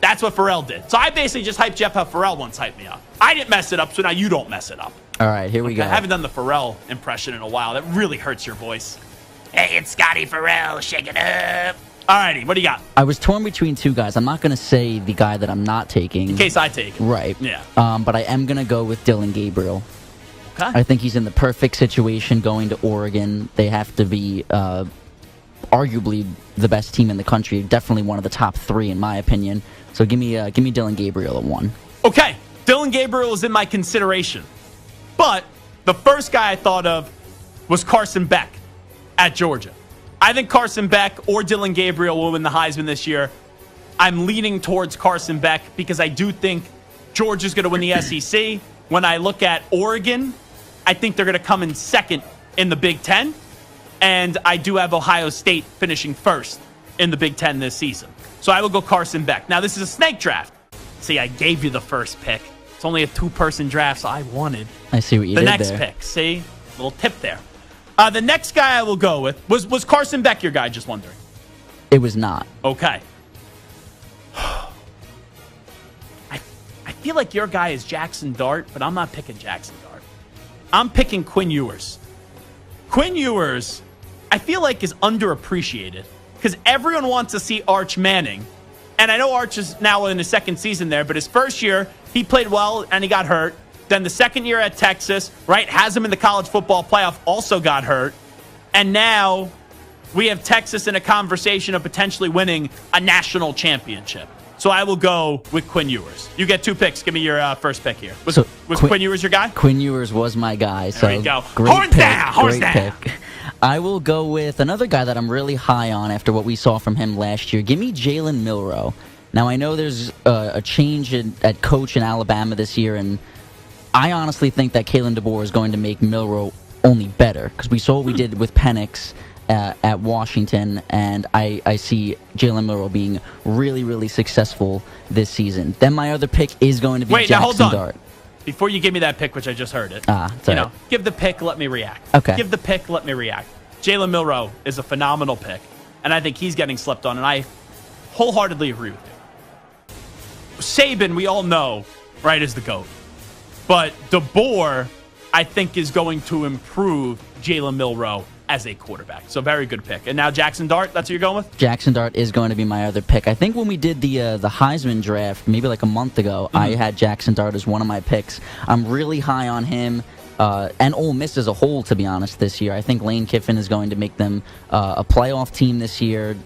D: That's what Farrell did. So I basically just hyped you up how Farrell once hyped me up. I didn't mess it up, so now you don't mess it up.
U: All right, here we go.
D: I haven't done the Farrell impression in a while. That really hurts your voice. Hey, it's Scotty Farrell. Shake it up. All righty, what do you got?
U: I was torn between two guys. I'm not going to say the guy that I'm not taking.
D: In case I take him.
U: Right.
D: Yeah.
U: But I am going to go with Dylan Gabriel.
D: Okay.
U: I think he's in the perfect situation going to Oregon. They have to be arguably the best team in the country. Definitely one of the top 3 in my opinion. So give me Dylan Gabriel at 1.
D: Okay. Dylan Gabriel is in my consideration. But the first guy I thought of was Carson Beck at Georgia. I think Carson Beck or Dylan Gabriel will win the Heisman this year. I'm leaning towards Carson Beck because I do think Georgia's going to win the SEC. When I look at Oregon, I think they're going to come in second in the Big Ten. And I do have Ohio State finishing first in the Big Ten this season. So I will go Carson Beck. Now, this is a snake draft. See, I gave you the first pick. It's only a 2-person draft, so I wanted
U: I see what you did
D: the next
U: there.
D: pick. See? Little tip there. The next guy I will go with was Carson Beck your guy, just wondering?
U: It was not.
D: Okay. I feel like your guy is Jackson Dart, but I'm not picking Jackson Dart. I'm picking Quinn Ewers. Quinn Ewers, I feel like, is underappreciated because everyone wants to see Arch Manning. And I know Arch is now in his second season there, but his first year, he played well and he got hurt. Then the second year at Texas, right, has him in the college football playoff, also got hurt. And now we have Texas in a conversation of potentially winning a national championship. So I will go with Quinn Ewers. You get 2 picks. Give me your first pick here. Was Quinn Ewers your guy?
U: Quinn Ewers was my guy. So
D: there you go.
U: Great
D: Horns
U: pick,
D: down. Horns
U: great
D: down.
U: pick. I will go with another guy that I'm really high on after what we saw from him last year. Give me Jalen Milroe. Now, I know there's a change at coach in Alabama this year, and I honestly think that Kalen DeBoer is going to make Milroe only better, because we saw what we did with Penix at Washington, and I see Jalen Milroe being really, really successful this season. Then my other pick is going to be Jackson
D: now hold on.
U: Dart.
D: Before you give me that pick, which I just heard it, give the pick, let me react.
U: Okay.
D: Give the pick, let me react. Jalen Milroe is a phenomenal pick, and I think he's getting slept on, and I wholeheartedly agree with you. Saban, we all know, right, is the GOAT. But DeBoer, I think, is going to improve Jalen Milroe as a quarterback. So very good pick. And now Jackson Dart, that's who you're going with?
U: Jackson Dart is going to be my other pick. I think when we did the Heisman draft, maybe like a month ago, I had Jackson Dart as one of my picks. I'm really high on him. And Ole Miss as a whole, to be honest, this year. I think Lane Kiffin is going to make them a playoff team this year.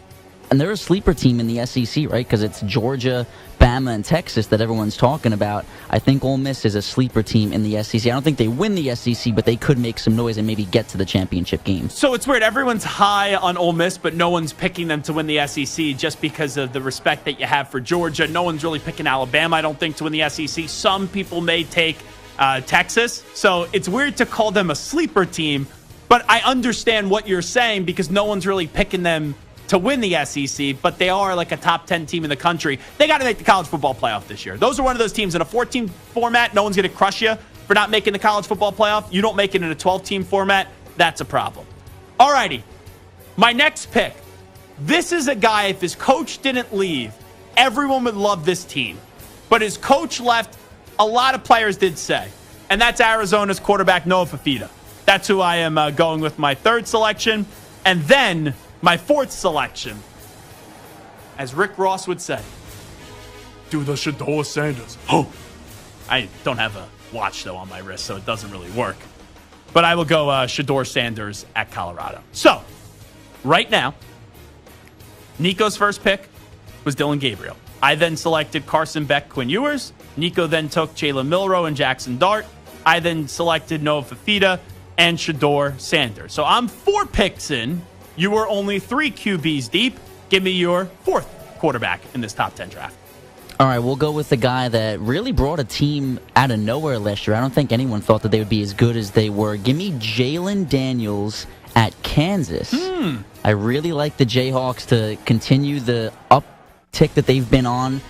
U: And they're a sleeper team in the SEC, right? Because it's Georgia, Bama, and Texas that everyone's talking about. I think Ole Miss is a sleeper team in the SEC. I don't think they win the SEC, but they could make some noise and maybe get to the championship game.
D: So it's weird. Everyone's high on Ole Miss, but no one's picking them to win the SEC just because of the respect that you have for Georgia. No one's really picking Alabama, I don't think, to win the SEC. Some people may take Texas. So it's weird to call them a sleeper team, but I understand what you're saying because no one's really picking them to win the SEC, but they are like a top 10 team in the country. They got to make the college football playoff this year. Those are one of those teams in a 14 format. No one's going to crush you for not making the college football playoff. You don't make it in a 12-team format. That's a problem. All righty. My next pick. This is a guy, if his coach didn't leave, everyone would love this team. But his coach left, a lot of players did say. And that's Arizona's quarterback, Noah Fafita. That's who I am going with my third selection. And then my fourth selection, as Rick Ross would say, do the Shedeur Sanders. Oh, I don't have a watch, though, on my wrist, so it doesn't really work. But I will go Shedeur Sanders at Colorado. So, right now, Nico's first pick was Dylan Gabriel. I then selected Carson Beck, Quinn Ewers. Nico then took Jalen Milroe and Jackson Dart. I then selected Noah Fafita and Shedeur Sanders. So I'm 4 picks in. You were only 3 QBs deep. Give me your 4th quarterback in this top 10 draft.
U: All right, we'll go with the guy that really brought a team out of nowhere last year. I don't think anyone thought that they would be as good as they were. Give me Jalen Daniels at Kansas. I really like the Jayhawks to continue the uptick that they've been on,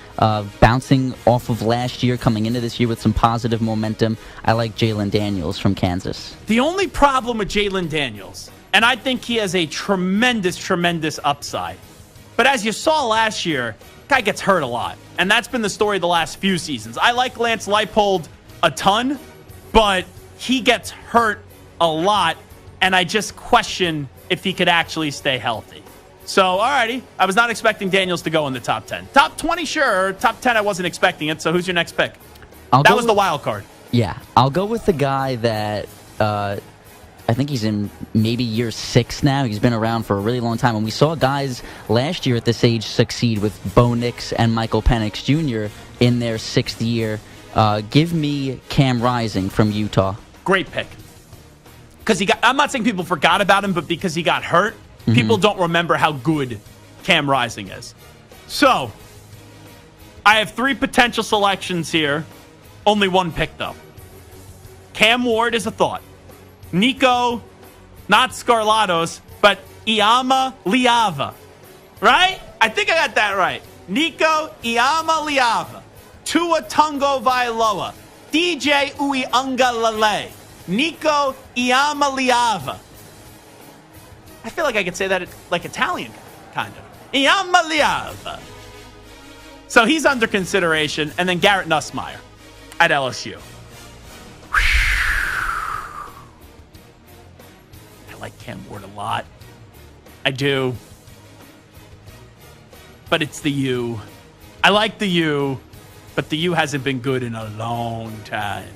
U: bouncing off of last year, coming into this year with some positive momentum. I like Jalen Daniels from Kansas.
D: The only problem with Jalen Daniels, and I think he has a tremendous, tremendous upside. But as you saw last year, guy gets hurt a lot. And that's been the story the last few seasons. I like Lance Leipold a ton, but he gets hurt a lot. And I just question if he could actually stay healthy. So, alrighty. I was not expecting Daniels to go in the top 10. Top 20, sure. Top 10, I wasn't expecting it. So who's your next pick? That was the wild card.
U: Yeah. I'll go with the guy that... I think he's in maybe year 6 now. He's been around for a really long time. And we saw guys last year at this age succeed with Bo Nix and Michael Penix Jr. in their 6th year. Give me Cam Rising from Utah.
D: Great pick. Because I'm not saying people forgot about him, but because he got hurt, people don't remember how good Cam Rising is. So, I have 3 potential selections here. Only 1 pick, though. Cam Ward is a thought. Nico, not Scarlatos, but Iama Liava. Right? I think I got that right. Nico Iama Liava. Tua Tungo Vailoa. DJ Uiagalelei. Nico Iama Liava. I feel like I could say that like Italian, kind of. Iama Liava. So he's under consideration. And then Garrett Nussmeier at LSU. I like Cam Ward a lot. I do. But it's the U. I like the U, but the U hasn't been good in a long time.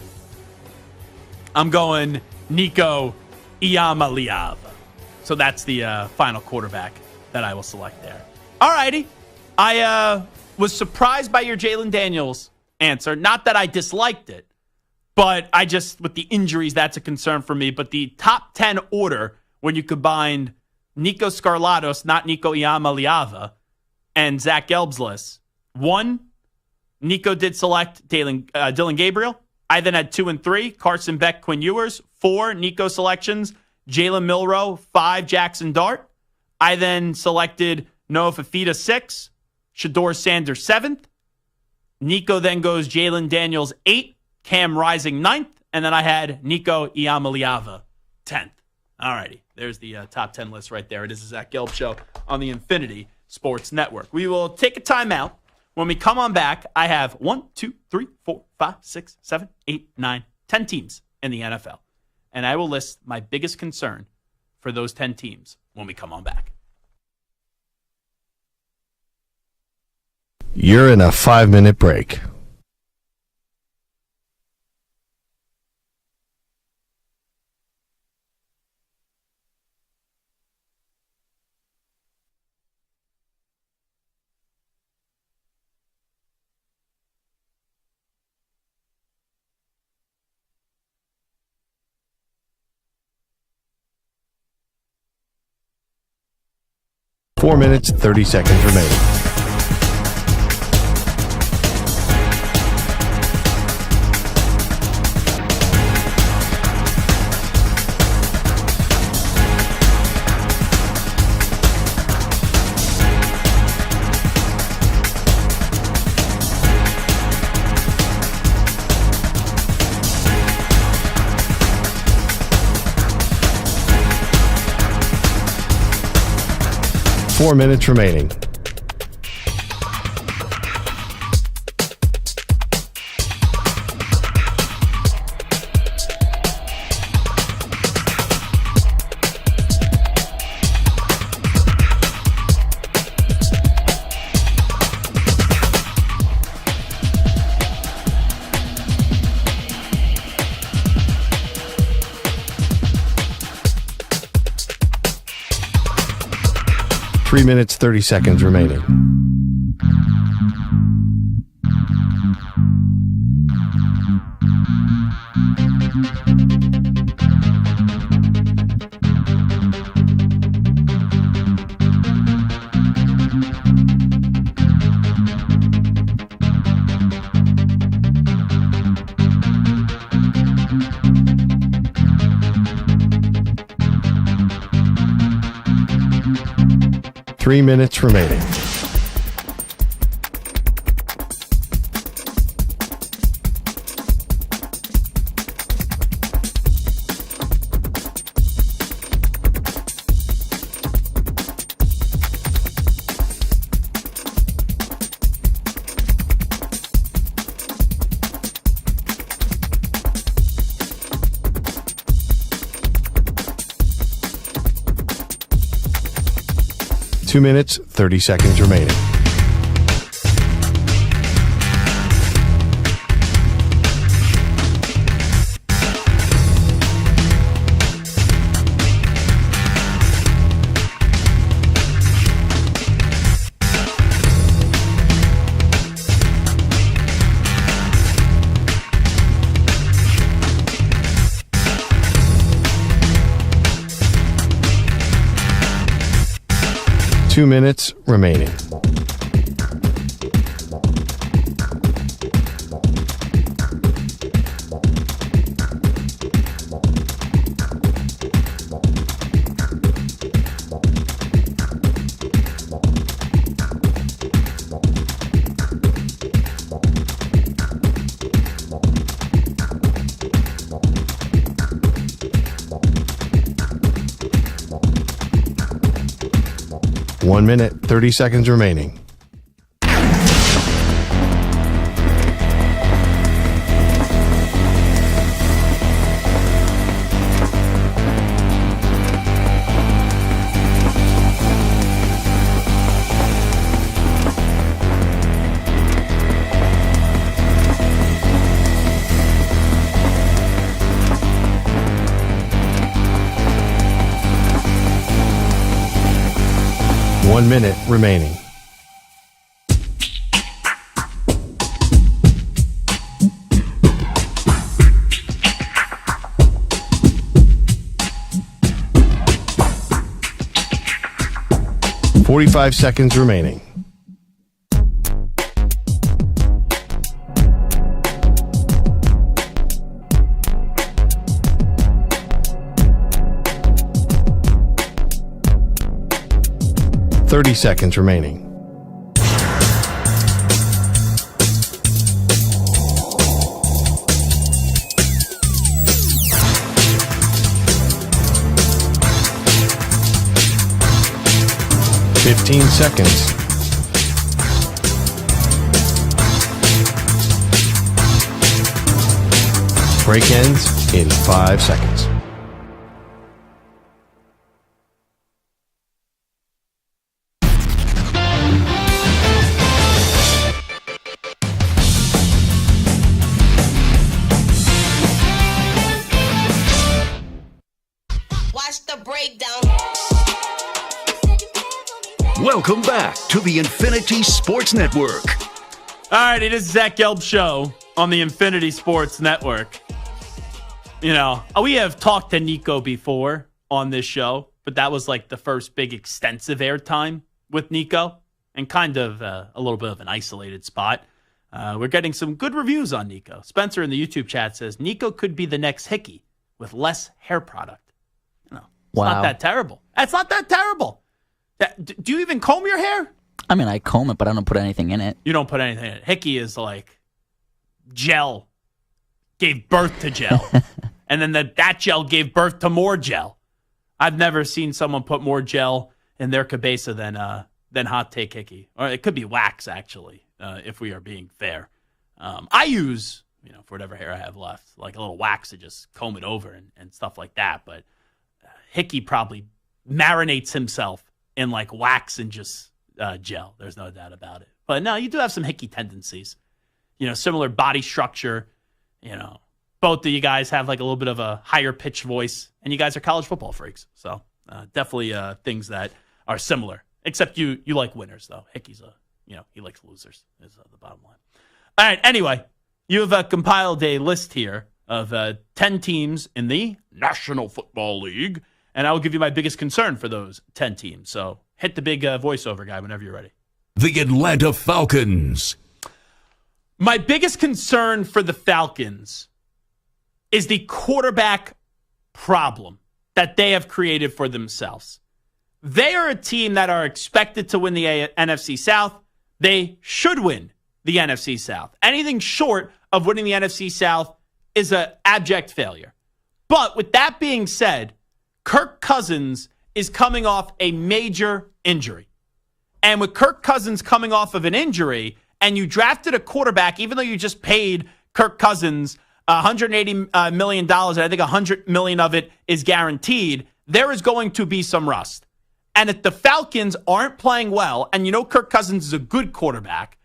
D: I'm going Nico Iamaleava. So that's the final quarterback that I will select there. All righty. I was surprised by your Jalen Daniels answer. Not that I disliked it, but I just, with the injuries, that's a concern for me. But the top 10 order when you combined Nico Scarlatos, not Nico Iamaleava, and Zach Gelb's list. 1, Nico did select Dylan Gabriel. I then had 2 and 3, Carson Beck, Quinn Ewers. 4, Nico selections, Jalen Milroe. 5, Jackson Dart. I then selected Noah Fafita 6, Shedeur Sanders 7th. Nico then goes Jalen Daniels 8, Cam Rising 9th, and then I had Nico Iamaleava 10th. All righty, there's the top 10 list right there. It is the Zach Gelb Show on the Infinity Sports Network. We will take a timeout. When we come on back, I have 1, 2, 3, 4, 5, 6, 7, 8, 9, 10 teams in the NFL. And I will list my biggest concern for those 10 teams when we come on back.
I: You're in a 5-minute break. Four minutes, 30 seconds remaining. Four minutes remaining. Three minutes, 30 seconds remaining. Three minutes remaining. Two minutes, 30 seconds remaining. Two minutes remaining. One minute, 30 seconds remaining. One minute remaining. 45 seconds remaining. Thirty seconds remaining. 15 seconds. Break ends in 5 seconds.
G: Watch the breakdown.
C: Welcome back to the Infinity Sports Network.
D: All right, it is Zach Gelb Show on the Infinity Sports Network. You know, we have talked to Nico before on this show, but that was like the first big extensive airtime with Nico and kind of a little bit of an isolated spot. We're getting some good reviews on Nico. Spencer in the YouTube chat says Nico could be the next Hickey with less hair product. No, it's not that terrible. It's not that terrible. Do you even comb your hair?
U: I mean, I comb it, but I don't put anything in it.
D: You don't put anything in it. Hickey is like gel. Gave birth to gel. And then that gel gave birth to more gel. I've never seen someone put more gel in their cabeza than Hot Take Hickey. Or it could be wax, actually, if we are being fair. I use, for whatever hair I have left, like a little wax to just comb it over and stuff like that. But Hickey probably marinates himself in like wax and just gel. There's no doubt about it. But no, you do have some Hickey tendencies. Similar body structure. Both of you guys have like a little bit of a higher pitched voice, and you guys are college football freaks. So definitely things that are similar. Except you like winners, though. Hickey's he likes losers is the bottom line. All right, anyway, you have compiled a list here of 10 teams in the National Football League. And I will give you my biggest concern for those 10 teams. So hit the big voiceover guy whenever you're ready.
R: The Atlanta Falcons.
D: My biggest concern for the Falcons is the quarterback problem that they have created for themselves. They are a team that are expected to win the NFC South. They should win the NFC South. Anything short of winning the NFC South is an abject failure. But with that being said, Kirk Cousins is coming off a major injury. And with Kirk Cousins coming off of an injury, and you drafted a quarterback, even though you just paid Kirk Cousins $180 million, and I think $100 million of it is guaranteed, there is going to be some rust. And if the Falcons aren't playing well, and Kirk Cousins is a good quarterback,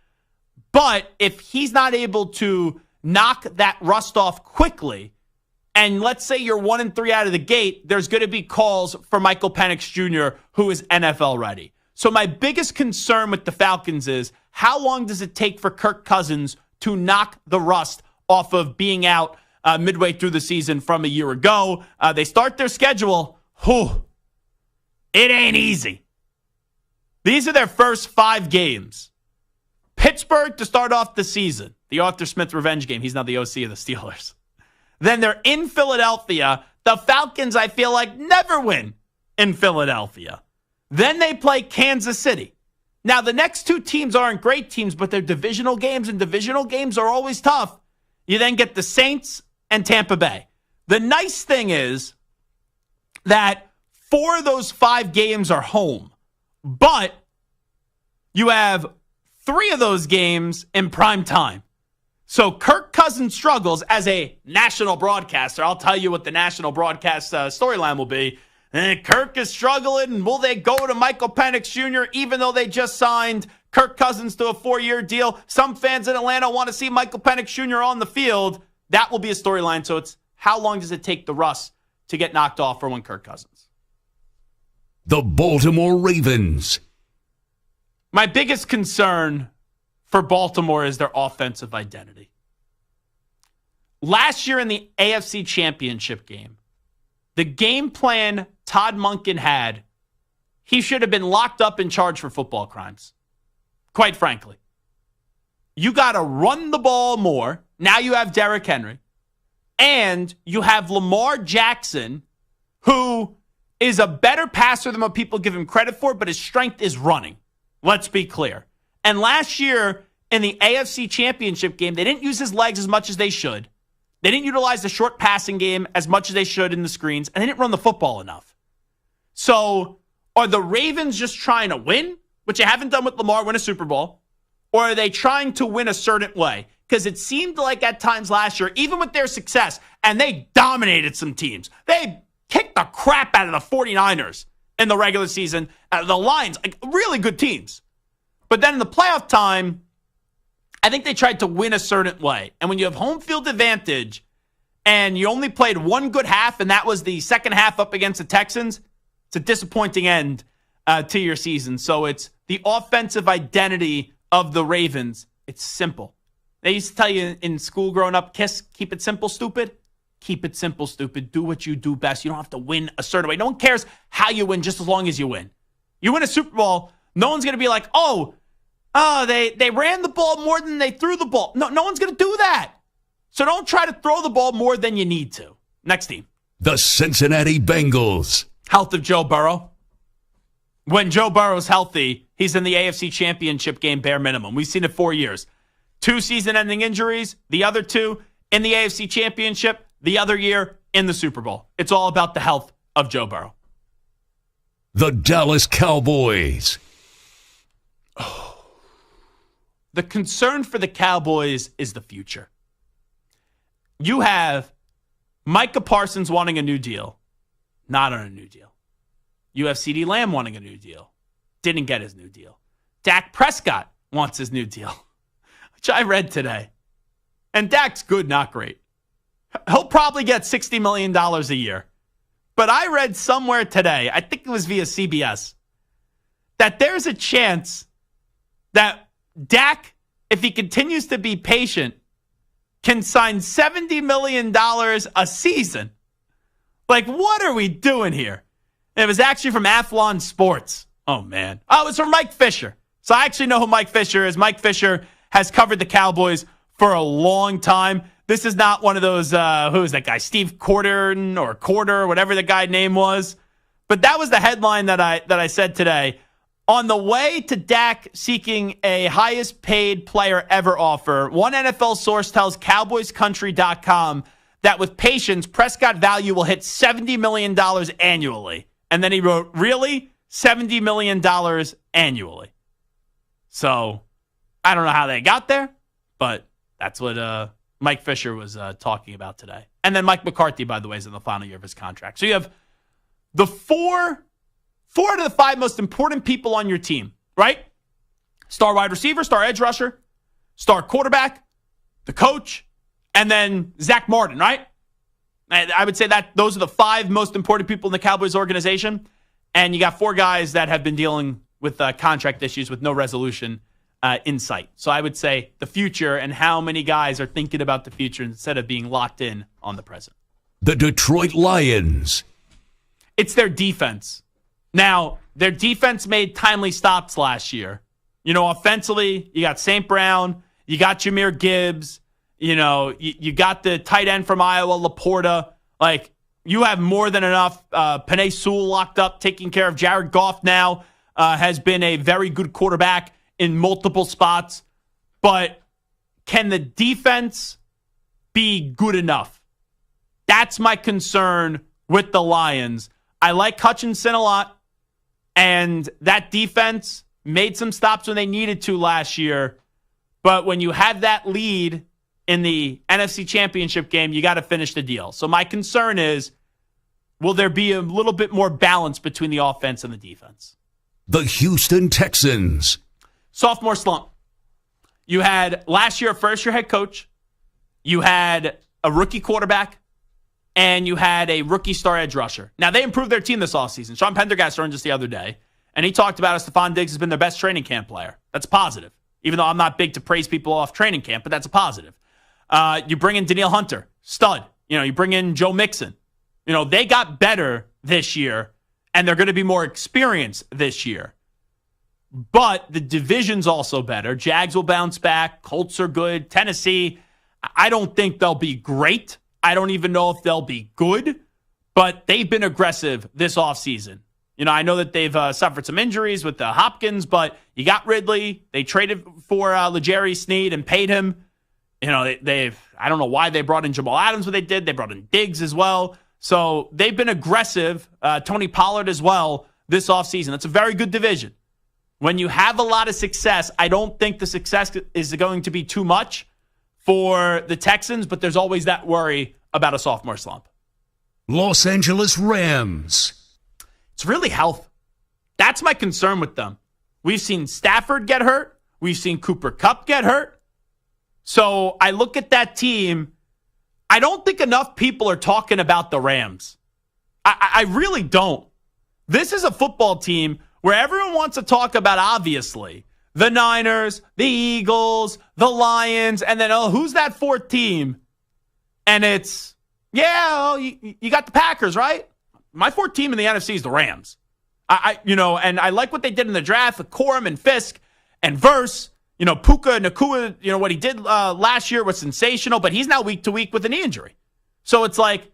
D: but if he's not able to knock that rust off quickly, and let's say you're 1-3 out of the gate, there's going to be calls for Michael Penix Jr., who is NFL ready. So my biggest concern with the Falcons is how long does it take for Kirk Cousins to knock the rust off of being out midway through the season from a year ago? They start their schedule. It ain't easy. These are their first 5 games. Pittsburgh to start off the season. The Arthur Smith revenge game. He's now the OC of the Steelers. Then they're in Philadelphia. The Falcons, I feel like, never win in Philadelphia. Then they play Kansas City. Now, the next 2 teams aren't great teams, but they're divisional games, and divisional games are always tough. You then get the Saints and Tampa Bay. The nice thing is that 4 of those 5 games are home, but you have 3 of those games in prime time. So Kirk Cousins struggles as a national broadcaster. I'll tell you what the national broadcast storyline will be. Kirk is struggling. Will they go to Michael Penix Jr. even though they just signed Kirk Cousins to a 4-year deal? Some fans in Atlanta want to see Michael Penix Jr. on the field. That will be a storyline. So it's how long does it take the rust to get knocked off for one Kirk Cousins?
R: The Baltimore Ravens.
D: My biggest concern for Baltimore is their offensive identity. Last year in the AFC Championship game, the game plan Todd Monken had he should have been locked up and charged for football crimes. Quite frankly. You got to run the ball more. Now you have Derrick Henry. And you have Lamar Jackson, who is a better passer than what people give him credit for, but his strength is running. Let's be clear. And last year in the AFC Championship game, they didn't use his legs as much as they should. They didn't utilize the short passing game as much as they should in the screens, and they didn't run the football enough. So are the Ravens just trying to win, which they haven't done with Lamar, win a Super Bowl, or are they trying to win a certain way? Because it seemed like at times last year, even with their success, and they dominated some teams. They kicked the crap out of the 49ers in the regular season. The Lions, like really good teams. But then in the playoff time, I think they tried to win a certain way. And when you have home field advantage and you only played one good half, and that was the second half up against the Texans, it's a disappointing end to your season. So it's the offensive identity of the Ravens. It's simple. They used to tell you in school growing up, keep it simple, stupid. Keep it simple, stupid. Do what you do best. You don't have to win a certain way. No one cares how you win, just as long as you win. You win a Super Bowl, no one's going to be like, they ran the ball more than they threw the ball. No one's going to do that. So don't try to throw the ball more than you need to. Next team.
R: The Cincinnati Bengals.
D: Health of Joe Burrow. When Joe Burrow's healthy, he's in the AFC Championship game bare minimum. We've seen it 4 years. 2 season-ending injuries, the other 2 in the AFC Championship, the other year in the Super Bowl. It's all about the health of Joe Burrow.
R: The Dallas Cowboys.
D: The concern for the Cowboys is the future. You have Micah Parsons wanting a new deal. Not on a new deal. You have CeeDee Lamb wanting a new deal. Didn't get his new deal. Dak Prescott wants his new deal, which I read today. And Dak's good, not great. He'll probably get $60 million a year. But I read somewhere today, I think it was via CBS, that there's a chance that Dak, if he continues to be patient, can sign $70 million a season. Like, what are we doing here? It was actually from Athlon Sports. Oh, man. Oh, it's from Mike Fisher. So I actually know who Mike Fisher is. Mike Fisher has covered the Cowboys for a long time. This is not one of those, who is that guy? Steve Corder, whatever the guy's name was. But that was the headline that I said today. On the way to Dak seeking a highest paid player ever offer, one NFL source tells CowboysCountry.com that with patience, Prescott value will hit $70 million annually. And then he wrote, really? $70 million annually. So I don't know how they got there, but that's what Mike Fisher was talking about today. And then Mike McCarthy, by the way, is in the final year of his contract. So you have the four out of the 5 most important people on your team, right? Star wide receiver, star edge rusher, star quarterback, the coach, and then Zach Martin, right? I would say that those are the 5 most important people in the Cowboys organization. And you got 4 guys that have been dealing with contract issues with no resolution in sight. So I would say the future and how many guys are thinking about the future instead of being locked in on the present.
R: The Detroit Lions.
D: It's their defense. Now, their defense made timely stops last year. You know, offensively, you got St. Brown, you got Jahmyr Gibbs, you know, you got the tight end from Iowa, Laporta. Like, you have more than enough. Penei Sewell locked up, taking care of Jared Goff now, has been a very good quarterback in multiple spots. But can the defense be good enough? That's my concern with the Lions. I like Hutchinson a lot, and that defense made some stops when they needed to last year. But when you have that lead in the NFC Championship game, you got to finish the deal. So my concern is, will there be a little bit more balance between the offense and the defense?
R: The Houston Texans.
D: Sophomore slump. You had last year a first-year head coach. You had a rookie quarterback. And you had a rookie star edge rusher. Now, they improved their team this offseason. Sean Pendergast joined us the other day, and he talked about how Stephon Diggs has been their best training camp player. That's positive, even though I'm not big to praise people off training camp, but that's a positive. You bring in Danielle Hunter, stud. You know, you bring in Joe Mixon. You know, they got better this year, and they're going to be more experienced this year. But the division's also better. Jags will bounce back. Colts are good. Tennessee, I don't think they'll be great. I don't even know if they'll be good, but they've been aggressive this offseason. I know that they've suffered some injuries with Hopkins, but you got Ridley. They traded for L'Jarius Sneed and paid him. I don't know why they brought in Jamal Adams, what they did. They brought in Diggs as well. So they've been aggressive. Tony Pollard as well this offseason. That's a very good division. When you have a lot of success, I don't think the success is going to be too much for the Texans, but there's always that worry about a sophomore slump.
R: Los Angeles Rams.
D: It's really health. That's my concern with them. We've seen Stafford get hurt. We've seen Cooper Kupp get hurt. So I look at that team. I don't think enough people are talking about the Rams. I really don't. This is a football team where everyone wants to talk about, obviously, the Niners, the Eagles, the Lions, and then, who's that fourth team? And it's, you got the Packers, right? My fourth team in the NFC is the Rams. And I like what they did in the draft with Corum and Fisk and Verse. Puka Nacua, what he did last year was sensational, but he's now week to week with a knee injury. So it's like,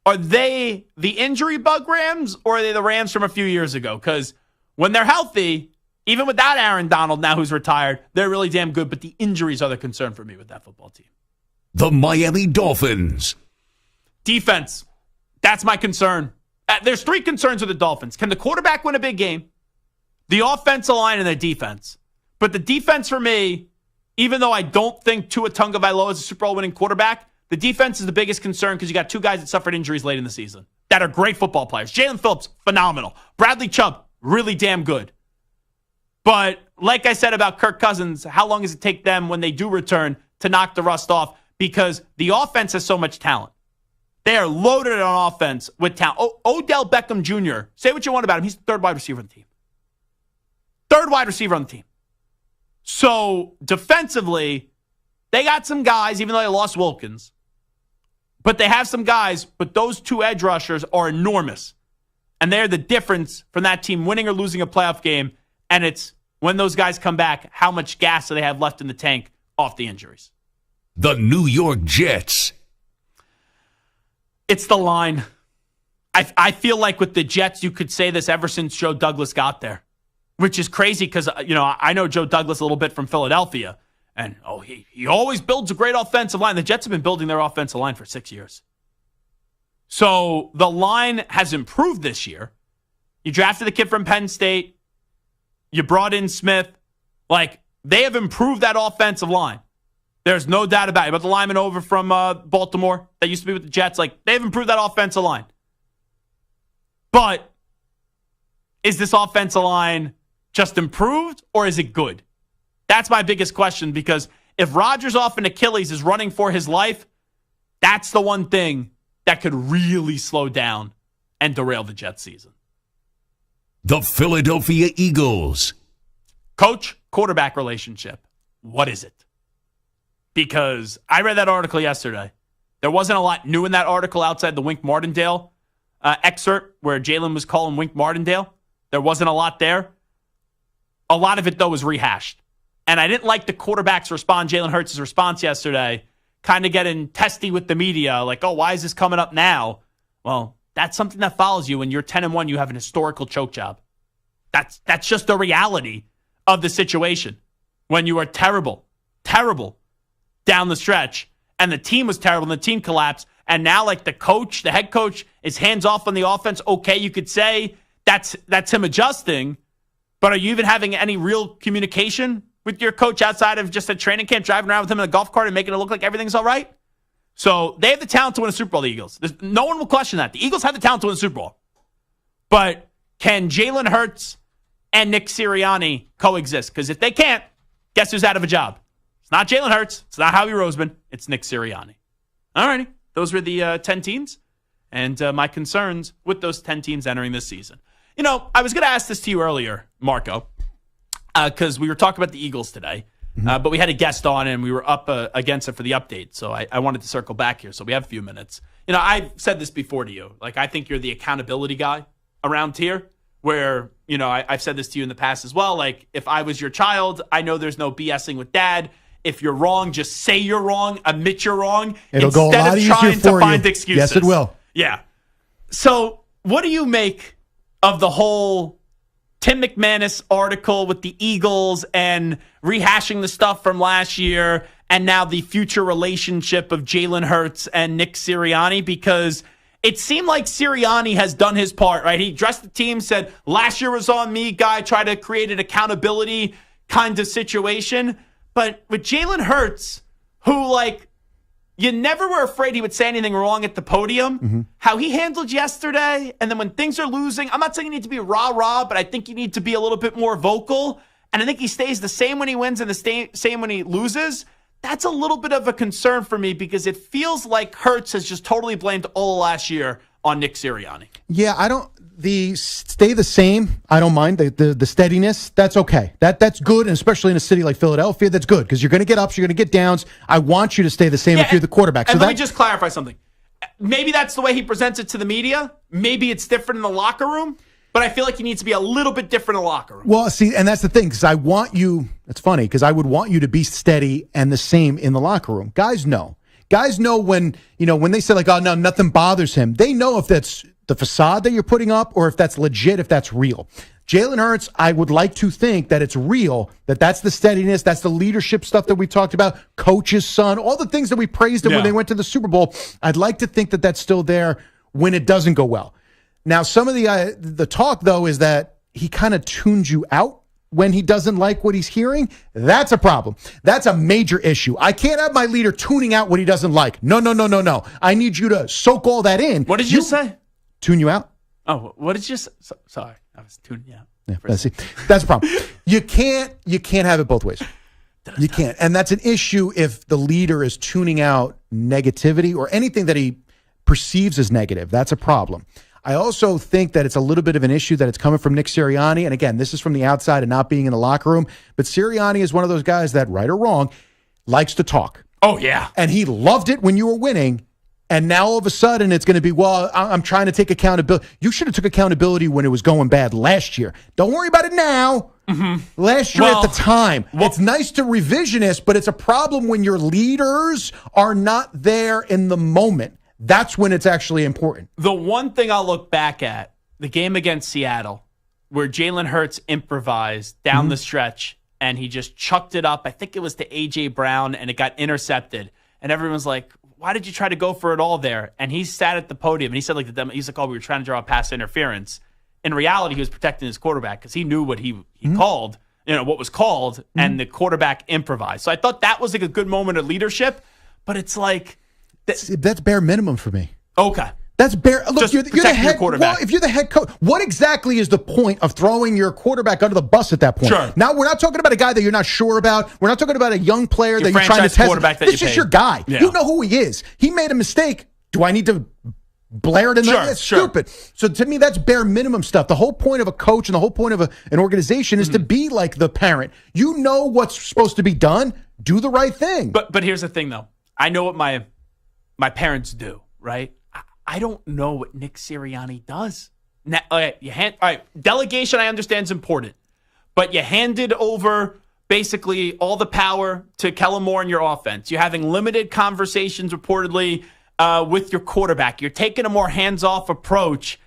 D: are they the injury bug Rams or are they the Rams from a few years ago? Because when they're healthy, even without Aaron Donald now who's retired, they're really damn good. But the injuries are the concern for me with that football team.
R: The Miami Dolphins.
D: Defense. That's my concern. There's three concerns with the Dolphins. Can the quarterback win a big game? The offensive line and the defense. But the defense for me, even though I don't think Tua Tagovailoa is a Super Bowl winning quarterback, the defense is the biggest concern because you got two guys that suffered injuries late in the season that are great football players. Jalen Phillips, phenomenal. Bradley Chubb, really damn good. But like I said about Kirk Cousins, how long does it take them when they do return to knock the rust off? Because the offense has so much talent. They are loaded on offense with talent. Odell Beckham Jr., say what you want about him. He's the third wide receiver on the team. Third wide receiver on the team. So defensively, they got some guys, even though they lost Wilkins. But they have some guys, but those two edge rushers are enormous. And they're the difference from that team winning or losing a playoff game. And it's when those guys come back, how much gas do they have left in the tank off the injuries?
R: The New York Jets.
D: It's the line. I feel like with the Jets, you could say this ever since Joe Douglas got there, which is crazy because, I know Joe Douglas a little bit from Philadelphia. And, he always builds a great offensive line. The Jets have been building their offensive line for 6 years. So the line has improved this year. You drafted the kid from Penn State. You brought in Smith. They have improved that offensive line. There's no doubt about it. But the lineman over from Baltimore that used to be with the Jets, they've improved that offensive line. But is this offensive line just improved or is it good? That's my biggest question, because if Rodgers off an Achilles is running for his life, that's the one thing that could really slow down and derail the Jets season.
R: The Philadelphia Eagles.
D: Coach-quarterback relationship. What is it? Because I read that article yesterday. There wasn't a lot new in that article outside the Wink Martindale excerpt where Jalen was calling Wink Martindale. There wasn't a lot there. A lot of it, though, was rehashed. And I didn't like the quarterback's response, Jalen Hurts' response yesterday, kind of getting testy with the media, why is this coming up now? Well, that's something that follows you when you're 10-1, you have an historical choke job. That's just the reality of the situation. When you are terrible down the stretch, and the team was terrible, and the team collapsed, and now the head coach is hands off on the offense. Okay, you could say that's him adjusting, but are you even having any real communication with your coach outside of just a training camp, driving around with him in a golf cart and making it look like everything's all right? So they have the talent to win a Super Bowl, the Eagles. No one will question that. The Eagles have the talent to win a Super Bowl. But can Jalen Hurts and Nick Sirianni coexist? Because if they can't, guess who's out of a job? It's not Jalen Hurts. It's not Howie Roseman. It's Nick Sirianni. All righty. Those were the 10 teams and my concerns with those 10 teams entering this season. I was going to ask this to you earlier, Marco, because we were talking about the Eagles today, but we had a guest on and we were up against it for the update. So I wanted to circle back here. So we have a few minutes. I've said this before to you. I think you're the accountability guy around here where, I've said this to you in the past as well. Like, if I was your child, I know there's no BSing with dad. If you're wrong, just say you're wrong, admit you're wrong.
A: It'll go a lot easier for you.
D: Instead of trying to find excuses.
A: Yes, it will.
D: Yeah. So what do you make of the whole Tim McManus article with the Eagles and rehashing the stuff from last year and now the future relationship of Jalen Hurts and Nick Sirianni? Because it seemed like Sirianni has done his part, right? He addressed the team, said, last year was on me, guy, tried to create an accountability kind of situation. But with Jalen Hurts, who, you never were afraid he would say anything wrong at the podium, how he handled yesterday, and then when things are losing, I'm not saying you need to be rah-rah, but I think you need to be a little bit more vocal. And I think he stays the same when he wins and the same when he loses. That's a little bit of a concern for me because it feels like Hurts has just totally blamed all last year on Nick Sirianni.
A: Yeah, stay the same. I don't mind the steadiness. That's okay. That's good, and especially in a city like Philadelphia, that's good because you're going to get ups, you're going to get downs. I want you to stay the same if you're the quarterback.
D: And let me just clarify something. Maybe that's the way he presents it to the media. Maybe it's different in the locker room. But I feel like he needs to be a little bit different in the locker room.
A: Well, see, and that's the thing, because I want you, it's funny, because I would want you to be steady and the same in the locker room. Guys know. Guys know when they say, oh, no, nothing bothers him. They know if that's the facade that you're putting up or if that's legit, if that's real. Jalen Hurts, I would like to think that it's real, that's the steadiness, that's the leadership stuff that we talked about, coach's son, all the things that we praised him when they went to the Super Bowl. I'd like to think that that's still there when it doesn't go well. Now, some of the talk, though, is that he kind of tunes you out when he doesn't like what he's hearing. That's a problem. That's a major issue. I can't have my leader tuning out what he doesn't like. No. I need you to soak all that in.
D: What did you say?
A: Tune you out?
D: Oh, what did you say? Sorry, I was tuning you out.
A: Yeah, that's a problem. You can't have it both ways. You can't. And that's an issue if the leader is tuning out negativity or anything that he perceives as negative. That's a problem. I also think that it's a little bit of an issue that it's coming from Nick Sirianni. And again, this is from the outside and not being in the locker room. But Sirianni is one of those guys that, right or wrong, likes to talk.
D: Oh, yeah.
A: And he loved it when you were winning. And now all of a sudden it's going to be, well, I'm trying to take accountability. You should have took accountability when it was going bad last year. Don't worry about it now. Mm-hmm. Last year at the time. It's nice to revisionist, but it's a problem when your leaders are not there in the moment. That's when it's actually important.
D: The one thing I'll look back at, the game against Seattle, where Jalen Hurts improvised down the stretch, and he just chucked it up. I think it was to A.J. Brown, and it got intercepted. And everyone's like, why did you try to go for it all there? And he sat at the podium, and he said, he's like, oh, we were trying to draw a pass interference. In reality, he was protecting his quarterback because he knew what he called, what was called, and the quarterback improvised. So I thought that was like a good moment of leadership, but it's like...
A: That's bare minimum for me.
D: Okay.
A: That's bare. Look, you're the head
D: quarterback.
A: Well, if you're the head coach, what exactly is the point of throwing your quarterback under the bus at that point?
D: Sure.
A: Now, we're not talking about a guy that you're not sure about. We're not talking about a young player that you're trying to test. This is your guy. Yeah. You know who he is. He made a mistake. Do I need to blare it in there? That's stupid. So to me, that's bare minimum stuff. The whole point of a coach and the whole point of an organization is to be like the parent. You know what's supposed to be done. Do the right thing.
D: But here's the thing, though. I know what my parents do, right? I don't know what Nick Sirianni does. Now, delegation, I understand, is important. But you handed over basically all the power to Kellen Moore in your offense. You're having limited conversations, reportedly, with your quarterback. You're taking a more hands-off approach.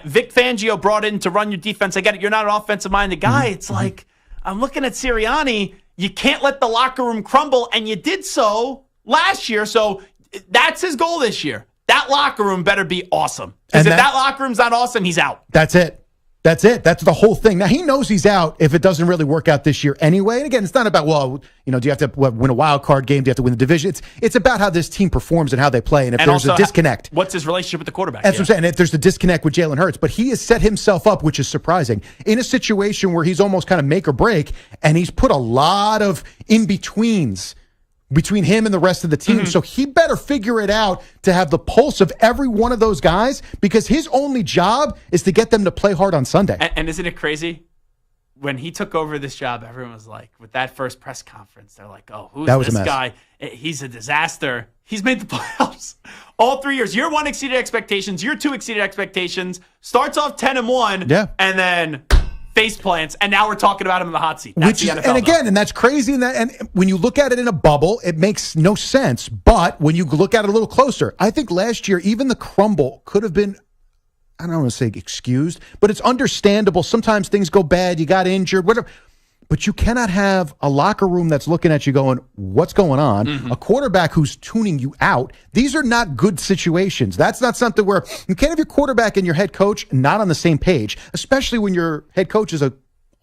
D: Vic Fangio brought in to run your defense. I get it. You're not an offensive-minded guy. It's like, I'm looking at Sirianni. You can't let the locker room crumble, and you did so last year. So that's his goal this year. That locker room better be awesome. Because if that locker room's not awesome, he's out.
A: That's it. That's the whole thing. Now, he knows he's out if it doesn't really work out this year anyway. And again, it's not about, do you have to win a wild card game? Do you have to win the division? It's about how this team performs and how they play. And if there's a disconnect.
D: What's his relationship with the quarterback?
A: That's what I'm saying. If there's a disconnect with Jalen Hurts. But he has set himself up, which is surprising, in a situation where he's almost kind of make or break. And he's put a lot of in-betweens between him and the rest of the team. So he better figure it out to have the pulse of every one of those guys, because his only job is to get them to play hard on Sunday.
D: And isn't it crazy? When he took over this job, everyone was like, with that first press conference, they're like, oh, who's this guy? He's a disaster. He's made the playoffs playoffs. All 3 years. Year 1 exceeded expectations. Year 2 exceeded expectations. Starts off 10-1.
A: Yeah.
D: And then face plants. And now we're talking about him in the hot seat. That's the NFL,
A: and again, and that's crazy. And when you look at it in a bubble, it makes no sense. But when you look at it a little closer, I think last year, even the crumble could have been, I don't want to say excused, but it's understandable. Sometimes things go bad. You got injured, whatever. But you cannot have a locker room that's looking at you going, what's going on? Mm-hmm. A quarterback who's tuning you out. These are not good situations. That's not something where you can't have your quarterback and your head coach not on the same page, especially when your head coach is a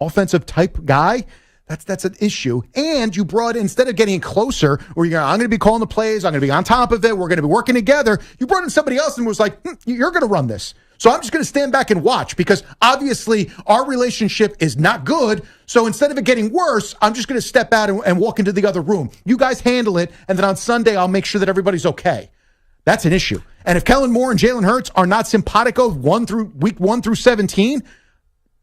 A: offensive type guy. That's an issue. And you brought in, instead of getting closer, where you're I'm going to be calling the plays, I'm going to be on top of it, we're going to be working together, you brought in somebody else and was like, you're going to run this. So I'm just going to stand back and watch because obviously our relationship is not good. So instead of it getting worse, I'm just going to step out and walk into the other room. You guys handle it. And then on Sunday, I'll make sure that everybody's okay. That's an issue. And if Kellen Moore and Jalen Hurts are not simpatico week 1 through 17,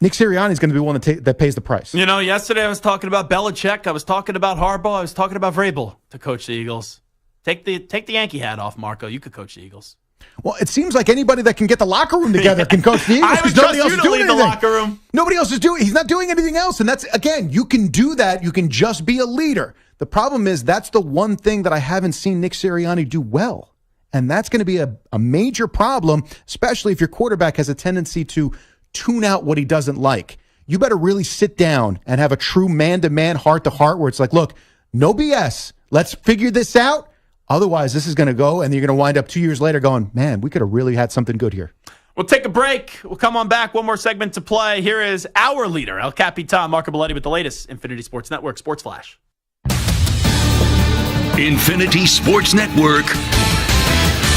A: Nick Sirianni is going to be one that pays the price.
D: You know, yesterday I was talking about Belichick. I was talking about Harbaugh. I was talking about Vrabel to coach the Eagles. Take the Yankee hat off, Marco. You could coach the Eagles.
A: Well, it seems like anybody that can get the locker room together can coach the Eagles.
D: I would trust you to lead the locker room.
A: Nobody else is doing. He's not doing anything else, and that's again. You can do that. You can just be a leader. The problem is that's the one thing that I haven't seen Nick Sirianni do well, and that's going to be a major problem, especially if your quarterback has a tendency to tune out what he doesn't like. You better really sit down and have a true man-to-man, heart-to-heart, where it's like, look, no BS. Let's figure this out. Otherwise, this is going to go, and you're going to wind up 2 years later going, man, we could have really had something good here.
D: We'll take a break. We'll come on back. One more segment to play. Here is our leader, El Capitan, Marco Belletti, with the latest Infinity Sports Network Sports Flash.
C: Infinity Sports Network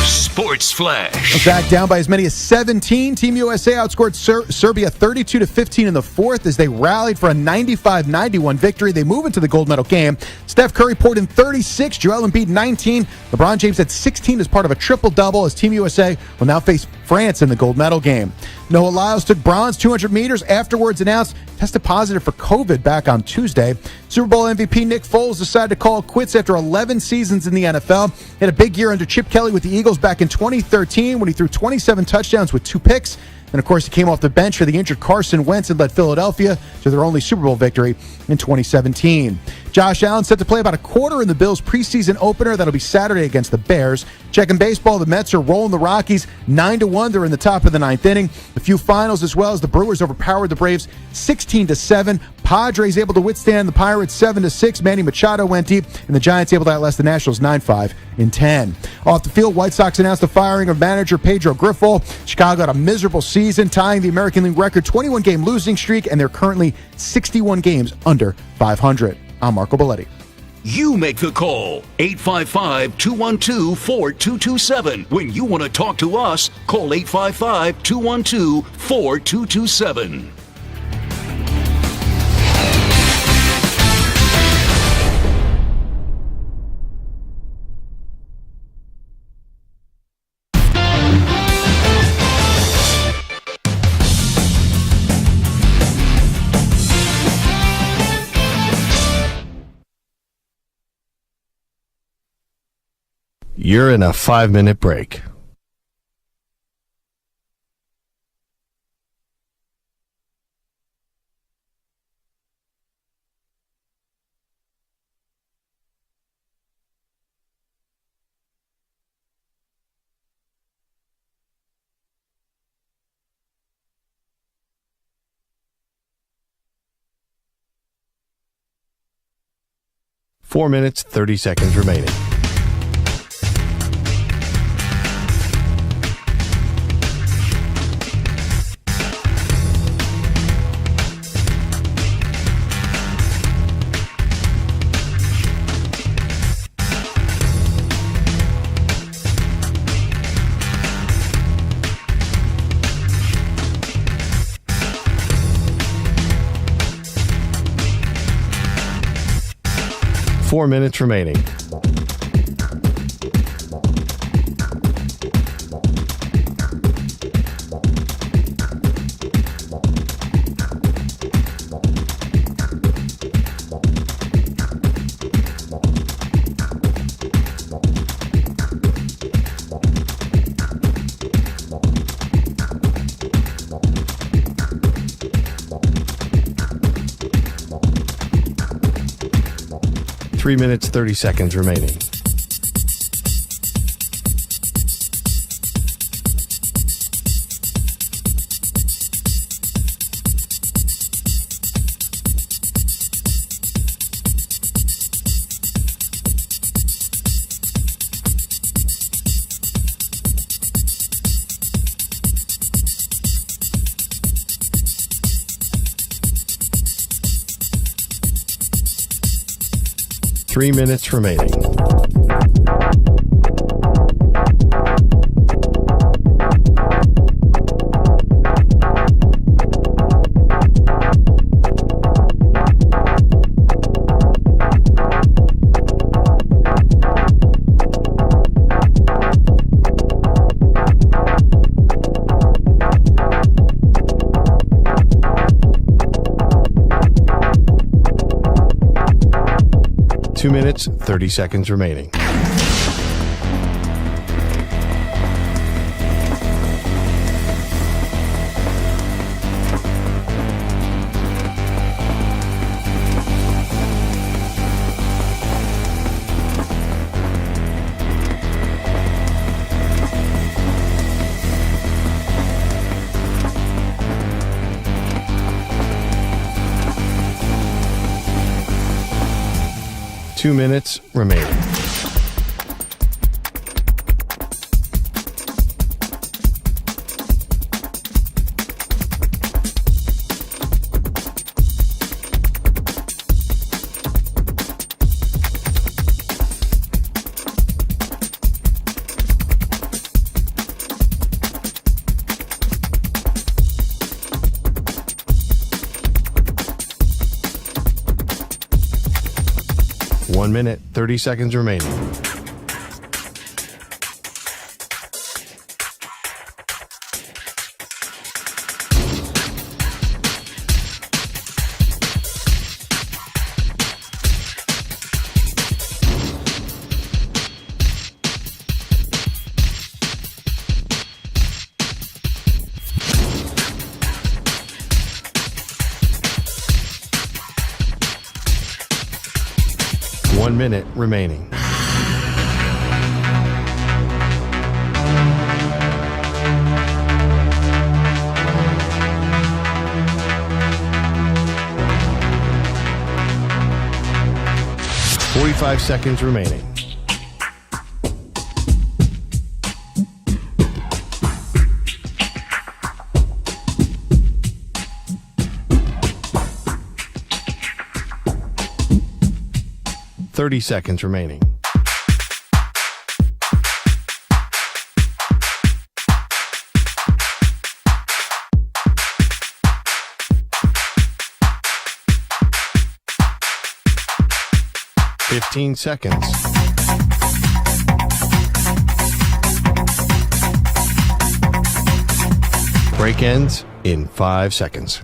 C: Sports Flash.
A: Back down by as many as 17. Team USA outscored Serbia 32-15 in the fourth as they rallied for a 95-91 victory. They move into the gold medal game. Steph Curry poured in 36, Joel Embiid 19. LeBron James had 16 as part of a triple-double as Team USA will now face France in the gold medal game. Noah Lyles took bronze 200 meters. Afterwards announced tested positive for COVID back on Tuesday. Super Bowl MVP Nick Foles decided to call it quits after 11 seasons in the NFL. He had a big year under Chip Kelly with the Eagles back in 2013 when he threw 27 touchdowns with 2 picks. And, of course, he came off the bench for the injured Carson Wentz and led Philadelphia to their only Super Bowl victory in 2017. Josh Allen set to play about a quarter in the Bills' preseason opener. That'll be Saturday against the Bears. Checking baseball, the Mets are rolling the Rockies 9-1. They're in the top of the ninth inning. A few finals as well as the Brewers overpowered the Braves 16-7. Padres able to withstand the Pirates 7-6. Manny Machado went deep, and the Giants able to outlast the Nationals 9-5 in 10. Off the field, White Sox announced the firing of manager Pedro Griffo. Chicago had a miserable season, tying the American League record 21-game losing streak, and they're currently 61 games under 500. I'm Marco Belletti.
C: You make the call. 855-212-4227. When you want to talk to us, call 855-212-4227.
I: You're in a 5-minute break. Four minutes, 30 seconds remaining. Four minutes remaining. 3 minutes, 30 seconds remaining. Three minutes remaining. Two minutes, 30 seconds remaining. Two minutes remaining. One minute, 30 seconds remaining. One minute remaining. Forty-five seconds remaining. Thirty seconds remaining. Fifteen seconds. Break ends in 5 seconds.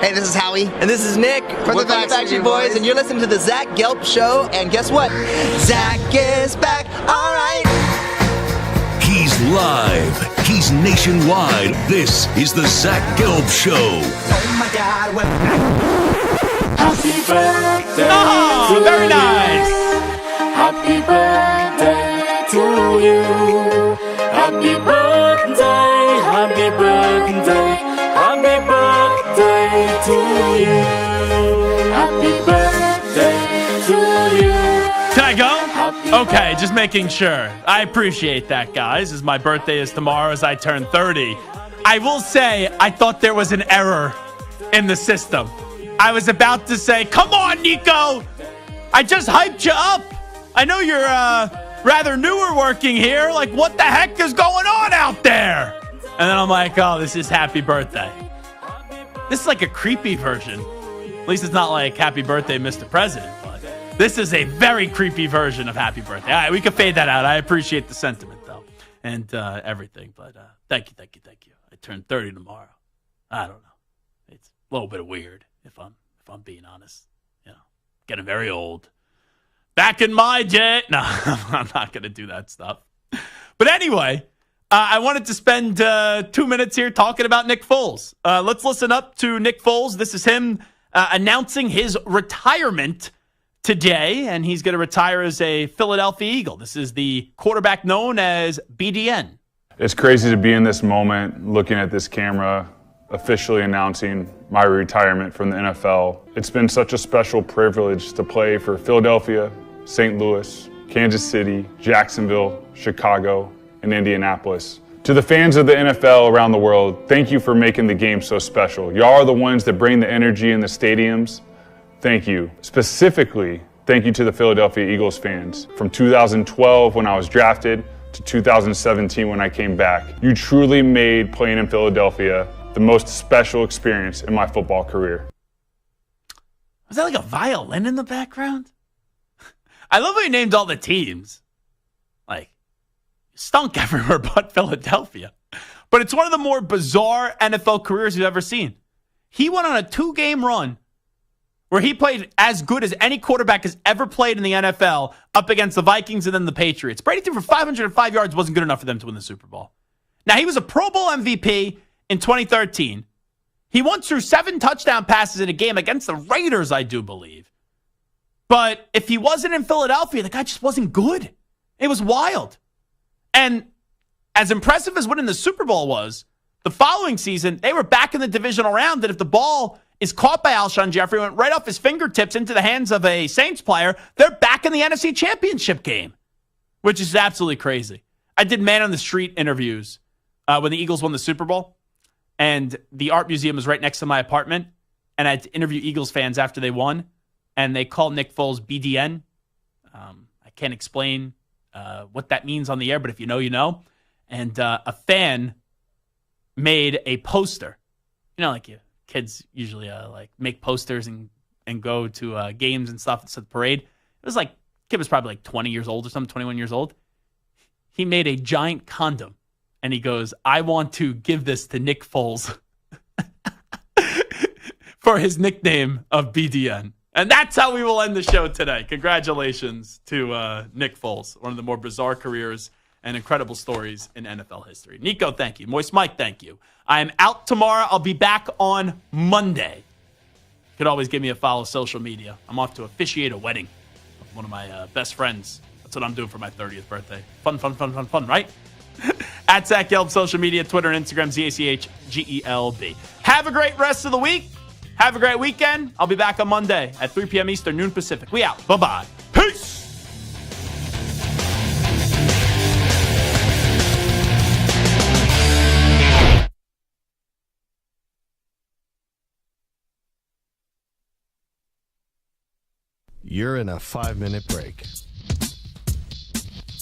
H: Hey, this is Howie. And this is Nick. From the Backstreet Boys. And you're listening to the Zach Gelb Show. And guess what? Zach is back. All right.
R: He's live. He's nationwide. This is the Zach Gelb Show.
H: Oh, my God.
V: Happy birthday.
D: Oh, very nice.
V: Happy birthday to you. Happy birthday. Happy birthday. Happy birthday to you. Happy birthday to you.
D: Can I go? Okay, just making sure. I appreciate that, guys, as my birthday is tomorrow as I turn 30. I will say, I thought there was an error in the system. I was about to say, come on, Nico. I just hyped you up. I know you're rather newer working here. Like, what the heck is going on out there? And then I'm like, oh, this is happy birthday. This is like a creepy version. least it's not like Happy Birthday, Mr. President. But this is a very creepy version of Happy Birthday. All right, we can fade that out. I appreciate the sentiment, though, and everything. But thank you. I turn 30 tomorrow. I don't know. It's a little bit weird if I'm being honest. Getting very old. Back in my day. No, I'm not going to do that stuff. But anyway, I wanted to spend 2 minutes here talking about Nick Foles. Let's listen up to Nick Foles. This is him announcing his retirement today, and he's going to retire as a Philadelphia Eagle. This is the quarterback known as BDN.
J: It's crazy to be in this moment, looking at this camera, officially announcing my retirement from the NFL. It's been such a special privilege to play for Philadelphia, St. Louis, Kansas City, Jacksonville, Chicago, and Indianapolis. To the fans of the NFL around the world, thank you for making the game so special. Y'all are the ones that bring the energy in the stadiums. Thank you. Specifically, thank you to the Philadelphia Eagles fans. From 2012 when I was drafted to 2017 when I came back. You truly made playing in Philadelphia the most special experience in my football career.
D: Was that like a violin in the background? I love how he named all the teams. Like, stunk everywhere but Philadelphia. But it's one of the more bizarre NFL careers you've ever seen. He went on a 2-game run where he played as good as any quarterback has ever played in the NFL up against the Vikings and then the Patriots. Brady threw for 505 yards, wasn't good enough for them to win the Super Bowl. Now, he was a Pro Bowl MVP in 2013. He once threw 7 touchdown passes in a game against the Raiders, I do believe. But if he wasn't in Philadelphia, the guy just wasn't good. It was wild. And as impressive as winning the Super Bowl was, the following season, they were back in the divisional round, that if the ball is caught by Alshon Jeffrey, went right off his fingertips into the hands of a Saints player, they're back in the NFC Championship game, which is absolutely crazy. I did man on the street interviews when the Eagles won the Super Bowl, and the art museum was right next to my apartment, and I had to interview Eagles fans after they won, and they called Nick Foles BDN. I can't explain what that means on the air, but if you know, you know. And a fan made a poster. You know, like kids usually like make posters and go to games and stuff. It's a parade. It was like, kid was probably like 20 years old or something, 21 years old. He made a giant condom. And he goes, I want to give this to Nick Foles for his nickname of BDN. And that's how we will end the show today. Congratulations to Nick Foles, one of the more bizarre careers and incredible stories in NFL history. Nico, thank you. Moist Mike, thank you. I am out tomorrow. I'll be back on Monday. You can always give me a follow social media. I'm off to officiate a wedding of one of my best friends. That's what I'm doing for my 30th birthday. Fun, right? At Zach Gelb, social media, Twitter and Instagram, ZACHGELB. Have a great rest of the week. Have a great weekend. I'll be back on Monday at 3 p.m. Eastern, noon Pacific. We out. Bye-bye. Peace.
I: You're in a 5-minute break.